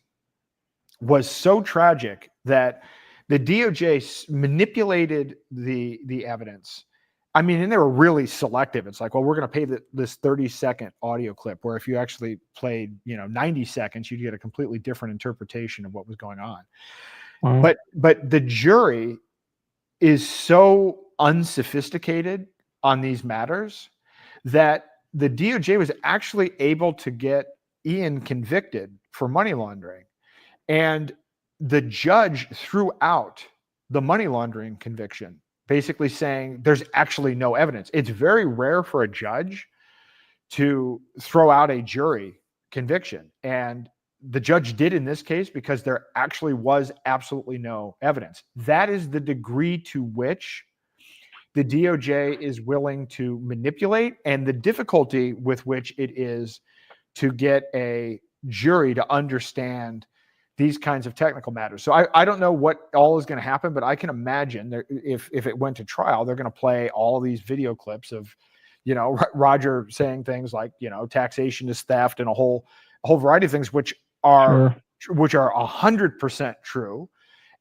so tragic that the DOJ manipulated the evidence. I mean, and they were really selective. It's like, well, we're going to pay this 30-second audio clip, where if you actually played, 90 seconds, you'd get a completely different interpretation of what was going on. Wow. But the jury is so unsophisticated on these matters that the DOJ was actually able to get Ian convicted for money laundering. And the judge threw out the money laundering conviction, basically saying there's actually no evidence. It's very rare for a judge to throw out a jury conviction. And the judge did in this case because there actually was absolutely no evidence. That is the degree to which the DOJ is willing to manipulate, and the difficulty with which it is to get a jury to understand these kinds of technical matters. So I don't know what all is going to happen, but I can imagine if it went to trial, they're going to play all these video clips of, Roger saying things like, taxation is theft, and a whole variety of things, which are 100% true,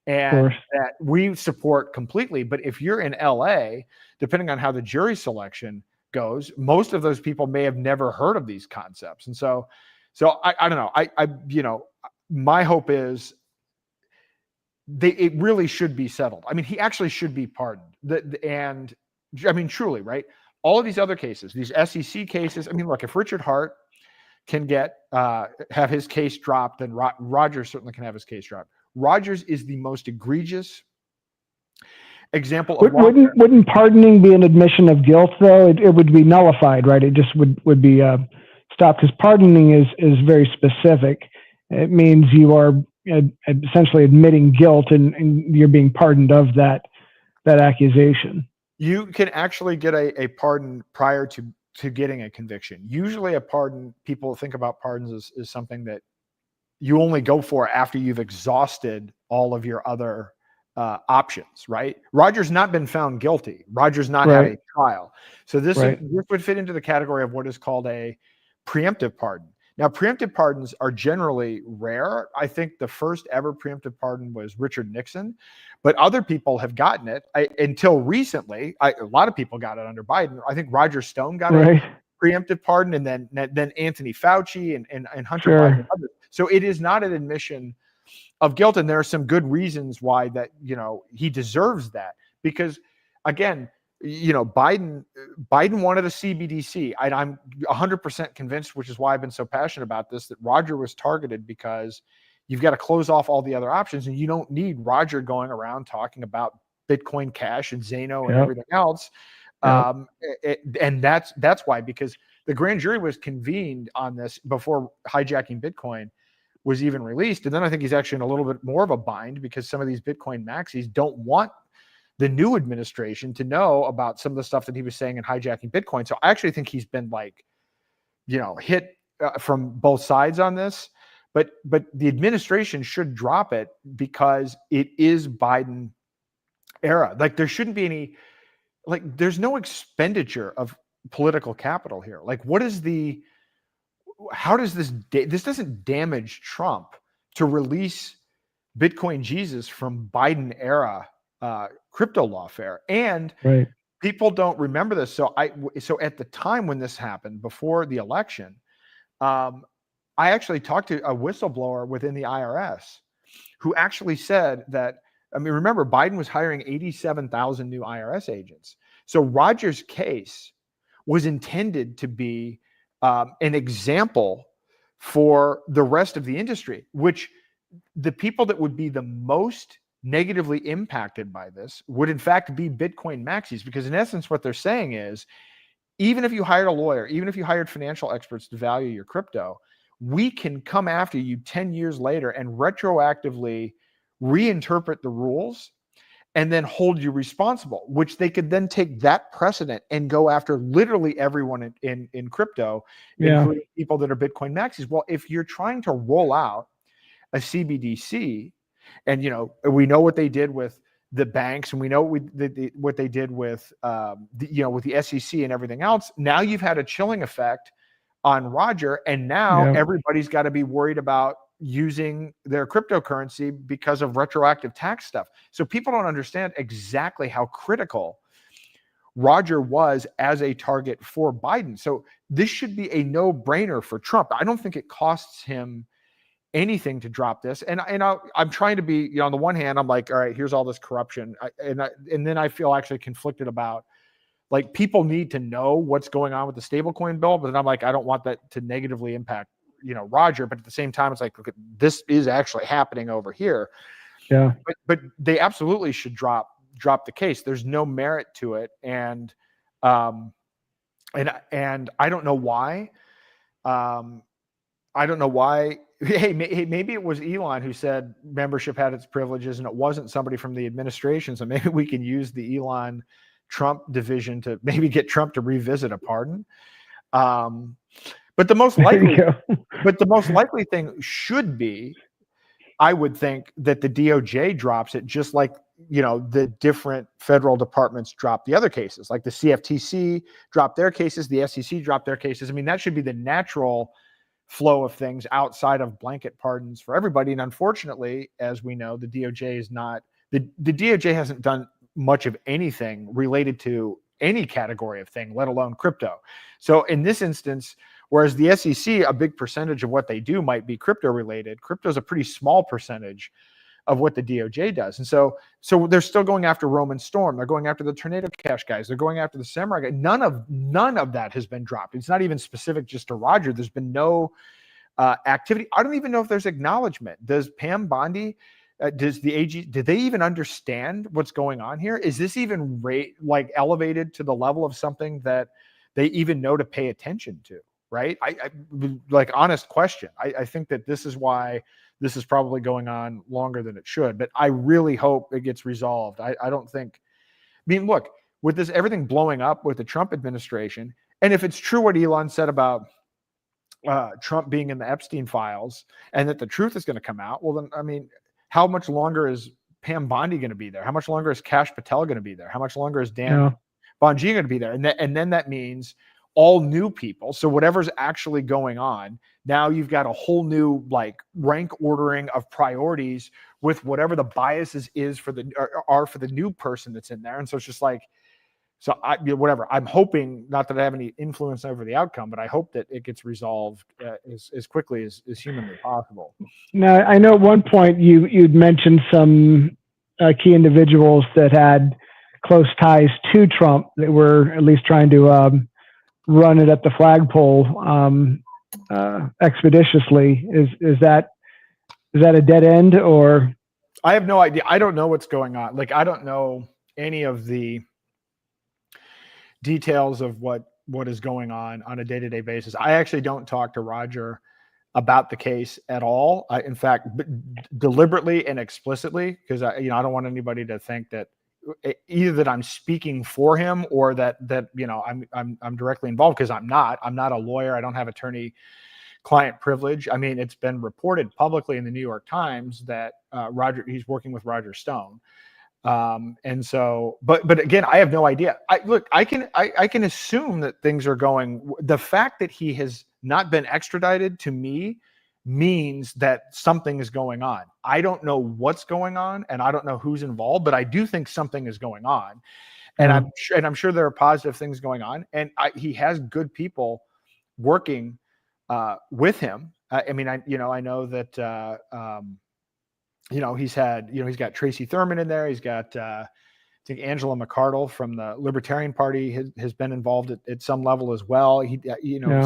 and that we support completely. But if you're in LA, depending on how the jury selection goes, most of those people may have never heard of these concepts. And so I don't know. My hope is it really should be settled. I mean, he actually should be pardoned. And I mean, truly, right? All of these other cases, these SEC cases. I mean, look, if Richard Hart can have his case dropped, then Rogers certainly can have his case dropped. Rogers is the most egregious example of wouldn't pardoning be an admission of guilt, though? It would be nullified, right? It just would be stopped, because pardoning is very specific. It means you are essentially admitting guilt, and you're being pardoned of that accusation. You can actually get a pardon prior to getting a conviction. Usually a pardon, people think about pardons as something that you only go for after you've exhausted all of your other options, right? Roger's not been found guilty. Roger's not had a trial. So this would fit into the category of what is called a preemptive pardon. Now, preemptive pardons are generally rare. I think the first ever preemptive pardon was Richard Nixon, but other people have gotten it until recently. A lot of people got it under Biden. I think Roger Stone got a preemptive pardon, and then Anthony Fauci and Hunter Biden and others. So it is not an admission of guilt, and there are some good reasons why that he deserves that, because again, Biden wanted a CBDC. I'm 100% convinced, which is why I've been so passionate about this, that Roger was targeted because you've got to close off all the other options, and you don't need Roger going around talking about Bitcoin Cash and Zano and everything else. And that's why, because the grand jury was convened on this before hijacking Bitcoin was even released. And then I think he's actually in a little bit more of a bind, because some of these Bitcoin maxis don't want the new administration to know about some of the stuff that he was saying in hijacking Bitcoin. So I actually think he's been hit from both sides on this, but the administration should drop it, because it is Biden era. Like, there shouldn't be any, there's no expenditure of political capital here. How does this doesn't damage Trump to release Bitcoin Jesus from Biden era crypto lawfare. And people don't remember this. So at the time when this happened, before the election, I actually talked to a whistleblower within the IRS who actually said that, remember, Biden was hiring 87,000 new IRS agents. So Roger's case was intended to be an example for the rest of the industry, which the people that would be the most negatively impacted by this would in fact be Bitcoin maxis, because in essence what they're saying is, even if you hired a lawyer, even if you hired financial experts to value your crypto, we can come after you 10 years later and retroactively reinterpret the rules and then hold you responsible, which they could then take that precedent and go after literally everyone in crypto, including people that are Bitcoin maxis. Well, if you're trying to roll out a CBDC, and we know what they did with the banks, and we know what they did with with the SEC and everything else. Now you've had a chilling effect on Roger, and now everybody's got to be worried about using their cryptocurrency because of retroactive tax stuff. So people don't understand exactly how critical Roger was as a target for Biden. So this should be a no-brainer for Trump. I don't think it costs him anything to drop this. And I'm trying to be, on the one hand, I'm like, all right, here's all this corruption. And then I feel actually conflicted about, like, people need to know what's going on with the stablecoin bill, but then I'm like, I don't want that to negatively impact, Roger. But at the same time, it's like, look, this is actually happening over here. Yeah. But they absolutely should drop the case. There's no merit to it. And I don't know why. I don't know why. Hey, maybe it was Elon who said membership had its privileges, and it wasn't somebody from the administration. So maybe we can use the Elon-Trump division to maybe get Trump to revisit a pardon. But the most likely thing should be, I would think, that the DOJ drops it, just like the different federal departments drop the other cases, like the CFTC dropped their cases, the SEC dropped their cases. I mean, that should be the natural flow of things outside of blanket pardons for everybody. And unfortunately, as we know, the DOJ is not, the DOJ hasn't done much of anything related to any category of thing, let alone crypto. So in this instance, whereas the SEC, a big percentage of what they do might be crypto related, crypto is a pretty small percentage of what the DOJ does. And so they're still going after Roman Storm. They're going after the Tornado Cash guys. They're going after the Samurai guy. None of that has been dropped. It's not even specific just to Roger. There's been no activity. I don't even know if there's acknowledgement. Does Pam Bondi, does the AG, did they even understand what's going on here? Is this even elevated to the level of something that they even know to pay attention to? Right? I like, honest question. I think that this is why this is probably going on longer than it should, but I really hope it gets resolved. I don't think, look, with this, everything blowing up with the Trump administration, and if it's true what Elon said about Trump being in the Epstein files and that the truth is going to come out, well, then, how much longer is Pam Bondi going to be there? How much longer is Kash Patel going to be there? How much longer is Dan Bongino going to be there? And then that means all new people. So whatever's actually going on, now you've got a whole new rank ordering of priorities with whatever the biases are for the new person that's in there. And so it's just whatever. I'm hoping, not that I have any influence over the outcome, but I hope that it gets resolved as quickly as humanly possible. Now, I know at one point you'd mentioned some key individuals that had close ties to Trump that were at least trying to run it at the flagpole expeditiously. Is that a dead end, or? I have no idea. I don't know what's going on. I don't know any of the details of what is going on a day-to-day basis. I actually don't talk to Roger about the case at all. In fact, deliberately and explicitly, because I don't want anybody to think that either that I'm speaking for him or that I'm directly involved, because I'm not a lawyer. I don't have attorney-client privilege. It's been reported publicly in the New York Times that he's working with Roger Stone. And so, but again, I have no idea. I can assume that things are going. The fact that he has not been extradited, to me, means that something is going on. I don't know what's going on, and I don't know who's involved, but I do think something is going on, and I'm sure there are positive things going on, and he has good people working with him. I know that he's got Tracy Thurman in there. He's got I think Angela McArdle from the Libertarian Party has been involved at some level as well.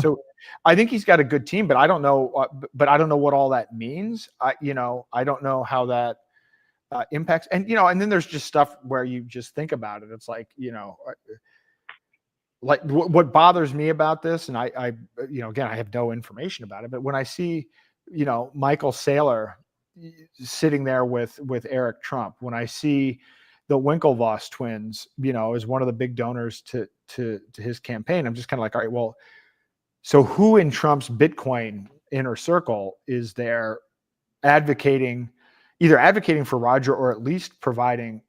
So I think he's got a good team, but I don't know what all that means. I don't know how that impacts. And then there's just stuff where you just think about it. It's what bothers me about this, and I again, I have no information about it, but when I see, Michael Saylor sitting there with Eric Trump, when I see the Winklevoss twins, as one of the big donors to his campaign, I'm just kind of like, all right, well, so who in Trump's Bitcoin inner circle is there either advocating for Roger or at least providing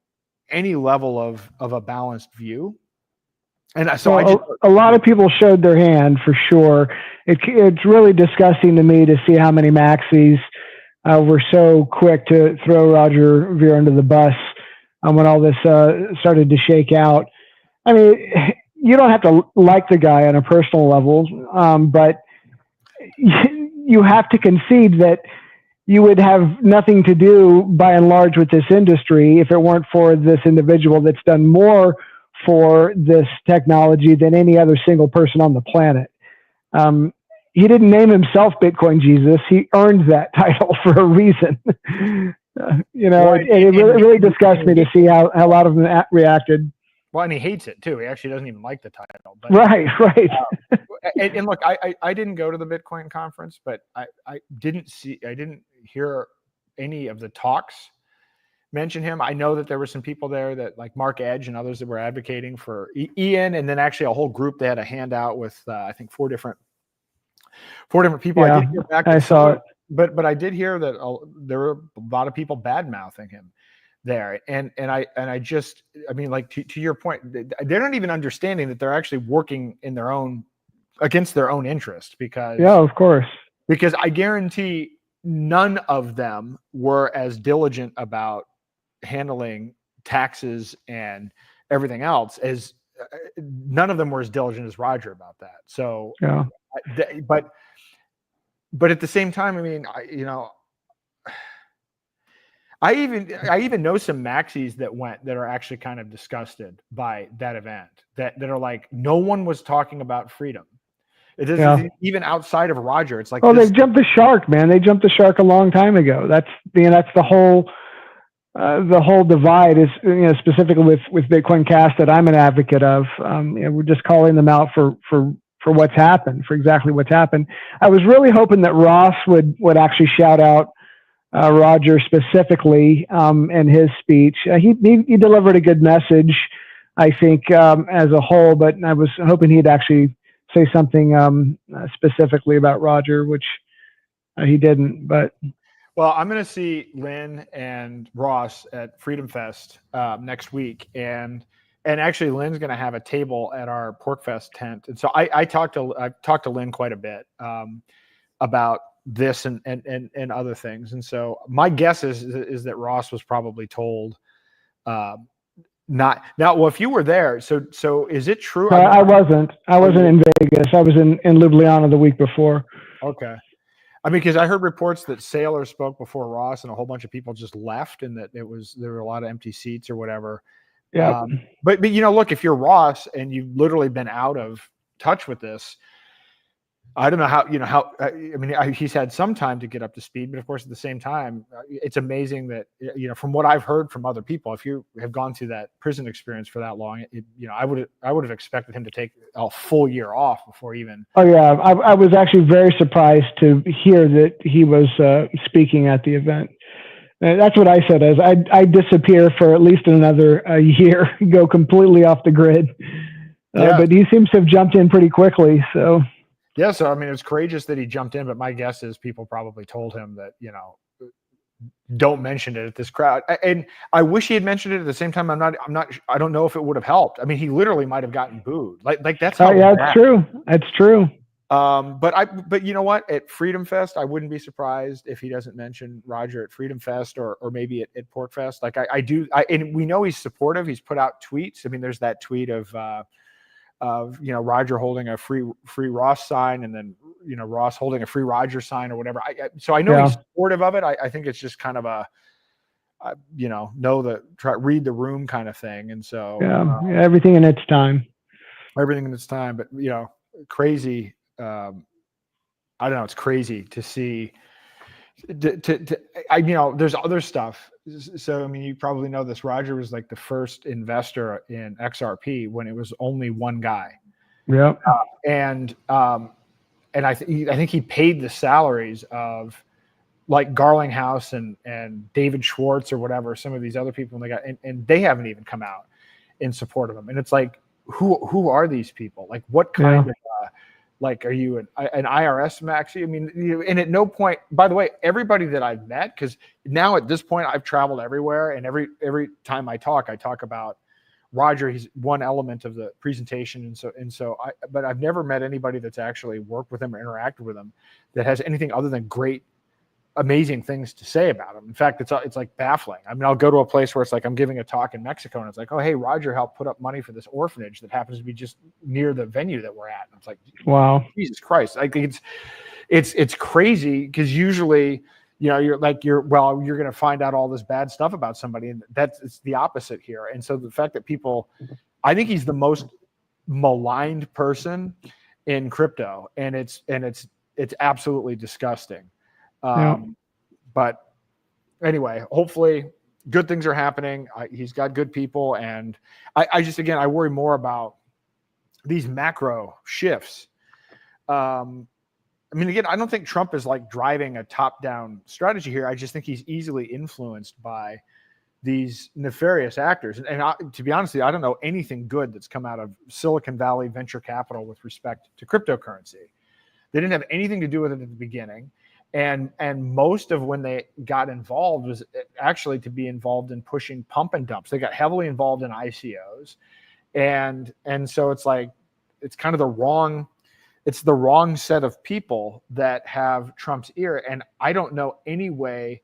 any level of a balanced view. And so a lot of people showed their hand for sure. It's really disgusting to me to see how many maxis were so quick to throw Roger Ver under the bus when all this started to shake out. I mean, you don't have to like the guy on a personal level, but you have to concede that you would have nothing to do by and large with this industry if it weren't for this individual that's done more for this technology than any other single person on the planet. He didn't name himself Bitcoin Jesus. He earned that title for a reason. It really disgusts me to see how a lot of them reacted. Well, and he hates it too. He actually doesn't even like the title. But, right. And look, I didn't go to the Bitcoin conference, but I didn't hear any of the talks mention him. I know that there were some people there that like Mark Edge and others that were advocating for Ian, and then actually a whole group. They had a handout with I think four different people. Yeah, I did hear back. I saw it, but I did hear that there were a lot of people bad mouthing him there, and I mean, like to your point, they're not even understanding that they're actually working against their own interest, because of course, because I guarantee none of them were as diligent about handling taxes and everything else as none of them were as diligent as Roger about that. So but at the same time, I mean, I even know some maxis that are actually kind of disgusted by that event, that are like, no one was talking about freedom. It isn't even outside of Roger. It's like, they jumped the shark, man. They jumped the shark a long time ago. That's the whole divide is, specifically with Bitcoin Cast that I'm an advocate of. We're just calling them out for what's happened, for exactly what's happened. I was really hoping that Ross would actually shout out Roger specifically in his speech. He delivered a good message, I think, as a whole, but I was hoping he'd actually say something specifically about Roger, which he didn't. But well, I'm going to see Lynn and Ross at Freedom Fest next week, and actually Lynn's going to have a table at our Porkfest tent. And so I've talked to Lynn quite a bit about this and other things. And so my guess is that Ross was probably told not now. Well, if you were there, so is it true? I wasn't in Vegas. I was in Ljubljana the week before. Okay. I mean, because I heard reports that Saylor spoke before Ross and a whole bunch of people just left, and that there were a lot of empty seats or whatever. Yeah. But look, if you're Ross and you've literally been out of touch with this, I don't know how, I mean, he's had some time to get up to speed, but of course, at the same time, it's amazing that, from what I've heard from other people, if you have gone through that prison experience for that long, I would have expected him to take a full year off before even. Oh yeah. I was actually very surprised to hear that he was speaking at the event. And that's what I said, as I'd disappear for at least another year, go completely off the grid. But he seems to have jumped in pretty quickly. So. Yeah, so I mean, it's courageous that he jumped in, but my guess is people probably told him that, don't mention it at this crowd. And I wish he had mentioned it. At the same time, I don't know if it would have helped. I mean, he literally might have gotten booed. Like that's how. That's true. That's true. But you know what? At Freedom Fest, I wouldn't be surprised if he doesn't mention Roger at Freedom Fest or maybe at Porkfest. Like and we know he's supportive. He's put out tweets. I mean, there's that tweet of Roger holding a free Ross sign, and then Ross holding a free Roger sign or whatever. So I know he's supportive of it. I think it's just kind of a read the room kind of thing. And so everything in its time. Everything in its time, but crazy. I don't know. It's crazy to see. There's other stuff. So, I mean, you probably know this. Roger was like the first investor in XRP when it was only one guy. Yeah. And I think he paid the salaries of like Garlinghouse and David Schwartz or whatever, some of these other people, and they haven't even come out in support of him. And it's like, who are these people? Like, what kind of Like, are you an IRS maxi? I mean, and at no point, by the way, everybody that I've met, because now at this point I've traveled everywhere, and every time I talk about Roger. He's one element of the presentation, but I've never met anybody that's actually worked with him or interacted with him that has anything other than great, amazing things to say about him. In fact, it's like baffling. I mean, I'll go to a place where it's like I'm giving a talk in Mexico, and it's like, oh, hey, Roger helped put up money for this orphanage that happens to be just near the venue that we're at. And it's like, wow, Jesus Christ! I think it's crazy, because usually, you're going to find out all this bad stuff about somebody, and it's the opposite here. And so the fact that I think he's the most maligned person in crypto, and it's absolutely disgusting. But anyway, hopefully good things are happening. He's got good people, and I worry more about these macro shifts. I mean, again, I don't think Trump is like driving a top-down strategy here. I just think he's easily influenced by these nefarious actors. And to be honest with you, I don't know anything good that's come out of Silicon Valley venture capital with respect to cryptocurrency. They didn't have anything to do with it at the beginning. And most of when they got involved was actually to be involved in pushing pump and dumps. They got heavily involved in ICOs. And so it's like, it's kind of the wrong set of people that have Trump's ear. And I don't know any way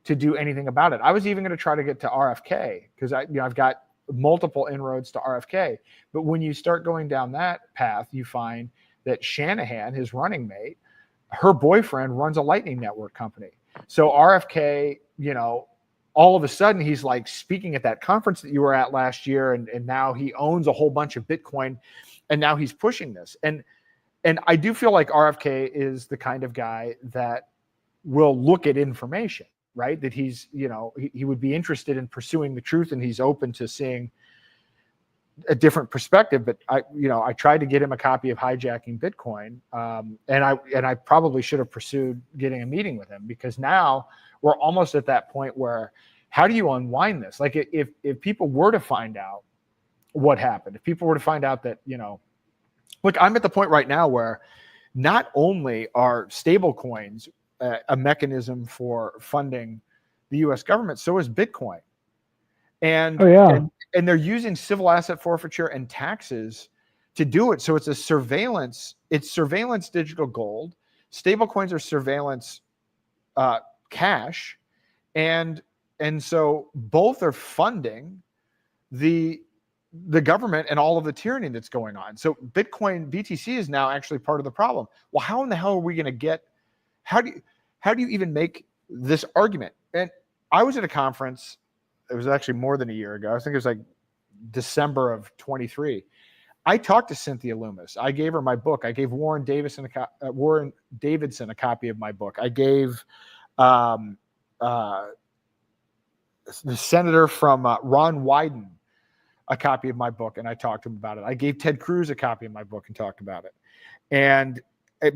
to do anything about it. I was even going to try to get to RFK, because I've got multiple inroads to RFK. But when you start going down that path, you find that Shanahan, his running mate, her boyfriend runs a Lightning Network company. So RFK, all of a sudden he's like speaking at that conference that you were at last year, and now he owns a whole bunch of Bitcoin, and now he's pushing this. And I do feel like RFK is the kind of guy that will look at information, right? That he's, he would be interested in pursuing the truth, and he's open to seeing a different perspective. But I tried to get him a copy of Hijacking Bitcoin, and I probably should have pursued getting a meeting with him, because now we're almost at that point where, how do you unwind this? Like, if people were to find out what happened, if people were to find out that, look, I'm at the point right now where not only are stable coins a mechanism for funding the U.S. government, so is Bitcoin. And, and they're using civil asset forfeiture and taxes to do it. So it's surveillance digital gold. Stable coins are surveillance cash. And so both are funding the government and all of the tyranny that's going on. So Bitcoin BTC is now actually part of the problem. Well, how in the hell are we going to how do you even make this argument? And I was at a conference, it was actually more than a year ago. I think it was like December of 23. I talked to Cynthia Loomis. I gave her my book. I gave Warren Davidson a copy of my book. I gave the senator from Ron Wyden a copy of my book, and I talked to him about it. I gave Ted Cruz a copy of my book and talked about it.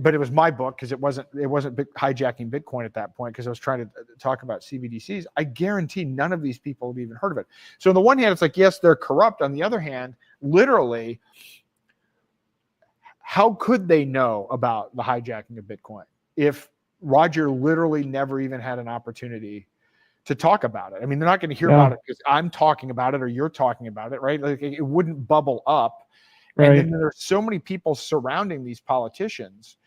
But it was my book, because it wasn't hijacking Bitcoin at that point, because I was trying to talk about CBDCs. I guarantee none of these people have even heard of it. So on the one hand, it's like, yes, they're corrupt. On the other hand, literally, how could they know about the hijacking of Bitcoin if Roger literally never even had an opportunity to talk about it? I mean, they're not going to hear about it because I'm talking about it or you're talking about it, right? Like, it wouldn't bubble up. Right. And then there's so many people surrounding these politicians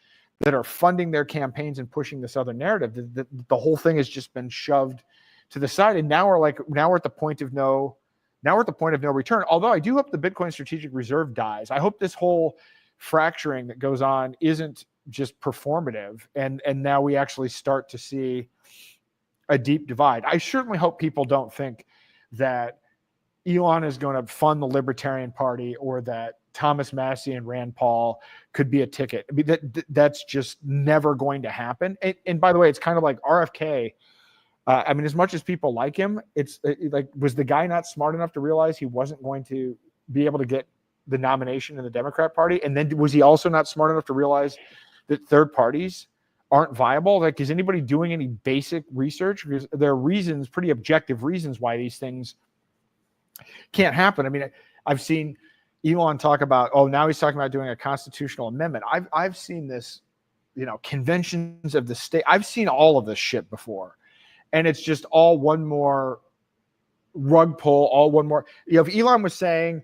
that are funding their campaigns and pushing this other narrative that the whole thing has just been shoved to the side. And now we're at the point of no return. Although I do hope the Bitcoin Strategic Reserve dies. I hope this whole fracturing that goes on isn't just performative, and now we actually start to see a deep divide. I certainly hope people don't think that Elon is going to fund the Libertarian Party, or that Thomas Massey and Rand Paul could be a ticket. I mean, that's just never going to happen. And by the way, it's kind of like RFK. I mean, as much as people like him, it's like, was the guy not smart enough to realize he wasn't going to be able to get the nomination in the Democrat Party? And then was he also not smart enough to realize that third parties aren't viable? Like, is anybody doing any basic research? Because there are reasons, pretty objective reasons, why these things can't happen. I mean, I've seen, Elon talk about, now he's talking about doing a constitutional amendment. I've seen this, conventions of the state. I've seen all of this shit before, and it's just all one more rug pull, all one more. If Elon was saying,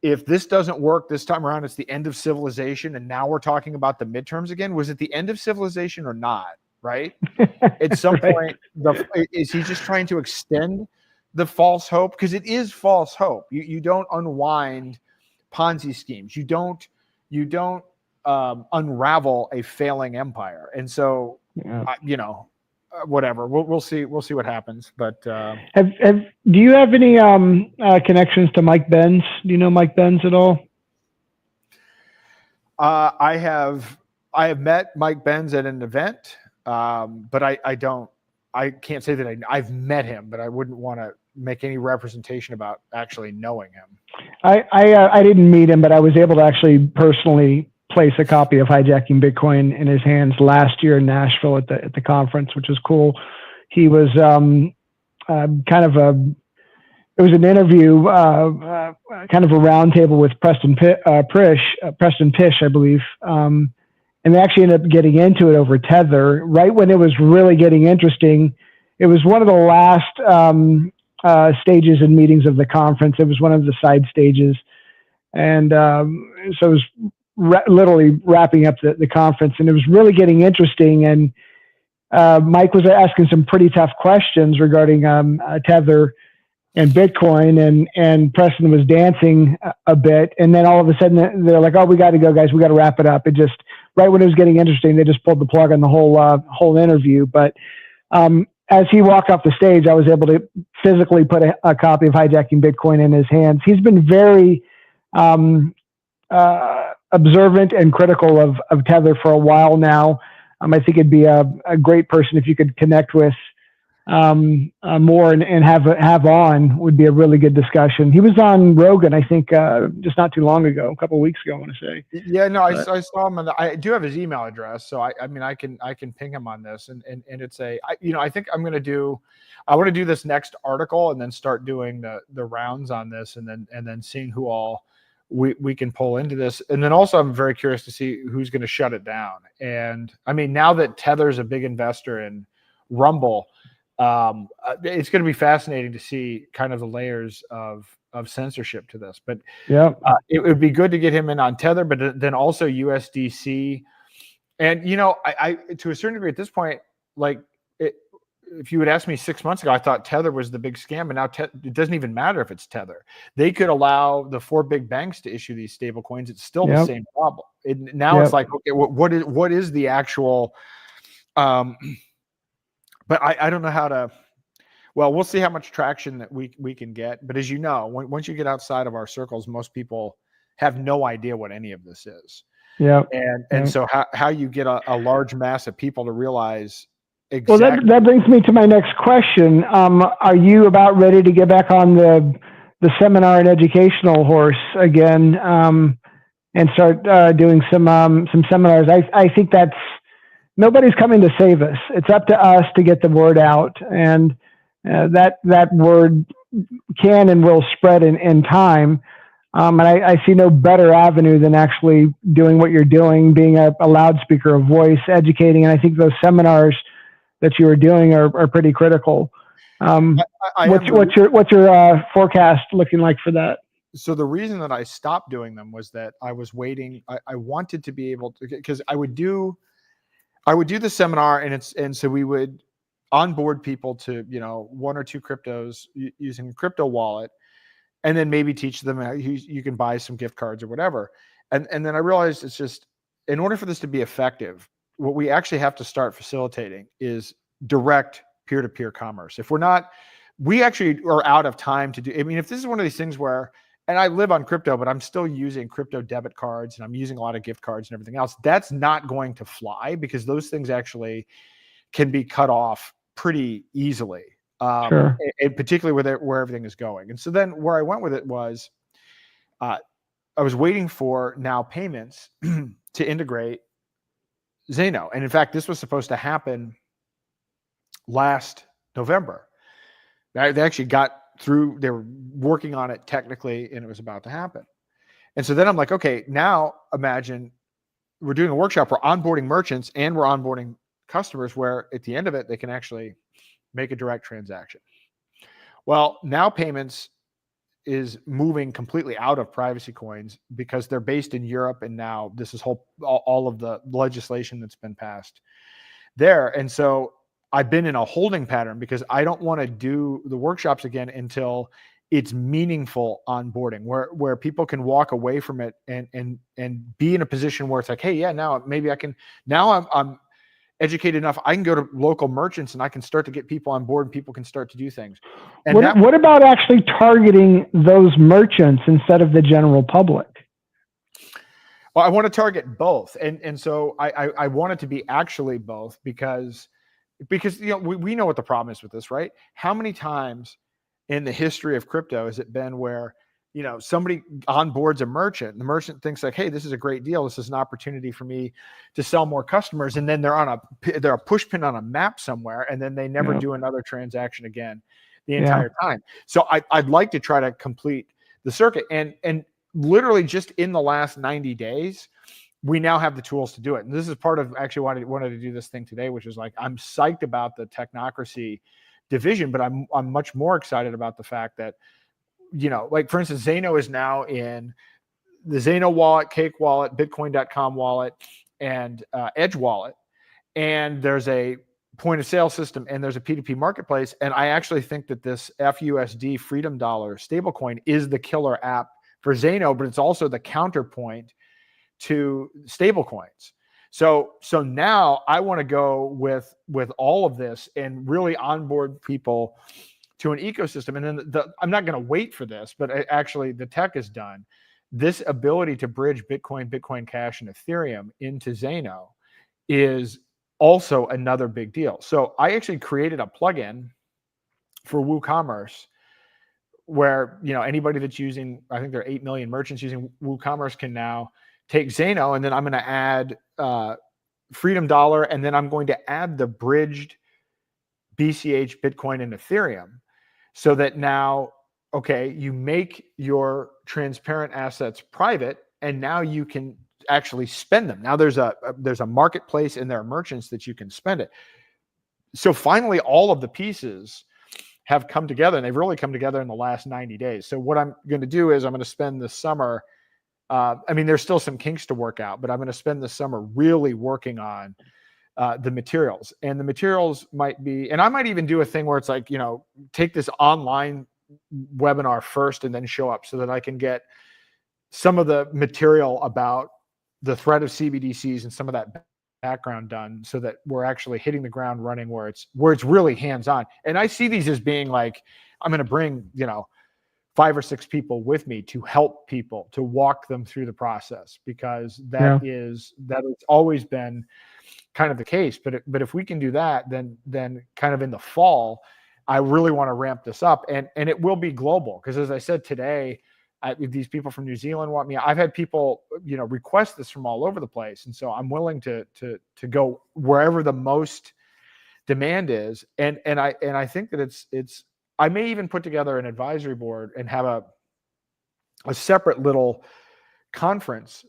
if this doesn't work this time around, it's the end of civilization, and now we're talking about the midterms again. Was it the end of civilization or not? Right? At some point, is he just trying to extend the false hope? Because it is false hope. You don't unwind Ponzi schemes. You don't unravel a failing empire. And so, whatever. We'll see. We'll see what happens. But do you have any connections to Mike Benz? Do you know Mike Benz at all? I have met Mike Benz at an event, but I can't say that I've met him, but I wouldn't want to make any representation about actually knowing him. I didn't meet him, but I was able to actually personally place a copy of Hijacking Bitcoin in his hands last year in Nashville at the conference, which was cool. He was it was an interview, kind of a roundtable with Preston Pish, I believe. And they actually ended up getting into it over Tether right when it was really getting interesting. It was one of the last stages and meetings of the conference. It was one of the side stages. And so it was literally wrapping up the conference, and it was really getting interesting. And Mike was asking some pretty tough questions regarding Tether and Bitcoin, and Preston was dancing a bit. And then all of a sudden they're like, "Oh, we got to go, guys. We got to wrap it up." It just, right when it was getting interesting, they just pulled the plug on the whole interview. But as he walked off the stage, I was able to physically put a copy of Hijacking Bitcoin in his hands. He's been very observant and critical of Tether for a while now. I think it'd be a great person if you could connect with more and have on. Would be a really good discussion. He was on Rogan, I think, just not too long ago, a couple of weeks ago, I want to say. Yeah, no, I saw him. I do have his email address, so I mean, I can ping him on this, and it's I think I want to do this next article and then start doing the rounds on this, and then seeing who all we can pull into this. And then also I'm very curious to see who's going to shut it down. And I mean, now that Tether's a big investor in Rumble, it's going to be fascinating to see kind of the layers of censorship to this. But yeah, it would be good to get him in on Tether, but then also USDC. And, I to a certain degree at this point, if you had asked me 6 months ago, I thought Tether was the big scam, and now it doesn't even matter if it's Tether. They could allow the 4 big banks to issue these stable coins. It's still the same problem. It's like, okay, what is the actual, but I don't know how to, well, we'll see how much traction that we can get. But as you know, once you get outside of our circles, most people have no idea what any of this is. Yeah. And so how you get a large mass of people to realize. Exactly. Well, that brings me to my next question. Are you about ready to get back on the seminar and educational horse again, and start doing some seminars? I think nobody's coming to save us. It's up to us to get the word out, and that word can and will spread in time. And I see no better avenue than actually doing what you're doing, being a loudspeaker of voice, educating. And I think those seminars that you are doing are pretty critical. What's your forecast looking like for that? So the reason that I stopped doing them was that I was waiting. I wanted to be able to, because I would do the seminar, and so we would onboard people to 1 or 2 cryptos using a crypto wallet, and then maybe teach them how you can buy some gift cards or whatever. And then I realized it's just, in order for this to be effective, what we actually have to start facilitating is direct peer-to-peer commerce. If we're not, we actually are out of time to do. I mean, if this is one of these things where, and I live on crypto, but I'm still using crypto debit cards and I'm using a lot of gift cards and everything else, that's not going to fly, because those things actually can be cut off pretty easily. Sure. And particularly where everything is going. And so then where I went with it was, I was waiting for now payments to integrate Zeno. And in fact, this was supposed to happen last November. They actually got through, they were working on it technically, and it was about to happen. And so then I'm like, okay, now imagine we're doing a workshop, we're onboarding merchants and we're onboarding customers where at the end of it, they can actually make a direct transaction. Well, now payments is moving completely out of privacy coins because they're based in Europe. And now this is all of the legislation that's been passed there. And so I've been in a holding pattern because I don't want to do the workshops again until it's meaningful onboarding where people can walk away from it and be in a position where it's like, hey, yeah, now maybe I can, now I'm educated enough, I can go to local merchants and I can start to get people on board and people can start to do things. And what about actually targeting those merchants instead of the general public? Well, I want to target both. And so I want it to be actually both because you know, we know what the problem is with this, right? How many times in the history of crypto has it been where, you know, somebody onboards a merchant, and the merchant thinks like, hey, this is a great deal. This is an opportunity for me to sell more customers. And then they're a push pin on a map somewhere, and then they never do another transaction again the entire time. So I'd like to try to complete the circuit. And literally just in the last 90 days, we now have the tools to do it. And this is part of actually why I wanted to do this thing today, which is like, I'm psyched about the Technocracy division, but I'm much more excited about the fact that, you know, like for instance, Zano is now in the Zano wallet, Cake wallet, Bitcoin.com wallet, and Edge wallet. And there's a point of sale system and there's a P2P marketplace. And I actually think that this FUSD Freedom Dollar stablecoin is the killer app for Zano, but it's also the counterpoint to stablecoins. So now I want to go with all of this and really onboard people to an ecosystem. And then I'm not going to wait for this, but actually the tech is done. This ability to bridge Bitcoin Cash, and Ethereum into Zano is also another big deal. So I actually created a plugin for WooCommerce where, you know, anybody that's using, I think there are 8 million merchants using WooCommerce can now take Zano, and then I'm going to add Freedom Dollar, and then I'm going to add the bridged BCH, Bitcoin, and Ethereum, so that now, okay, you make your transparent assets private, and now you can actually spend them. Now there's a marketplace, and there are merchants that you can spend it. So finally, all of the pieces have come together, and they've really come together in the last 90 days. So what I'm going to do is I'm going to spend this summer. I mean, there's still some kinks to work out, but I'm going to spend the summer really working on the materials. And the materials might be, and I might even do a thing where it's like, you know, take this online webinar first and then show up so that I can get some of the material about the threat of CBDCs and some of that background done so that we're actually hitting the ground running where it's really hands-on. And I see these as being like, I'm going to bring, you know, 5 or 6 people with me to help people, to walk them through the process, because that has always been kind of the case. But if we can do that, then kind of in the fall, I really want to ramp this up, and it will be global, because as I said today, these people from New Zealand want me. I've had people, you know, request this from all over the place, and so I'm willing to go wherever the most demand is, and I think that it's. I may even put together an advisory board and have a separate little conference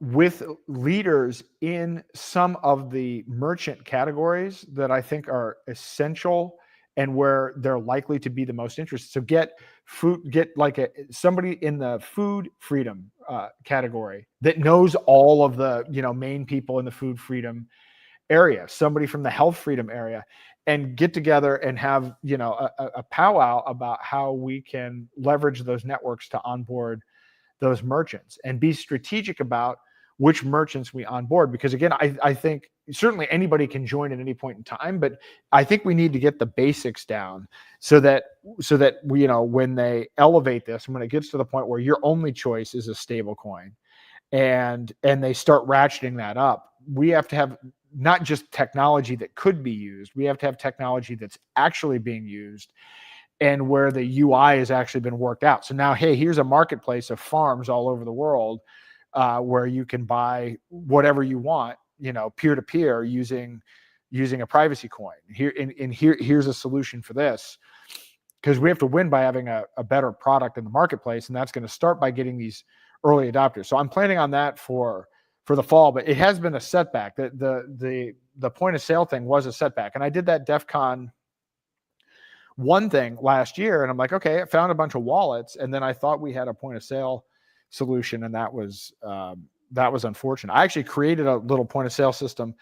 with leaders in some of the merchant categories that I think are essential and where they're likely to be the most interested. So get like somebody in the food freedom category that knows all of the, you know, main people in the food freedom area, somebody from the health freedom area, and get together and have, you know, a powwow about how we can leverage those networks to onboard those merchants and be strategic about which merchants we onboard. Because again, I think certainly anybody can join at any point in time, but I think we need to get the basics down so that we, you know, when they elevate this, and when it gets to the point where your only choice is a stable coin, and they start ratcheting that up, we have to have not just technology that could be used, we have to have technology that's actually being used and where the UI has actually been worked out. So now, hey, here's a marketplace of farms all over the world where you can buy whatever you want, you know, peer-to-peer using a privacy coin. Here's a solution for this, because we have to win by having a better product in the marketplace, and that's going to start by getting these early adopters. So I'm planning on that for the fall, but it has been a setback. The point of sale thing was a setback. And I did that DEF CON 1 thing last year, and I'm like, okay, I found a bunch of wallets, and then I thought we had a point of sale solution, and that was unfortunate. I actually created a little point of sale system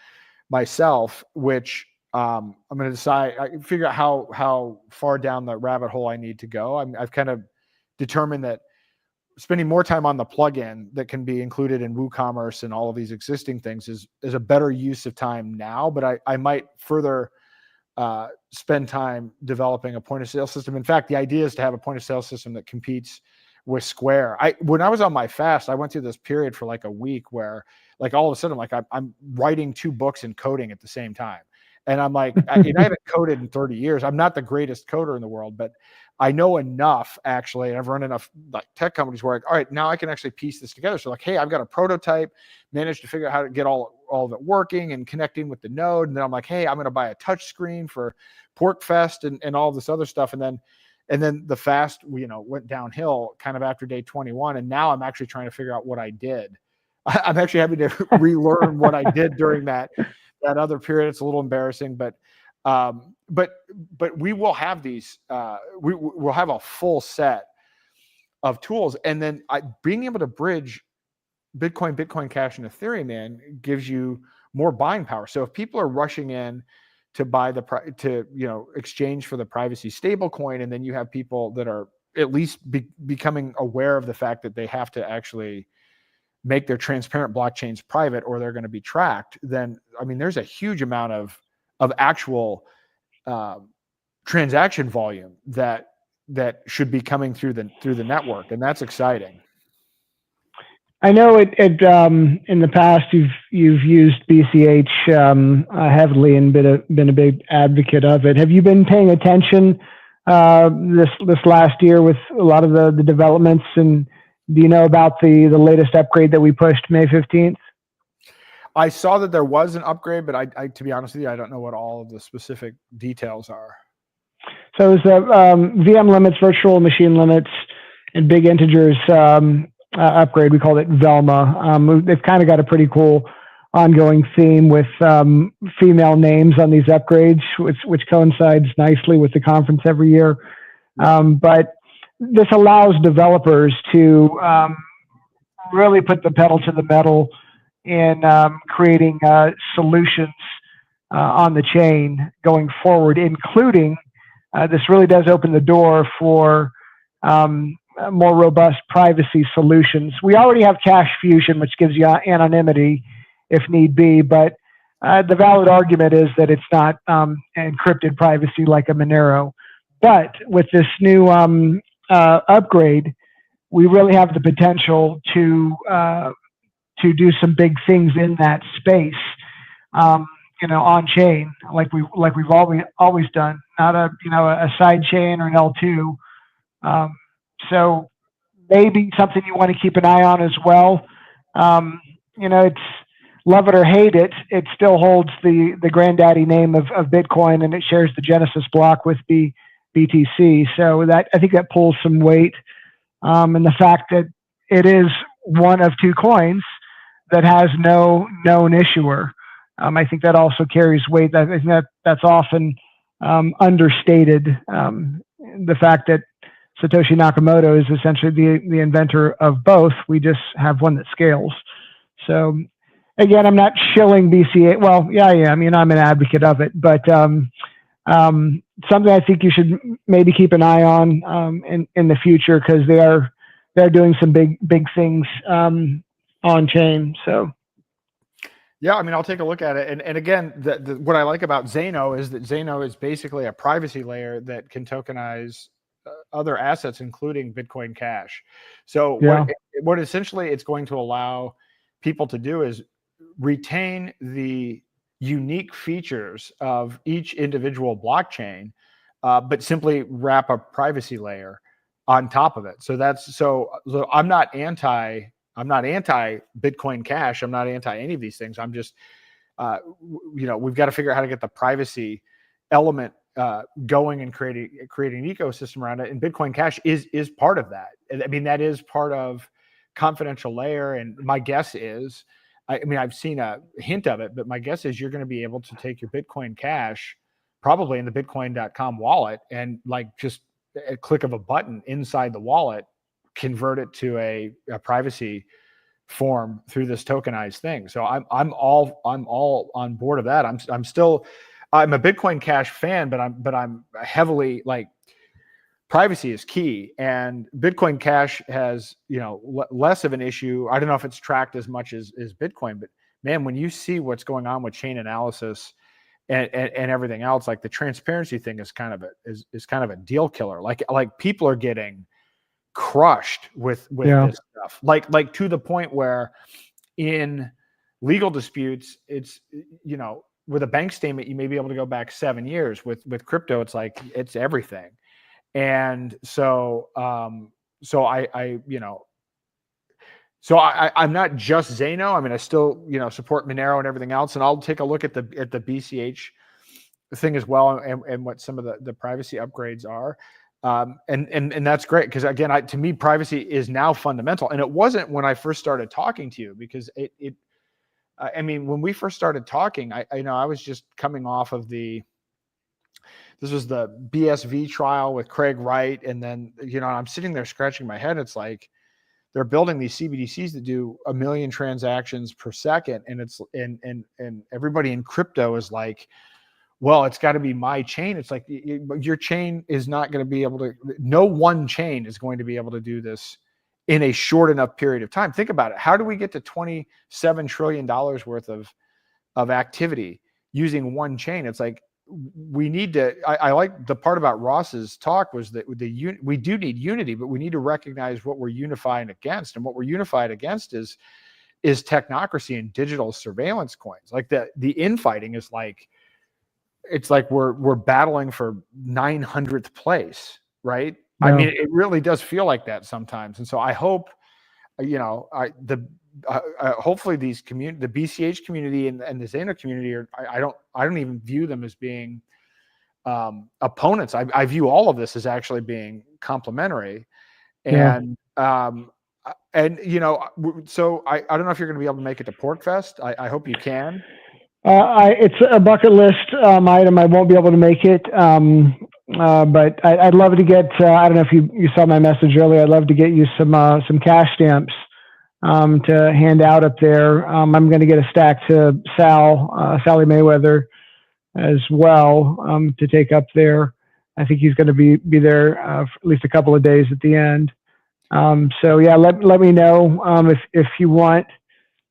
myself, which I'm going to figure out how far down the rabbit hole I need to go. I've kind of determined that spending more time on the plugin that can be included in WooCommerce and all of these existing things is a better use of time now, but I might further spend time developing a point of sale system. In fact, the idea is to have a point of sale system that competes with Square. When I was on my fast, I went through this period for like a week where like all of a sudden, like I'm writing 2 books and coding at the same time. And I'm like, I haven't coded in 30 years. I'm not the greatest coder in the world, but I know enough actually. And I've run enough like tech companies where like, all right, now I can actually piece this together. So like, hey, I've got a prototype, managed to figure out how to get all of it working and connecting with the node. And then I'm like, hey, I'm going to buy a touch screen for Porkfest and all this other stuff. And then the fast, went downhill kind of after day 21. And now I'm actually trying to figure out what I did. I'm actually having to relearn what I did during that other period. It's a little embarrassing, but we will have these, we'll have a full set of tools. And then being able to bridge Bitcoin Cash, and Ethereum in gives you more buying power. So if people are rushing in to buy exchange for the privacy stablecoin, and then you have people that are at least becoming aware of the fact that they have to actually make their transparent blockchains private or they're going to be tracked, then there's a huge amount of actual transaction volume that should be coming through the network, and that's exciting. I know in the past you've used BCH heavily and been a big advocate of it. Have you been paying attention this last year with a lot of the developments, and do you know about the latest upgrade that we pushed May 15th? I saw that there was an upgrade, but I to be honest with you, I don't know what all of the specific details are. So it's the VM limits, virtual machine limits, and big integers upgrade. We called it Velma. They've kind of got a pretty cool ongoing theme with female names on these upgrades, which coincides nicely with the conference every year. But this allows developers to really put the pedal to the metal in creating solutions on the chain going forward, including this really does open the door for more robust privacy solutions. We already have Cache Fusion, which gives you anonymity if need be, but the valid argument is that it's not encrypted privacy like a Monero. But with this new upgrade, we really have the potential to do some big things in that space, on chain, like we've always done, not a side chain or an L2. So maybe something you want to keep an eye on as well. It's love it or hate it, it still holds the granddaddy name of Bitcoin, and it shares the Genesis block with BTC. So I think that pulls some weight. And the fact that it is one of 2 coins that has no known issuer, I think that also carries weight. I think that's often understated. The fact that Satoshi Nakamoto is essentially the inventor of both. We just have one that scales. So again, I'm not shilling BCA. Well, yeah, I'm an advocate of it, but something I think you should maybe keep an eye on in the future, because they're doing some big things on chain. So yeah, I'll take a look at it. And again, what I like about Zano is that Zano is basically a privacy layer that can tokenize other assets, including Bitcoin Cash. So yeah. what essentially it's going to allow people to do is retain the unique features of each individual blockchain, but simply wrap a privacy layer on top of it. So I'm not anti Bitcoin Cash. I'm not anti any of these things. I'm just, we've got to figure out how to get the privacy element going and creating an ecosystem around it. And Bitcoin Cash is part of that. That is part of confidential layer. And my guess is, I mean, I've seen a hint of it, but my guess is you're going to be able to take your Bitcoin Cash probably in the bitcoin.com wallet and like just a click of a button inside the wallet, convert it to a privacy form through this tokenized thing. So I'm all on board of that. I'm a Bitcoin Cash fan, but I'm heavily like, privacy is key, and Bitcoin Cash has, less of an issue. I don't know if it's tracked as much as Bitcoin, but man, when you see what's going on with chain analysis and everything else, like the transparency thing is kind of a deal killer. Like people are getting crushed with this stuff. Like to the point where in legal disputes, it's, with a bank statement, you may be able to go back 7 years. With crypto, it's like, it's everything. And so, I'm not just Zano. I mean, I still, support Monero and everything else. And I'll take a look at the BCH thing as well, and what some of the privacy upgrades are. And that's great. Cause again, to me, privacy is now fundamental. And it wasn't when I first started talking to you, because I mean, when we first started talking, I was just coming off of this was the BSV trial with Craig Wright. And then, I'm sitting there scratching my head. It's like, they're building these CBDCs that do 1 million transactions per second. And it's, and everybody in crypto is like, well, it's got to be my chain. It's like, your chain is not going to be able to, no one chain is going to be able to do this in a short enough period of time. Think about it. How do we get to $27 trillion worth of activity using one chain? It's like, we need to, I like the part about Ross's talk was that we do need unity, but we need to recognize what we're unifying against. And what we're unified against is technocracy and digital surveillance coins. Like the infighting is like, it's like we're battling for 900th place, right? Yeah. I mean, it really does feel like that sometimes. And so I hope, hopefully these the BCH community and the Zano community I don't even view them as being opponents. I view all of this as actually being complementary. And so I don't know if you're going to be able to make it to Porkfest. I hope you can. It's a bucket list item. I won't be able to make it, but I'd love to get. I don't know if you saw my message earlier. I'd love to get you some cash stamps to hand out up there. I'm going to get a stack to Sally Mayweather as well to take up there. I think he's going to be there for at least a couple of days at the end. So yeah, let me know if you want,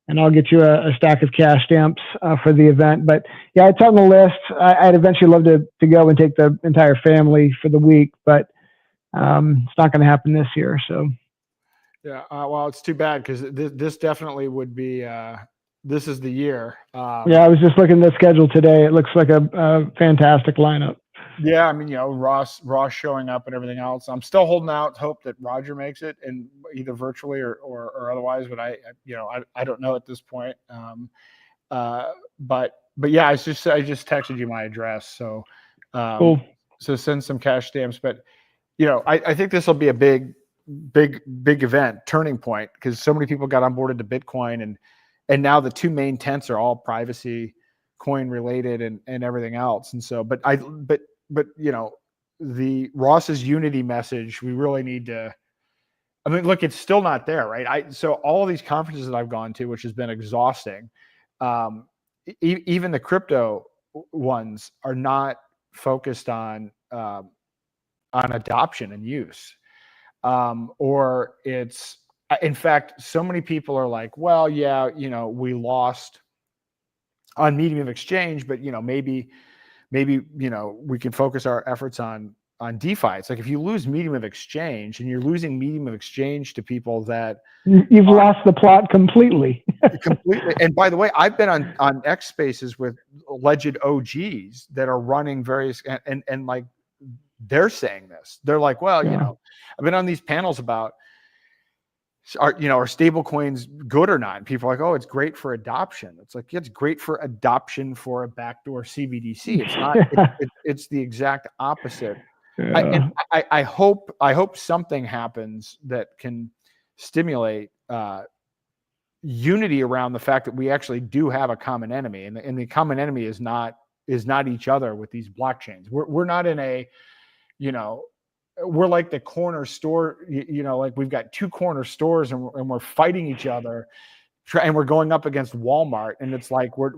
and I'll get you a stack of cash stamps for the event. But yeah, it's on the list. I'd eventually love to go and take the entire family for the week, but it's not going to happen this year. So. Yeah, well, it's too bad, because this definitely would be. This is the year. Yeah, I was just looking at the schedule today. It looks like a fantastic lineup. Yeah, I mean, Ross showing up and everything else. I'm still holding out hope that Roger makes it, and either virtually or otherwise. But I don't know at this point. But yeah, I just texted you my address, so cool. So send some cash stamps. But I think this will be a big event, turning point, because so many people got onboarded to Bitcoin, and now the two main tents are all privacy coin related and everything else. And so, but the Ross's unity message, we really need to, I mean, look, it's still not there, right? So all of these conferences that I've gone to, which has been exhausting, even the crypto ones are not focused on adoption and use. Or it's, in fact, so many people are like, well, yeah, we lost on medium of exchange, but maybe we can focus our efforts on DeFi. It's like, if you lose medium of exchange, and you're losing medium of exchange to people that you've lost the plot completely. Completely. And by the way, I've been on X Spaces with alleged OGs that are running various and like, they're saying this. They're like, well, I've been on these panels about are stable coins good or not? And people are like, oh, it's great for adoption. It's like, yeah, it's great for adoption for a backdoor CBDC. It's not. It's the exact opposite. Yeah. I hope something happens that can stimulate unity around the fact that we actually do have a common enemy, and the common enemy is not each other with these blockchains. We're not in a, we're like the corner store, like we've got two corner stores and we're fighting each other, and we're going up against Walmart, and it's like we're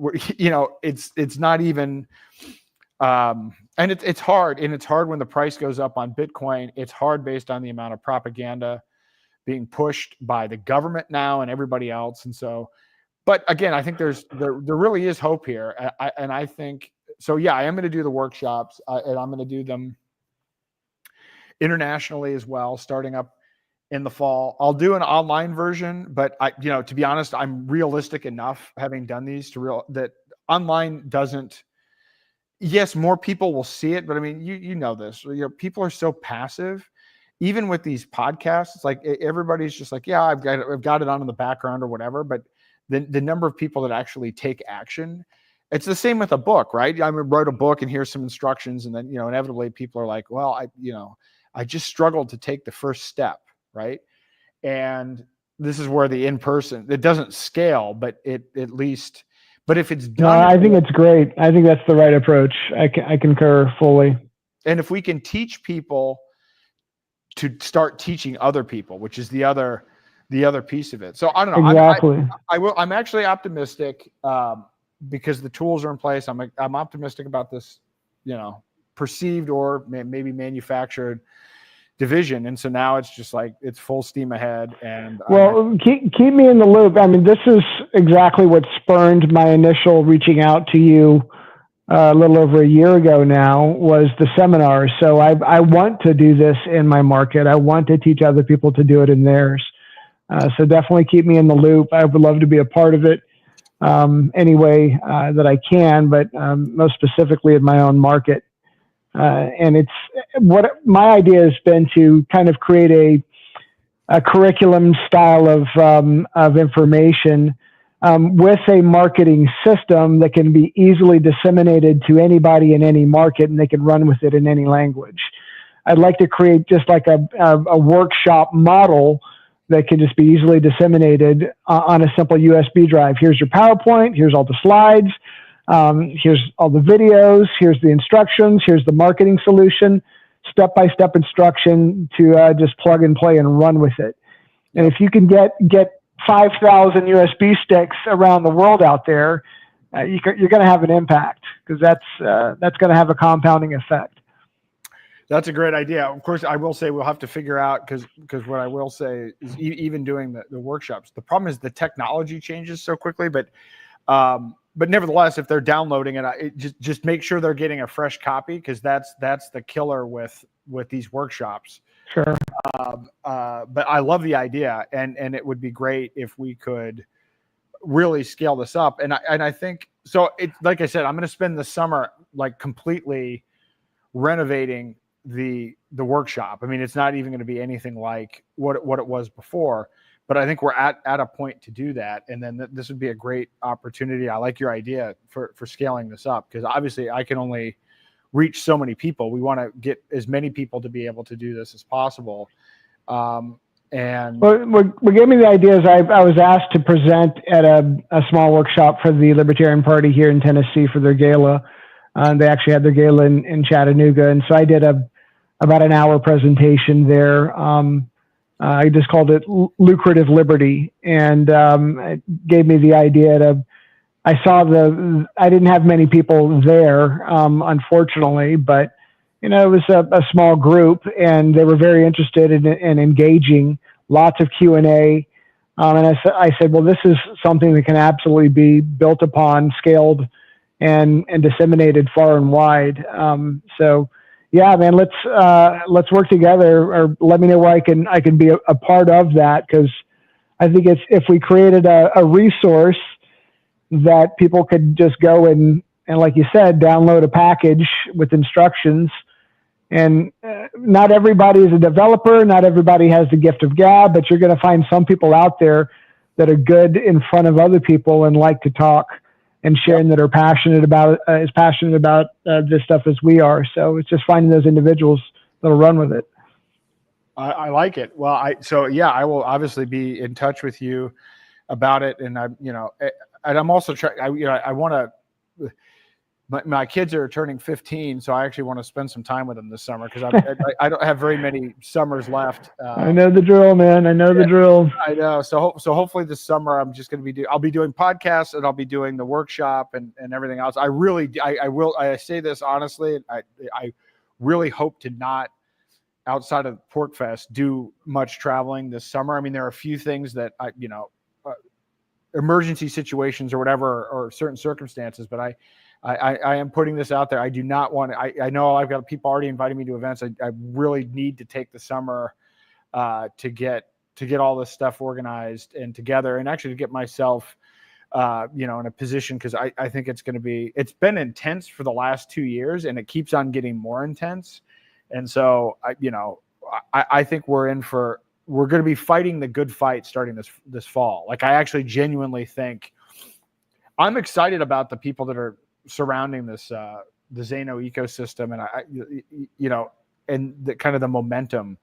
it's not even, and it's hard, and it's hard when the price goes up on Bitcoin. It's hard based on the amount of propaganda being pushed by the government now and everybody else. And so, but again, I think there really is hope here. And I think, so yeah, I am going to do the workshops, and I'm going to do them internationally as well, starting up in the fall. I'll do an online version, but to be honest, I'm realistic enough, having done these, that online doesn't, yes, more people will see it, but I mean, you know this, people are so passive. Even with these podcasts, it's like everybody's just like, yeah, I've got it on in the background or whatever. But the number of people that actually take action, it's the same with a book, right? I wrote a book and here's some instructions, and then inevitably people are like, well, I just struggled to take the first step, right? And this is where the in-person, it doesn't scale, but it at least, but if it's done, I think it's great. I think that's the right approach. I concur fully. And if we can teach people to start teaching other people, which is the other piece of it. So I don't know. Exactly. I'm actually optimistic because the tools are in place. I'm optimistic about this, perceived or maybe manufactured division. And so now it's just like, it's full steam ahead. And keep me in the loop. I mean, this is exactly what spurned my initial reaching out to you a little over a year ago now, was the seminar. So I want to do this in my market. I want to teach other people to do it in theirs. So definitely keep me in the loop. I would love to be a part of it any way that I can, but most specifically in my own market. And it's what my idea has been, to kind of create a curriculum style of information with a marketing system that can be easily disseminated to anybody in any market, and they can run with it in any language. I'd like to create just like a workshop model that can just be easily disseminated on a simple USB drive. Here's your PowerPoint. Here's all the slides. Here's all the videos. Here's the instructions. Here's the marketing solution. Step-by-step instruction to just plug and play and run with it. And if you can get 5,000 USB sticks around the world out there, you're going to have an impact, because that's going to have a compounding effect. That's a great idea. Of course, I will say we'll have to figure out, because what I will say is even doing the workshops, the problem is the technology changes so quickly. But nevertheless, if they're downloading it, just make sure they're getting a fresh copy, because that's the killer with these workshops. Sure. But I love the idea, and it would be great if we could really scale this up. And I think so. Like I said, I'm going to spend the summer like completely renovating the workshop. I mean, it's not even going to be anything like what it was before. But I think we're at a point to do that, and then this would be a great opportunity. I like your idea for scaling this up, because obviously I can only reach so many people. We want to get as many people to be able to do this as possible. And what gave me the idea is I was asked to present at a small workshop for the Libertarian Party here in Tennessee for their gala. They actually had their gala in Chattanooga, and so I did about an hour presentation there. I just called it Lucrative Liberty, and it gave me the idea I didn't have many people there, unfortunately, but it was a small group, and they were very interested in engaging, lots of Q&A. And I said, well, this is something that can absolutely be built upon, scaled, and disseminated far and wide. So yeah, man, let's work together, or let me know where I can be a part of that, because I think if we created a resource that people could just go and like you said, download a package with instructions. And not everybody is a developer, not everybody has the gift of gab, but you're going to find some people out there that are good in front of other people and like to talk and sharing, that are passionate about this stuff as we are. So it's just finding those individuals that'll run with it. I like it. Well, I will obviously be in touch with you about it. And and I'm also trying, I want to, my kids are turning 15, so I actually want to spend some time with them this summer because I don't have very many summers left. I know the drill, man. I know the drill. I know. So hopefully this summer I'm just going to I'll be doing podcasts and I'll be doing the workshop and everything else. I say this honestly. I really hope to not, outside of Porkfest, do much traveling this summer. I mean, there are a few things that emergency situations or whatever, or certain circumstances, but I am putting this out there. I do not want to, I know I've got people already inviting me to events. I really need to take the summer to get all this stuff organized and together, and actually to get myself, in a position, because I think it's been intense for the last 2 years and it keeps on getting more intense. And so, I think we're going to be fighting the good fight starting this fall. Like, I actually genuinely think I'm excited about the people that are surrounding this, the Zano ecosystem, and and the kind of the momentum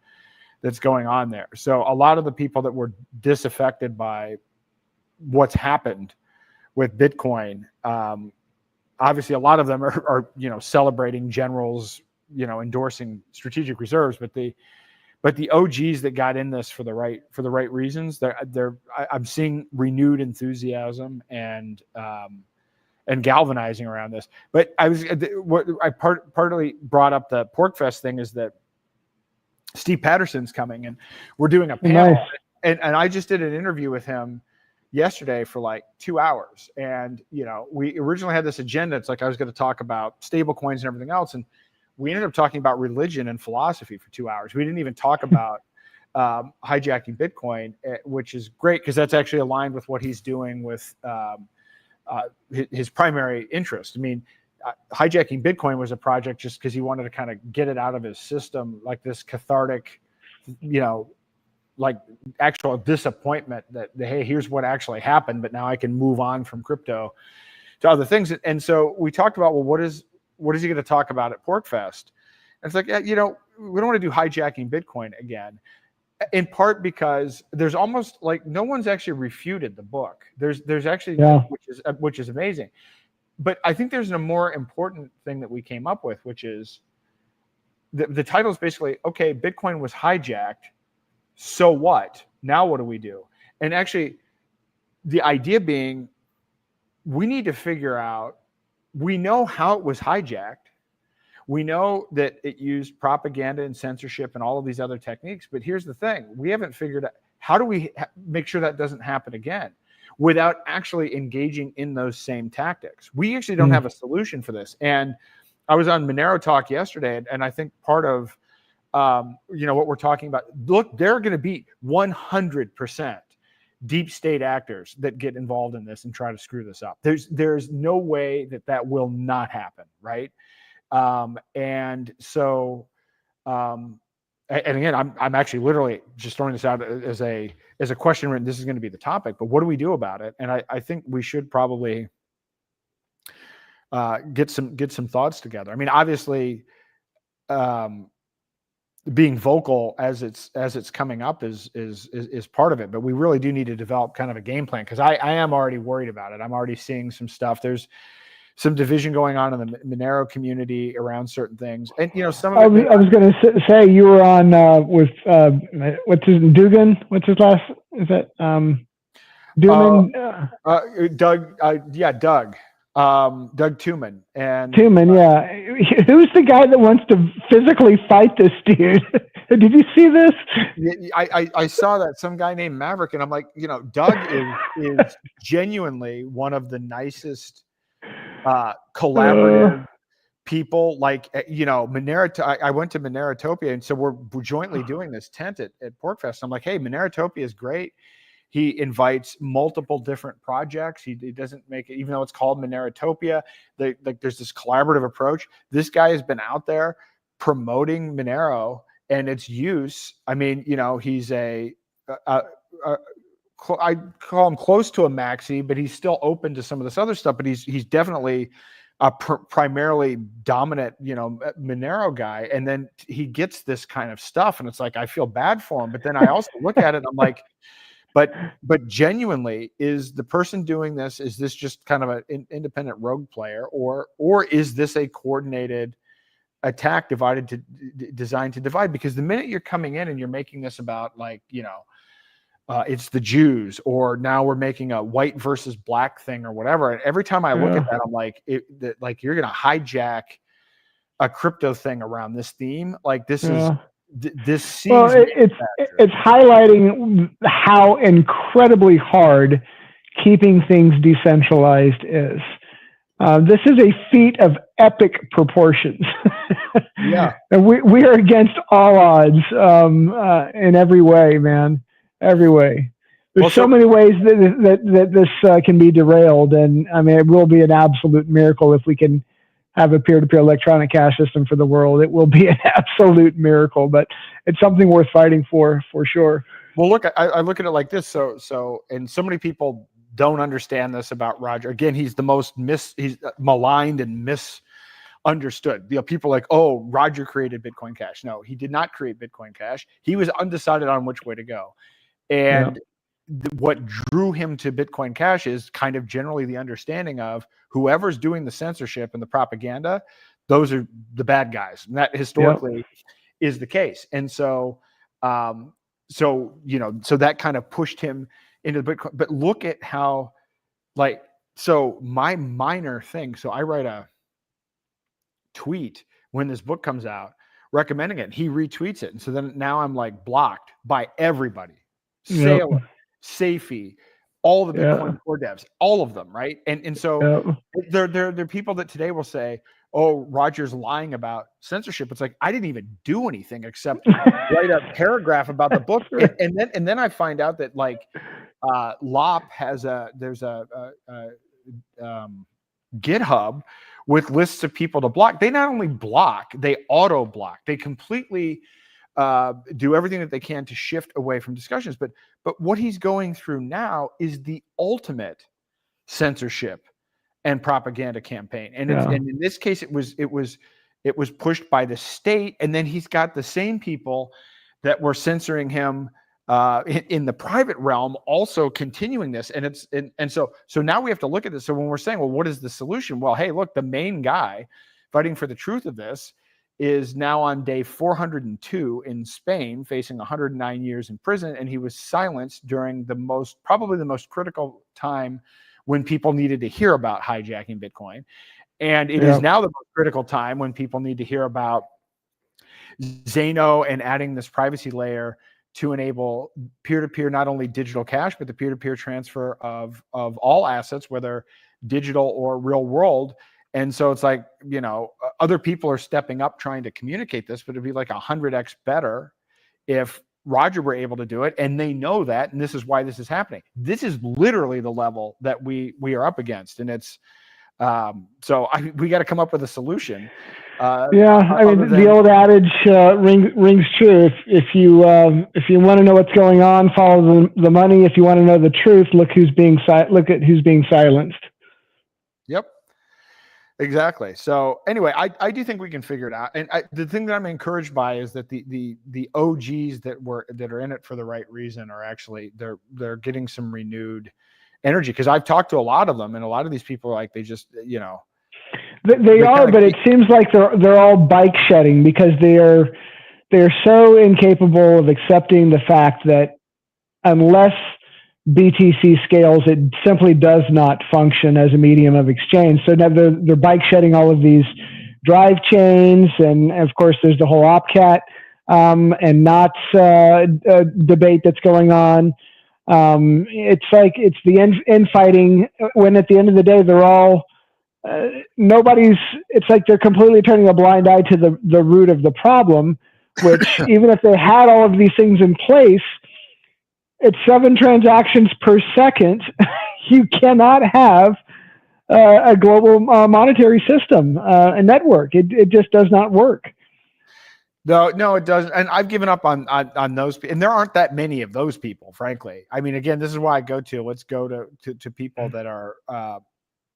that's going on there. So a lot of the people that were disaffected by what's happened with Bitcoin, obviously a lot of them are celebrating generals, endorsing strategic reserves, but the OGs that got in this for the right reasons, I'm seeing renewed enthusiasm and galvanizing around this. But I partly brought up the Porkfest thing is that Steve Patterson's coming and we're doing a panel. Nice. And I just did an interview with him yesterday for like 2 hours. And, we originally had this agenda. It's like I was going to talk about stable coins and everything else. And we ended up talking about religion and philosophy for 2 hours. We didn't even talk about hijacking Bitcoin, which is great because that's actually aligned with what he's doing with his primary interest. I mean, hijacking Bitcoin was a project just because he wanted to kind of get it out of his system, like this cathartic, like actual disappointment that, hey, here's what actually happened, but now I can move on from crypto to other things. And so we talked about, well, what is he going to talk about at Porkfest? And it's like, we don't want to do hijacking Bitcoin again, in part because there's almost like no one's actually refuted the book. There's actually, which is amazing. But I think there's a more important thing that we came up with, which is the title is basically, okay, Bitcoin was hijacked. So what? Now what do we do? And actually, the idea being, we need to figure out, we know how it was hijacked. We know that it used propaganda and censorship and all of these other techniques. But here's the thing. We haven't figured out, how do we make sure that doesn't happen again without actually engaging in those same tactics? We actually don't have a solution for this. And I was on Monero Talk yesterday, and I think part of what we're talking about, look, there are going to be 100% deep state actors that get involved in this and try to screw this up. There's no way that will not happen, right? And so, and again, I'm actually literally just throwing this out as a question written. This is going to be the topic, but what do we do about it? And I think we should probably get some thoughts together. I mean, obviously, being vocal as it's coming up is part of it, but we really do need to develop kind of a game plan, because I am already worried about it. I'm already seeing some stuff. There's some division going on in the Monero community around certain things, and some of it. I was going to say you were on with what's his Dugan? What's his last? Is that Dugan? Doug. Doug. Doug Tuman. And Tuman, yeah. Who's the guy that wants to physically fight this dude? Did you see this? I saw that, some guy named Maverick, and I'm like, Doug is genuinely one of the nicest collaborative people. Like, Monero. I went to Monerotopia, and so we're jointly doing this tent at Porkfest. I'm like, hey, Monerotopia is great. He invites multiple different projects. He doesn't make it, even though it's called Monerotopia, there's this collaborative approach. This guy has been out there promoting Monero and its use. I mean, he's I call him close to a maxi, but he's still open to some of this other stuff. But he's definitely primarily dominant, Monero guy, and then he gets this kind of stuff, and it's like I feel bad for him. But then I also look at it, and I'm like, but genuinely, is the person doing this? Is this just kind of an independent rogue player, or is this a coordinated attack designed to divide? Because the minute you're coming in and you're making this about it's the Jews, or now we're making a white versus black thing or whatever. And every time I look at that, I'm like, you're going to hijack a crypto thing around this theme. Like this is this seems. Well, it's highlighting how incredibly hard keeping things decentralized is. This is a feat of epic proportions. Yeah, and we are against all odds in every way, man. Every way. There's so many ways that this can be derailed, and I mean, it will be an absolute miracle if we can have a peer-to-peer electronic cash system for the world. It will be an absolute miracle, but it's something worth fighting for sure. Well, look, I look at it like this. So, and so many people don't understand this about Roger. Again, he's the most he's maligned and misunderstood. People are like, oh, Roger created Bitcoin Cash. No, he did not create Bitcoin Cash. He was undecided on which way to go. And what drew him to Bitcoin Cash is kind of generally the understanding of whoever's doing the censorship and the propaganda, those are the bad guys. And that historically is the case. And so, so that kind of pushed him into the Bitcoin. But look at how, so my minor thing. So I write a tweet when this book comes out recommending it. And he retweets it. And so then now I'm like blocked by everybody. Sailor, Safi, all the Bitcoin core devs, all of them, right? And so there are people that today will say, oh, Roger's lying about censorship. It's like, I didn't even do anything except write a paragraph about the book. And then I find out that Lop has there's a GitHub with lists of people to block. They not only block, they auto block. They completely do everything that they can to shift away from discussions. But what he's going through now is the ultimate censorship and propaganda campaign. And in this case, it was pushed by the state. And then he's got the same people that were censoring him in the private realm also continuing this. And so now we have to look at this. So when we're saying, well, what is the solution? Well, hey, look, the main guy fighting for the truth of this is now on day 402 in Spain, facing 109 years in prison, and he was silenced during probably the most critical time when people needed to hear about hijacking Bitcoin. And it is now the most critical time when people need to hear about Zano and adding this privacy layer to enable peer-to-peer, not only digital cash, but the peer-to-peer transfer of all assets, whether digital or real world. And so it's like, other people are stepping up trying to communicate this, but it'd be like 100x better if Roger were able to do it. And they know that, and this is why this is happening. This is literally the level that we are up against. And it's, we got to come up with a the old adage rings true. If you want to know what's going on, follow the money. If you want to know the truth, look at who's being silenced. Yep. Exactly. So anyway, I do think we can figure it out. And the thing that I'm encouraged by is that the OGs that are in it for the right reason are actually they're getting some renewed energy, because I've talked to a lot of them, and a lot of these people are like, they just they are, but it seems like they're all bike shedding because they're so incapable of accepting the fact that unless BTC scales, it simply does not function as a medium of exchange. So now they're bike shedding all of these drive chains, and of course there's the whole OpCat and NOTs debate that's going on. It's like it's the infighting when at the end of the day they're all it's like they're completely turning a blind eye to the root of the problem, which even if they had all of these things in place, it's 7 transactions per second. You cannot have a global monetary system, a network. It just does not work. No, it doesn't. And I've given up on those. And there aren't that many of those people, frankly. I mean, again, this is why I let's go to people that are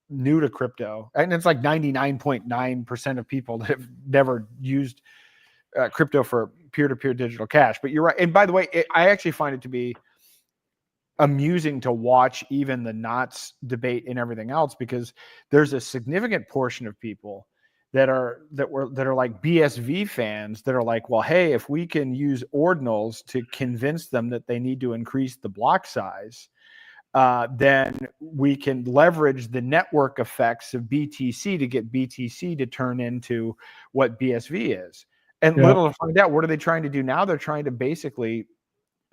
new to crypto, and it's like 99.9% of people that have never used crypto for peer-to-peer digital cash. But you're right. And by the way, I actually find it to be amusing to watch even the knots debate and everything else, because there's a significant portion of people that are like BSV fans that are like, well, hey, if we can use ordinals to convince them that they need to increase the block size, then we can leverage the network effects of BTC to get BTC to turn into what BSV is. And little to find out, what are they trying to do now? They're trying to basically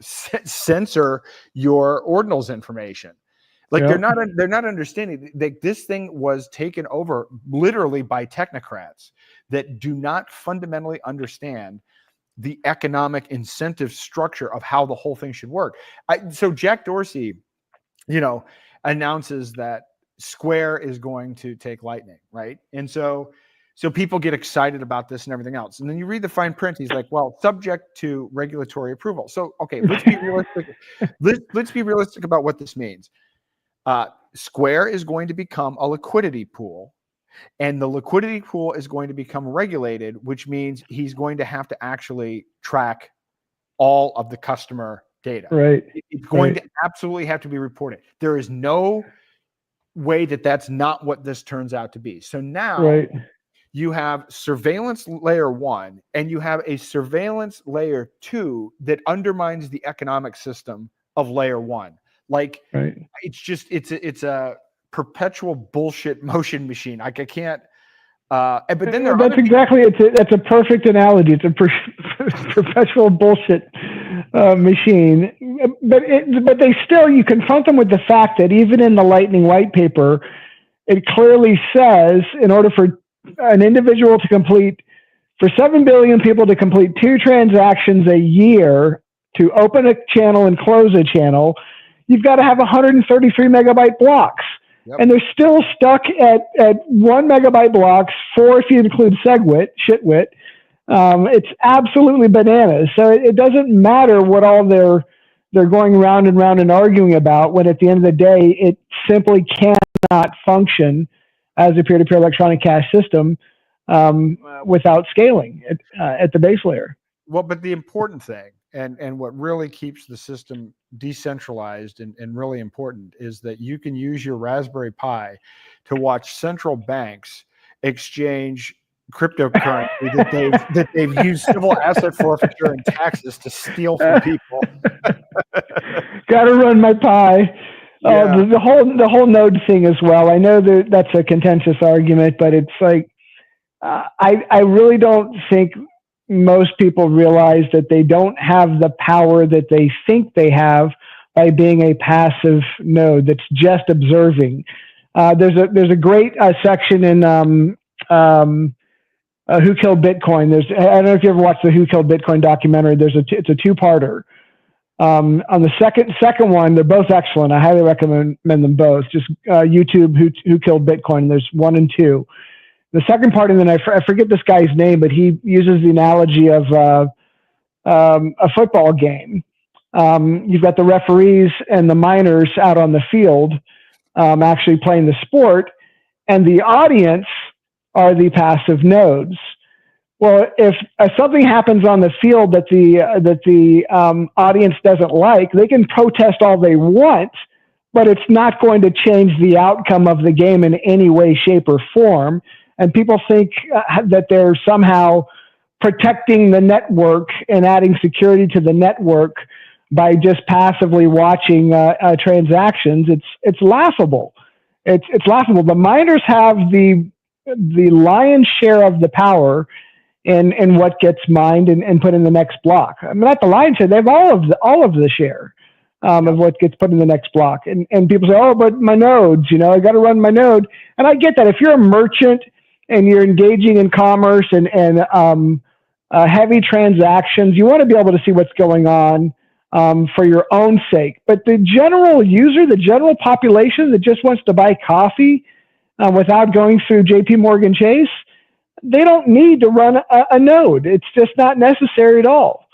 censor your ordinals information. Like they're not understanding that this thing was taken over literally by technocrats that do not fundamentally understand the economic incentive structure of how the whole thing should work. So Jack Dorsey, announces that Square is going to take Lightning, right? And so people get excited about this and everything else. And then you read the fine print. He's like, well, subject to regulatory approval. So, okay, let's be realistic. Let's be realistic about what this means. Square is going to become a liquidity pool, and the liquidity pool is going to become regulated, which means he's going to have to actually track all of the customer data. Right. It's going to absolutely have to be reported. There is no way that that's not what this turns out to be. So now you have surveillance layer 1 and you have a surveillance layer 2 that undermines the economic system of layer 1. Like it's a perpetual bullshit motion machine. Like I can't. But then that's exactly that's a perfect analogy. It's a perpetual bullshit machine. But they still, you confront them with the fact that even in the Lightning white paper, it clearly says in order for an individual to complete, for 7 billion people to complete 2 transactions a year, to open a channel and close a channel, you've got to have 133 megabyte blocks. Yep. And they're still stuck at 1 megabyte blocks, 4 if you include shitwit. It's absolutely bananas. So it doesn't matter what all they're going round and round and arguing about, when at the end of the day, it simply cannot function as a peer-to-peer electronic cash system without scaling at the base layer. Well, but the important thing, and what really keeps the system decentralized and really important, is that you can use your Raspberry Pi to watch central banks exchange cryptocurrency that they've used civil asset forfeiture and taxes to steal from people. Got to run my Pi. The whole node thing as well. I know that's a contentious argument, but it's like I really don't think most people realize that they don't have the power that they think they have by being a passive node that's just observing. There's a great section in Who Killed Bitcoin. I don't know if you ever watched the Who Killed Bitcoin documentary. It's a 2-parter. On the second one, they're both excellent. I highly recommend them both. Just YouTube Who Killed Bitcoin. There's 1 and 2. The second part, and then I forget this guy's name, but he uses the analogy of a football game. You've got the referees and the minors out on the field actually playing the sport, and the audience are the passive nodes. Well, if something happens on the field that the audience doesn't like, they can protest all they want, but it's not going to change the outcome of the game in any way, shape, or form. And people think that they're somehow protecting the network and adding security to the network by just passively watching transactions. It's laughable. It's laughable. The miners have the lion's share of the power in what gets mined and put in the next block. I mean, not the lion's share. They have all of the share of what gets put in the next block. And people say, oh, but my nodes, I got to run my node. And I get that. If you're a merchant and you're engaging in commerce and heavy transactions, you want to be able to see what's going on for your own sake. But the general user, the general population that just wants to buy coffee without going through JP Morgan Chase, they don't need to run a node. It's just not necessary at all.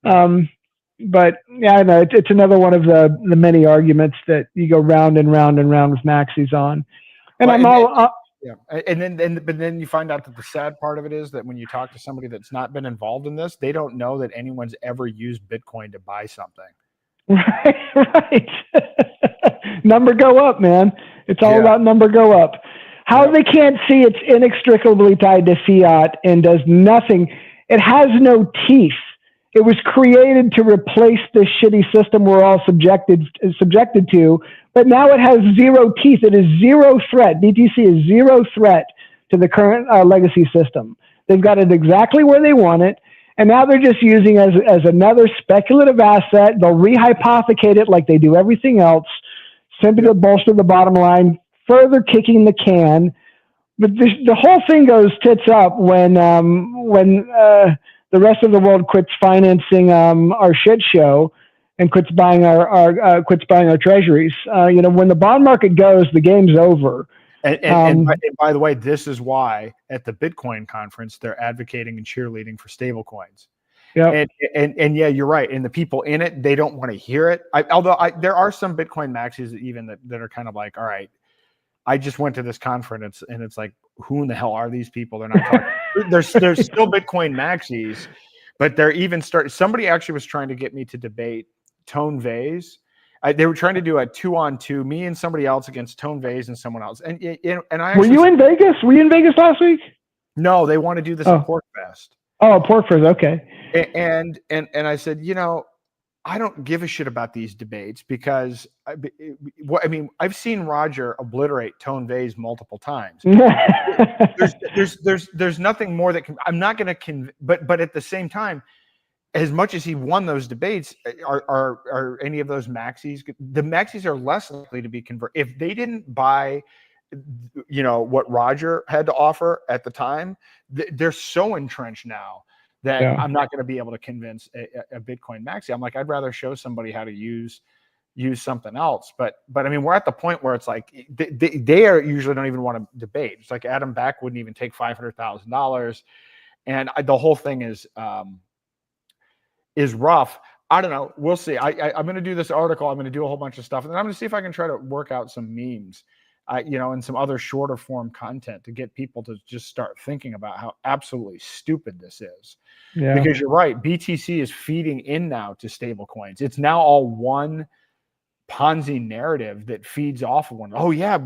But yeah, I know it's another one of the many arguments that you go round and round and round with maxis on. And Well, I'm all. Yeah, but then you find out that the sad part of it is that when you talk to somebody that's not been involved in this, they don't know that anyone's ever used Bitcoin to buy something. Right. Number go up, man. It's all about number go up. How they can't see it's inextricably tied to fiat and does nothing. It has no teeth. It was created to replace this shitty system we're all subjected to, but now it has zero teeth. It is zero threat. BTC is zero threat to the current legacy system. They've got it exactly where they want it, and now they're just using it as another speculative asset. They'll rehypothecate it like they do everything else, simply to bolster the bottom line, further kicking the can. But the whole thing goes tits up when the rest of the world quits financing our shit show and quits buying our treasuries. When the bond market goes, the game's over. And by the way, this is why at the Bitcoin conference they're advocating and cheerleading for stable coins. Yeah, and yeah, you're right. And the people in it, they don't want to hear it. Although there are some Bitcoin maxis even that are kind of like, all right, I just went to this conference and it's like, who in the hell are these people? They're not talking. there's still Bitcoin maxis, but they're even somebody actually was trying to get me to debate Tone Vase. They were trying to do a 2-on-2, me and somebody else against Tone Vase and someone else. And I actually, were you in Vegas? Were you in Vegas last week? No, they want to do this at Porkfest. Oh, Porkfest, okay. And I said, I don't give a shit about these debates because I've seen Roger obliterate Tone Vase multiple times. there's nothing more that I'm not going to but at the same time, as much as he won those debates, are any of those maxis? The maxis are less likely to be converted if they didn't buy, what Roger had to offer at the time. They're so entrenched now that I'm not going to be able to convince a Bitcoin maxi. I'm like, I'd rather show somebody how to use something else. But I mean, we're at the point where it's like they are usually don't even want to debate. It's like Adam Back wouldn't even take $500,000, and the whole thing is rough. I don't know. We'll see. I'm going to do this article. I'm going to do a whole bunch of stuff, and then I'm going to see if I can try to work out some memes. And some other shorter form content to get people to just start thinking about how absolutely stupid this is. Yeah. Because you're right, BTC is feeding in now to stable coins. It's now all one Ponzi narrative that feeds off of one. Oh yeah,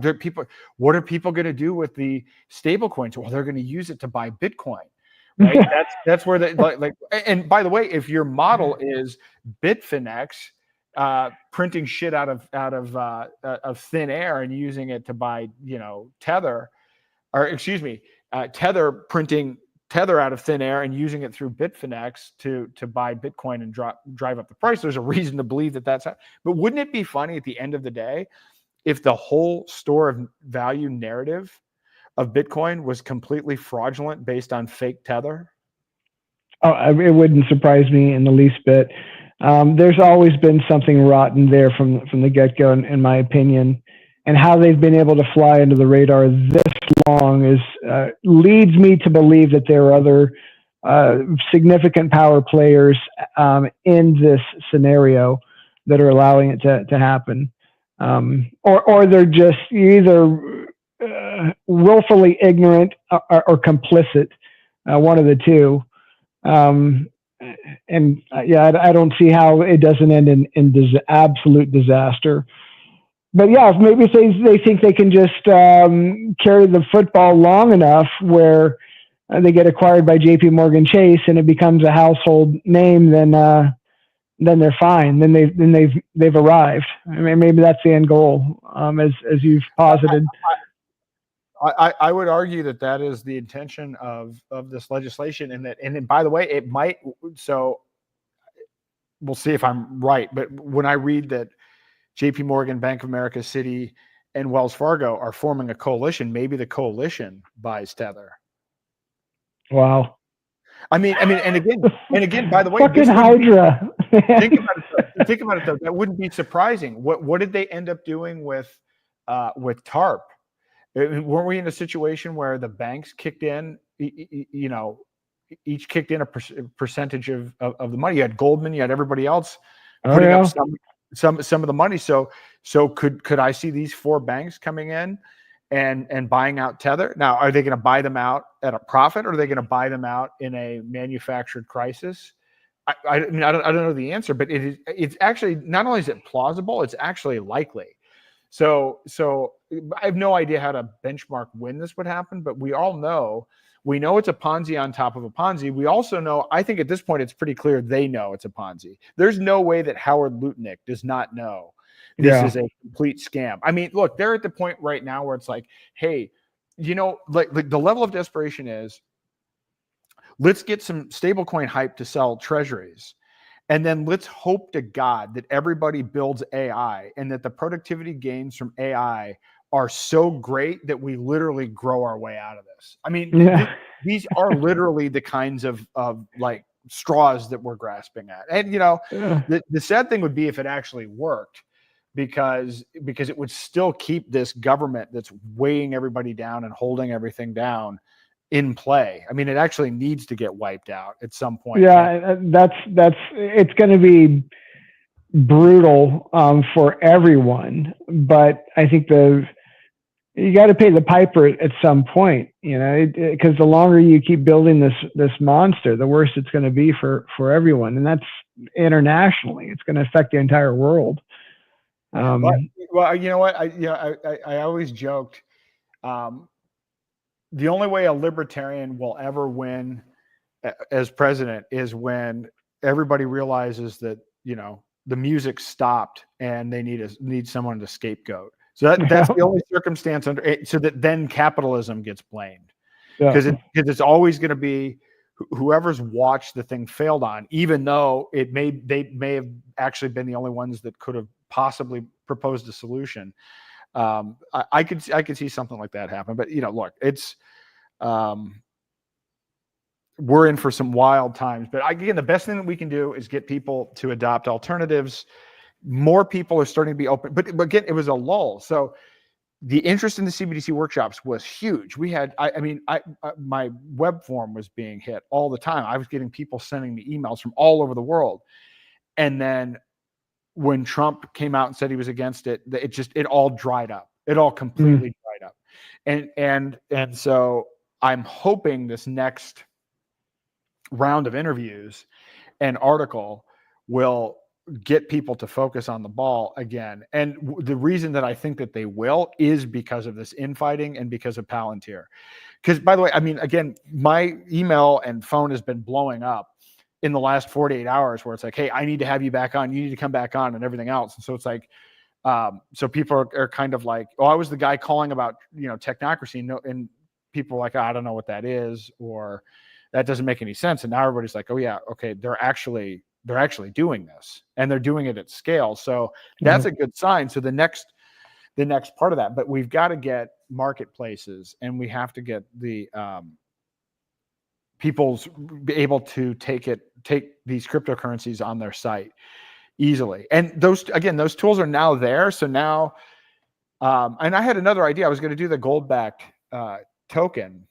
what are people going to do with the stable coins? Well, they're going to use it to buy Bitcoin. Right? that's where like. And by the way, if your model is Bitfinex, printing shit out of thin air and using it to buy, Tether, Tether printing Tether out of thin air and using it through Bitfinex to buy Bitcoin and drive up the price. There's a reason to believe that's how. But wouldn't it be funny at the end of the day if the whole store of value narrative of Bitcoin was completely fraudulent based on fake Tether? Oh, it wouldn't surprise me in the least bit. There's always been something rotten there from the get-go, in my opinion, and how they've been able to fly under the radar this long leads me to believe that there are other significant power players in this scenario that are allowing it to happen, or they're just either willfully ignorant or complicit, one of the two. I don't see how it doesn't end in absolute disaster. But yeah, maybe if they think they can just carry the football long enough where they get acquired by J.P. Morgan Chase and it becomes a household name, then they're fine. Then they've arrived. I mean, maybe that's the end goal, as you've posited. I would argue that is the intention of this legislation, and by the way, it might. So we'll see if I'm right. But when I read that J.P. Morgan, Bank of America, Citi, and Wells Fargo are forming a coalition, maybe the coalition buys Tether. Wow. I mean, and again, by the way, fucking Hydra. Think about it though. That wouldn't be surprising. What did they end up doing with TARP? Weren't we in a situation where the banks kicked in, each kicked in a percentage of the money? You had Goldman, you had everybody else putting up some of the money. So could I see these four banks coming in and buying out Tether. Now, are they going to buy them out at a profit, or are they going to buy them out in a manufactured crisis? I mean, I don't know the answer, but it's actually, not only is it plausible, it's actually likely. So I have no idea how to benchmark when this would happen, but we know it's a Ponzi on top of a Ponzi. We also know, I think at this point, it's pretty clear they know it's a Ponzi. There's no way that Howard Lutnick does not know this is a complete scam. I mean, look, they're at the point right now where it's like, hey, like the level of desperation is, let's get some stablecoin hype to sell treasuries. And then let's hope to God that everybody builds AI and that the productivity gains from AI are so great that we literally grow our way out of this. I mean, these are literally the kinds of like straws that we're grasping at. And, the sad thing would be if it actually worked, because it would still keep this government that's weighing everybody down and holding everything down in play. I mean, it actually needs to get wiped out at some point. Yeah, it's going to be brutal for everyone, but I think you got to pay the piper at some point, because the longer you keep building this monster, the worse it's going to be for everyone, and that's internationally. It's going to affect the entire world. Well, you know what? I always joked. The only way a libertarian will ever win as president is when everybody realizes that, the music stopped and they need someone to scapegoat. So that's the only circumstance so that then capitalism gets blamed, because it's always going to be whoever's watched the thing failed on, even though they may have actually been the only ones that could have possibly proposed a solution. I could see something like that happen, but look, it's we're in for some wild times. But again, the best thing that we can do is get people to adopt alternatives. More people are starting to be open, but again, it was a lull. So the interest in the CBDC workshops was huge. We had, my web form was being hit all the time. I was getting people sending me emails from all over the world, and then when Trump came out and said he was against it, it all dried up. It all completely dried up. And so I'm hoping this next round of interviews and article will get people to focus on the ball again. And the reason that I think that they will is because of this infighting and because of Palantir. Because, by the way, again, my email and phone has been blowing up in the last 48 hours where it's like, hey, I need to have you back on. You need to come back on, and everything else. And so it's like, so people are kind of like, oh, I was the guy calling about, technocracy. And people are like, oh, I don't know what that is, or that doesn't make any sense. And now everybody's like, oh yeah, okay, they're actually doing this, and they're doing it at scale. So that's a good sign. So the next part of that, but we've got to get marketplaces, and we have to get the people's be able to take these cryptocurrencies on their site easily. And those tools are now there. So now, and I had another idea. I was going to do the gold-backed token.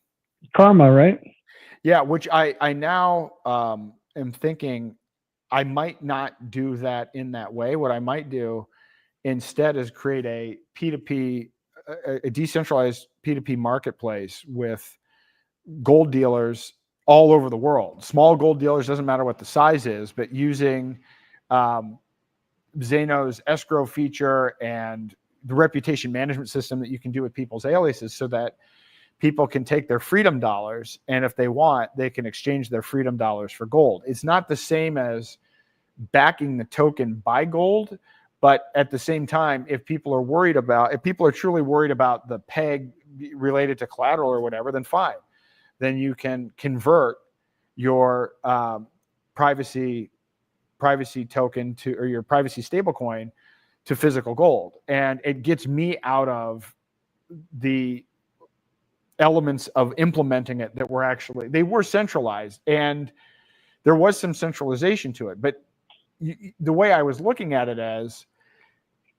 Karma, right? Yeah, which I now am thinking I might not do that in that way. What I might do instead is create a P2P, a decentralized P2P marketplace with gold dealers all over the world. Small gold dealers, doesn't matter what the size is, but using Zeno's escrow feature and the reputation management system that you can do with people's aliases, so that people can take their freedom dollars, and if they want, they can exchange their freedom dollars for gold. It's not the same as backing the token by gold, but at the same time, if people are truly worried about the peg related to collateral or whatever, then fine. Then you can convert your privacy token or your privacy stablecoin to physical gold, and it gets me out of the elements of implementing it that they were centralized, and there was some centralization to it. But the way I was looking at it as,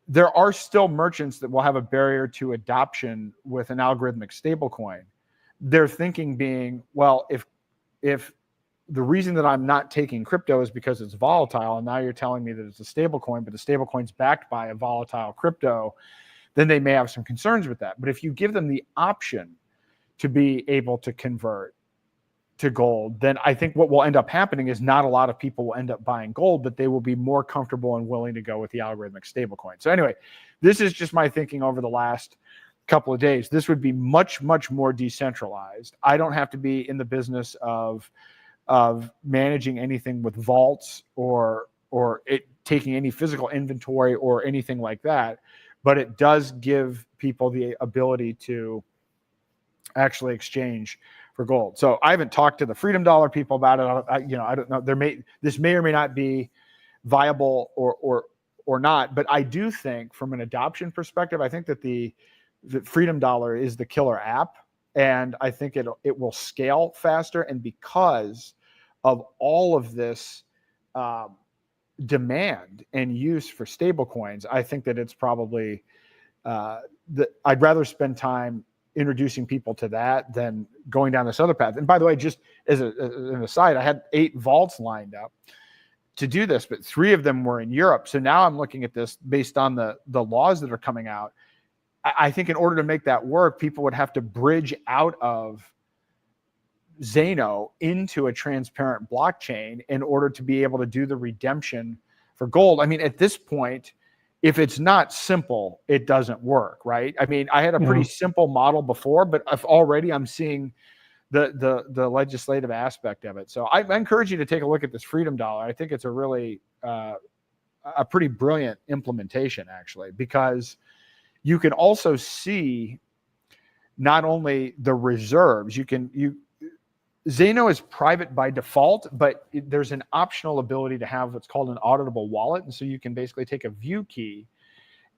there are still merchants that will have a barrier to adoption with an algorithmic stablecoin. Their thinking being, well, if the reason that I'm not taking crypto is because it's volatile, and now you're telling me that it's a stablecoin, but the stablecoin's backed by a volatile crypto, then they may have some concerns with that. But if you give them the option to be able to convert to gold, then I think what will end up happening is not a lot of people will end up buying gold, but they will be more comfortable and willing to go with the algorithmic stablecoin. So anyway, this is just my thinking over the last couple of days. This would be much, much more decentralized. I don't have to be in the business of managing anything with vaults or it taking any physical inventory or anything like that. But it does give people the ability to actually exchange for gold. So I haven't talked to the Freedom Dollar people about it. I don't know. This may or may not be viable or not. But I do think, from an adoption perspective, I think that the Freedom Dollar is the killer app, and I think it will scale faster. And because of all of this demand and use for stablecoins, I think that it's probably I'd rather spend time introducing people to that than going down this other path. And by the way, just as an aside, I had 8 vaults lined up to do this, but 3 of them were in Europe. So now I'm looking at this based on the laws that are coming out. I think in order to make that work, people would have to bridge out of Zano into a transparent blockchain in order to be able to do the redemption for gold. I mean, at this point, if it's not simple, it doesn't work, right? I mean, I had a pretty simple model before, but already I'm seeing the legislative aspect of it. So I encourage you to take a look at this Freedom Dollar. I think it's a really a pretty brilliant implementation, actually, because you can also see not only the reserves, Zano is private by default, but there's an optional ability to have what's called an auditable wallet. And so you can basically take a view key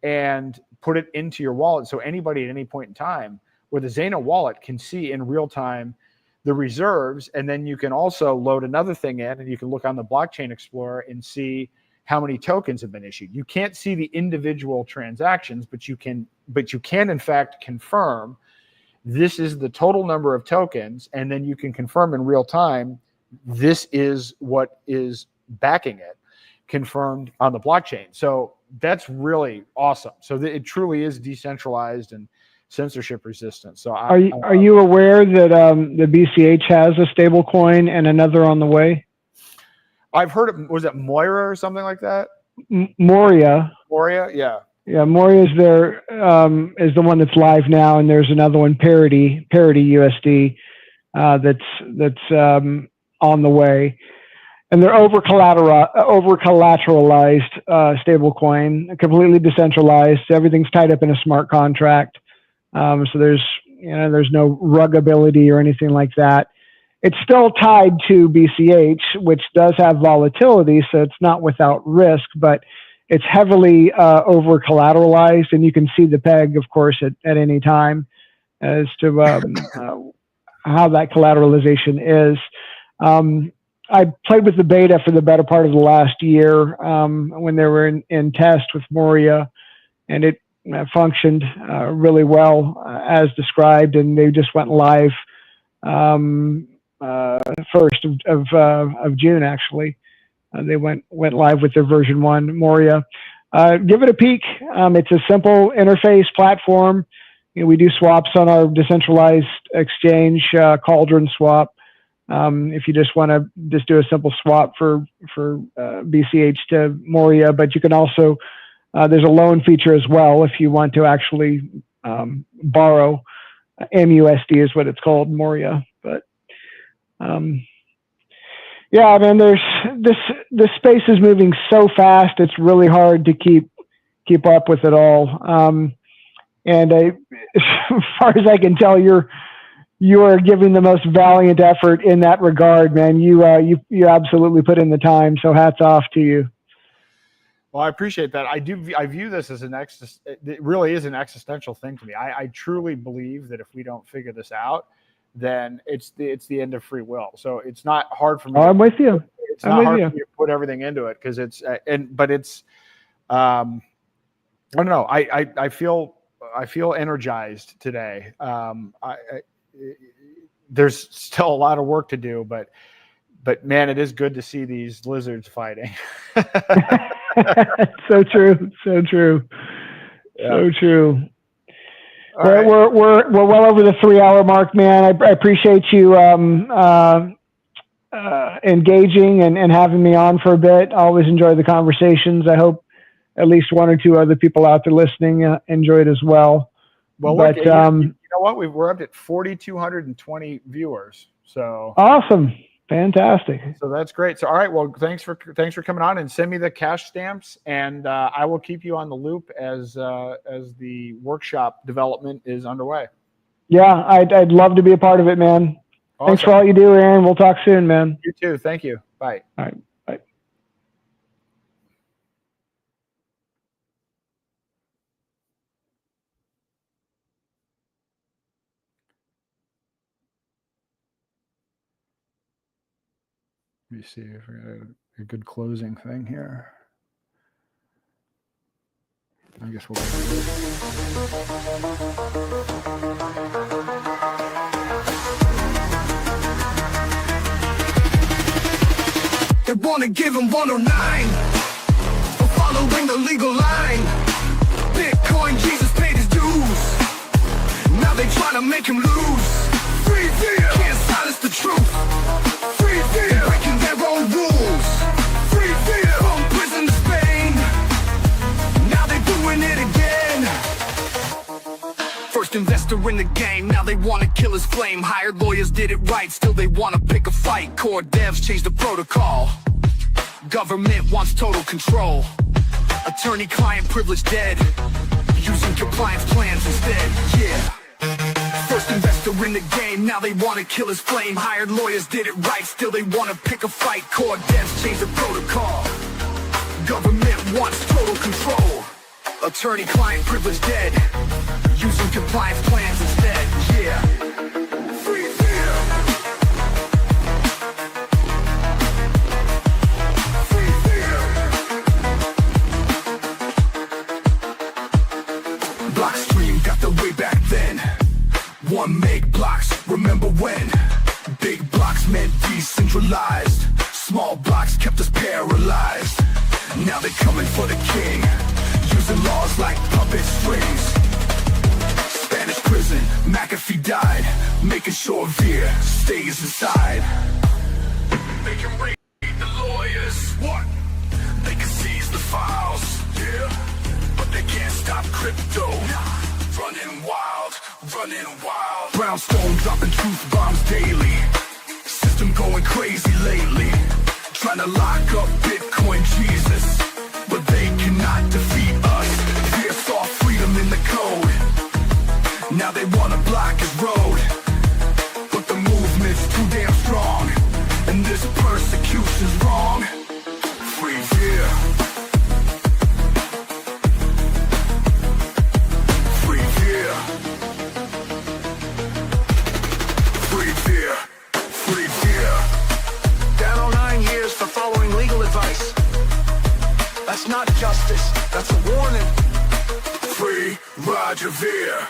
and put it into your wallet. So anybody at any point in time with a Zano wallet can see in real time the reserves. And then you can also load another thing in, and you can look on the Blockchain Explorer and see how many tokens have been issued. You can't see the individual transactions, but you can in fact confirm this is the total number of tokens, and then you can confirm in real time this is what is backing it, confirmed on the blockchain. So that's really awesome. So it truly is decentralized and censorship resistant. So are you aware that the BCH has a stable coin and another on the way? I've heard it. Was it Moira or something like that? Moria. Moria, yeah. Yeah, Moria is is the one that's live now, and there's another one, Parity USD, that's on the way, and they're over collateralized stable coin, completely decentralized. Everything's tied up in a smart contract, so there's no ruggability or anything like that. It's still tied to BCH, which does have volatility, so it's not without risk, but it's heavily over collateralized, and you can see the peg, of course, at any time as to how that collateralization is. I played with the beta for the better part of the last year when they were in test with Moria, and it functioned really well as described, and they just went live 1st of June, actually. They went live with their version 1, Moria. Give it a peek. It's a simple interface platform. We do swaps on our decentralized exchange, Cauldron Swap. If you just want to do a simple swap for BCH to Moria, but you can also there's a loan feature as well if you want to actually borrow. MUSD is what it's called, Moria. But yeah, man, this space is moving so fast. It's really hard to keep up with it all. And as far as I can tell, you are giving the most valiant effort in that regard, man. You absolutely put in the time. So hats off to you. Well, I appreciate that. I view this as it really is an existential thing to me. I truly believe that if we don't figure this out, then it's the end of free will. So it's not hard for me. I'm with you. It's not hard for me to put everything into it because it's but it's I don't know. I feel energized today. There's still a lot of work to do, but man, it is good to see these lizards fighting. So true. So true. All We're well over the 3-hour mark, man. I appreciate you engaging and having me on for a bit. I always enjoy the conversations. I hope at least 1 or 2 other people out there listening enjoy it as well. Well, but look, you know what? We're up at 4,220 viewers. So awesome. Fantastic. So that's great. So, all right. Well, thanks for coming on, and send me the cash stamps, and I will keep you on the loop as the workshop development is underway. Yeah, I'd love to be a part of it, man. Awesome. Thanks for all you do, Aaron. We'll talk soon, man. You too. Thank you. Bye. All right. Bye. Let me see if we got a good closing thing here. I guess we'll. They wanna give him 109 for following the legal line. Bitcoin Jesus paid his dues. Now they tryna make him lose. Free fear, can't silence the truth. Free fear, breaking their own rules. Free fear, from prison to Spain. Now they doing it again. First investor in the game, now they wanna kill his flame. Hired lawyers did it right, still they wanna pick a fight. Core devs changed the protocol. Government wants total control. Attorney-client privilege dead. Using compliance plans instead, yeah. First investor in the game, now they wanna kill his flame. Hired lawyers did it right, still they wanna pick a fight. Core devs changed the protocol. Government wants total control. Attorney-client privilege dead. Using compliance plans instead, yeah. Free fear. Free fear. Blockstream got the way back then. 1 meg blocks, remember when? Big blocks meant decentralized. Small blocks kept us paralyzed. Now they're coming for the king, using laws like puppet strings. Spanish prison, McAfee died, making sure Veer stays inside. They can raid the lawyers, what? They can seize the files, yeah. But they can't stop crypto, running wild, running wild. Brownstone dropping truth bombs daily. System going crazy lately. Trying to lock up Bitcoin Jesus, but they cannot defeat us. Fear saw freedom in the code. Now they wanna block his road, but the movement's too damn strong, and this persecution's wrong. Free fear. Free fear. Free fear. Free fear. Down on 9 years for following legal advice. That's not justice, that's a warning. Free Roger Ver.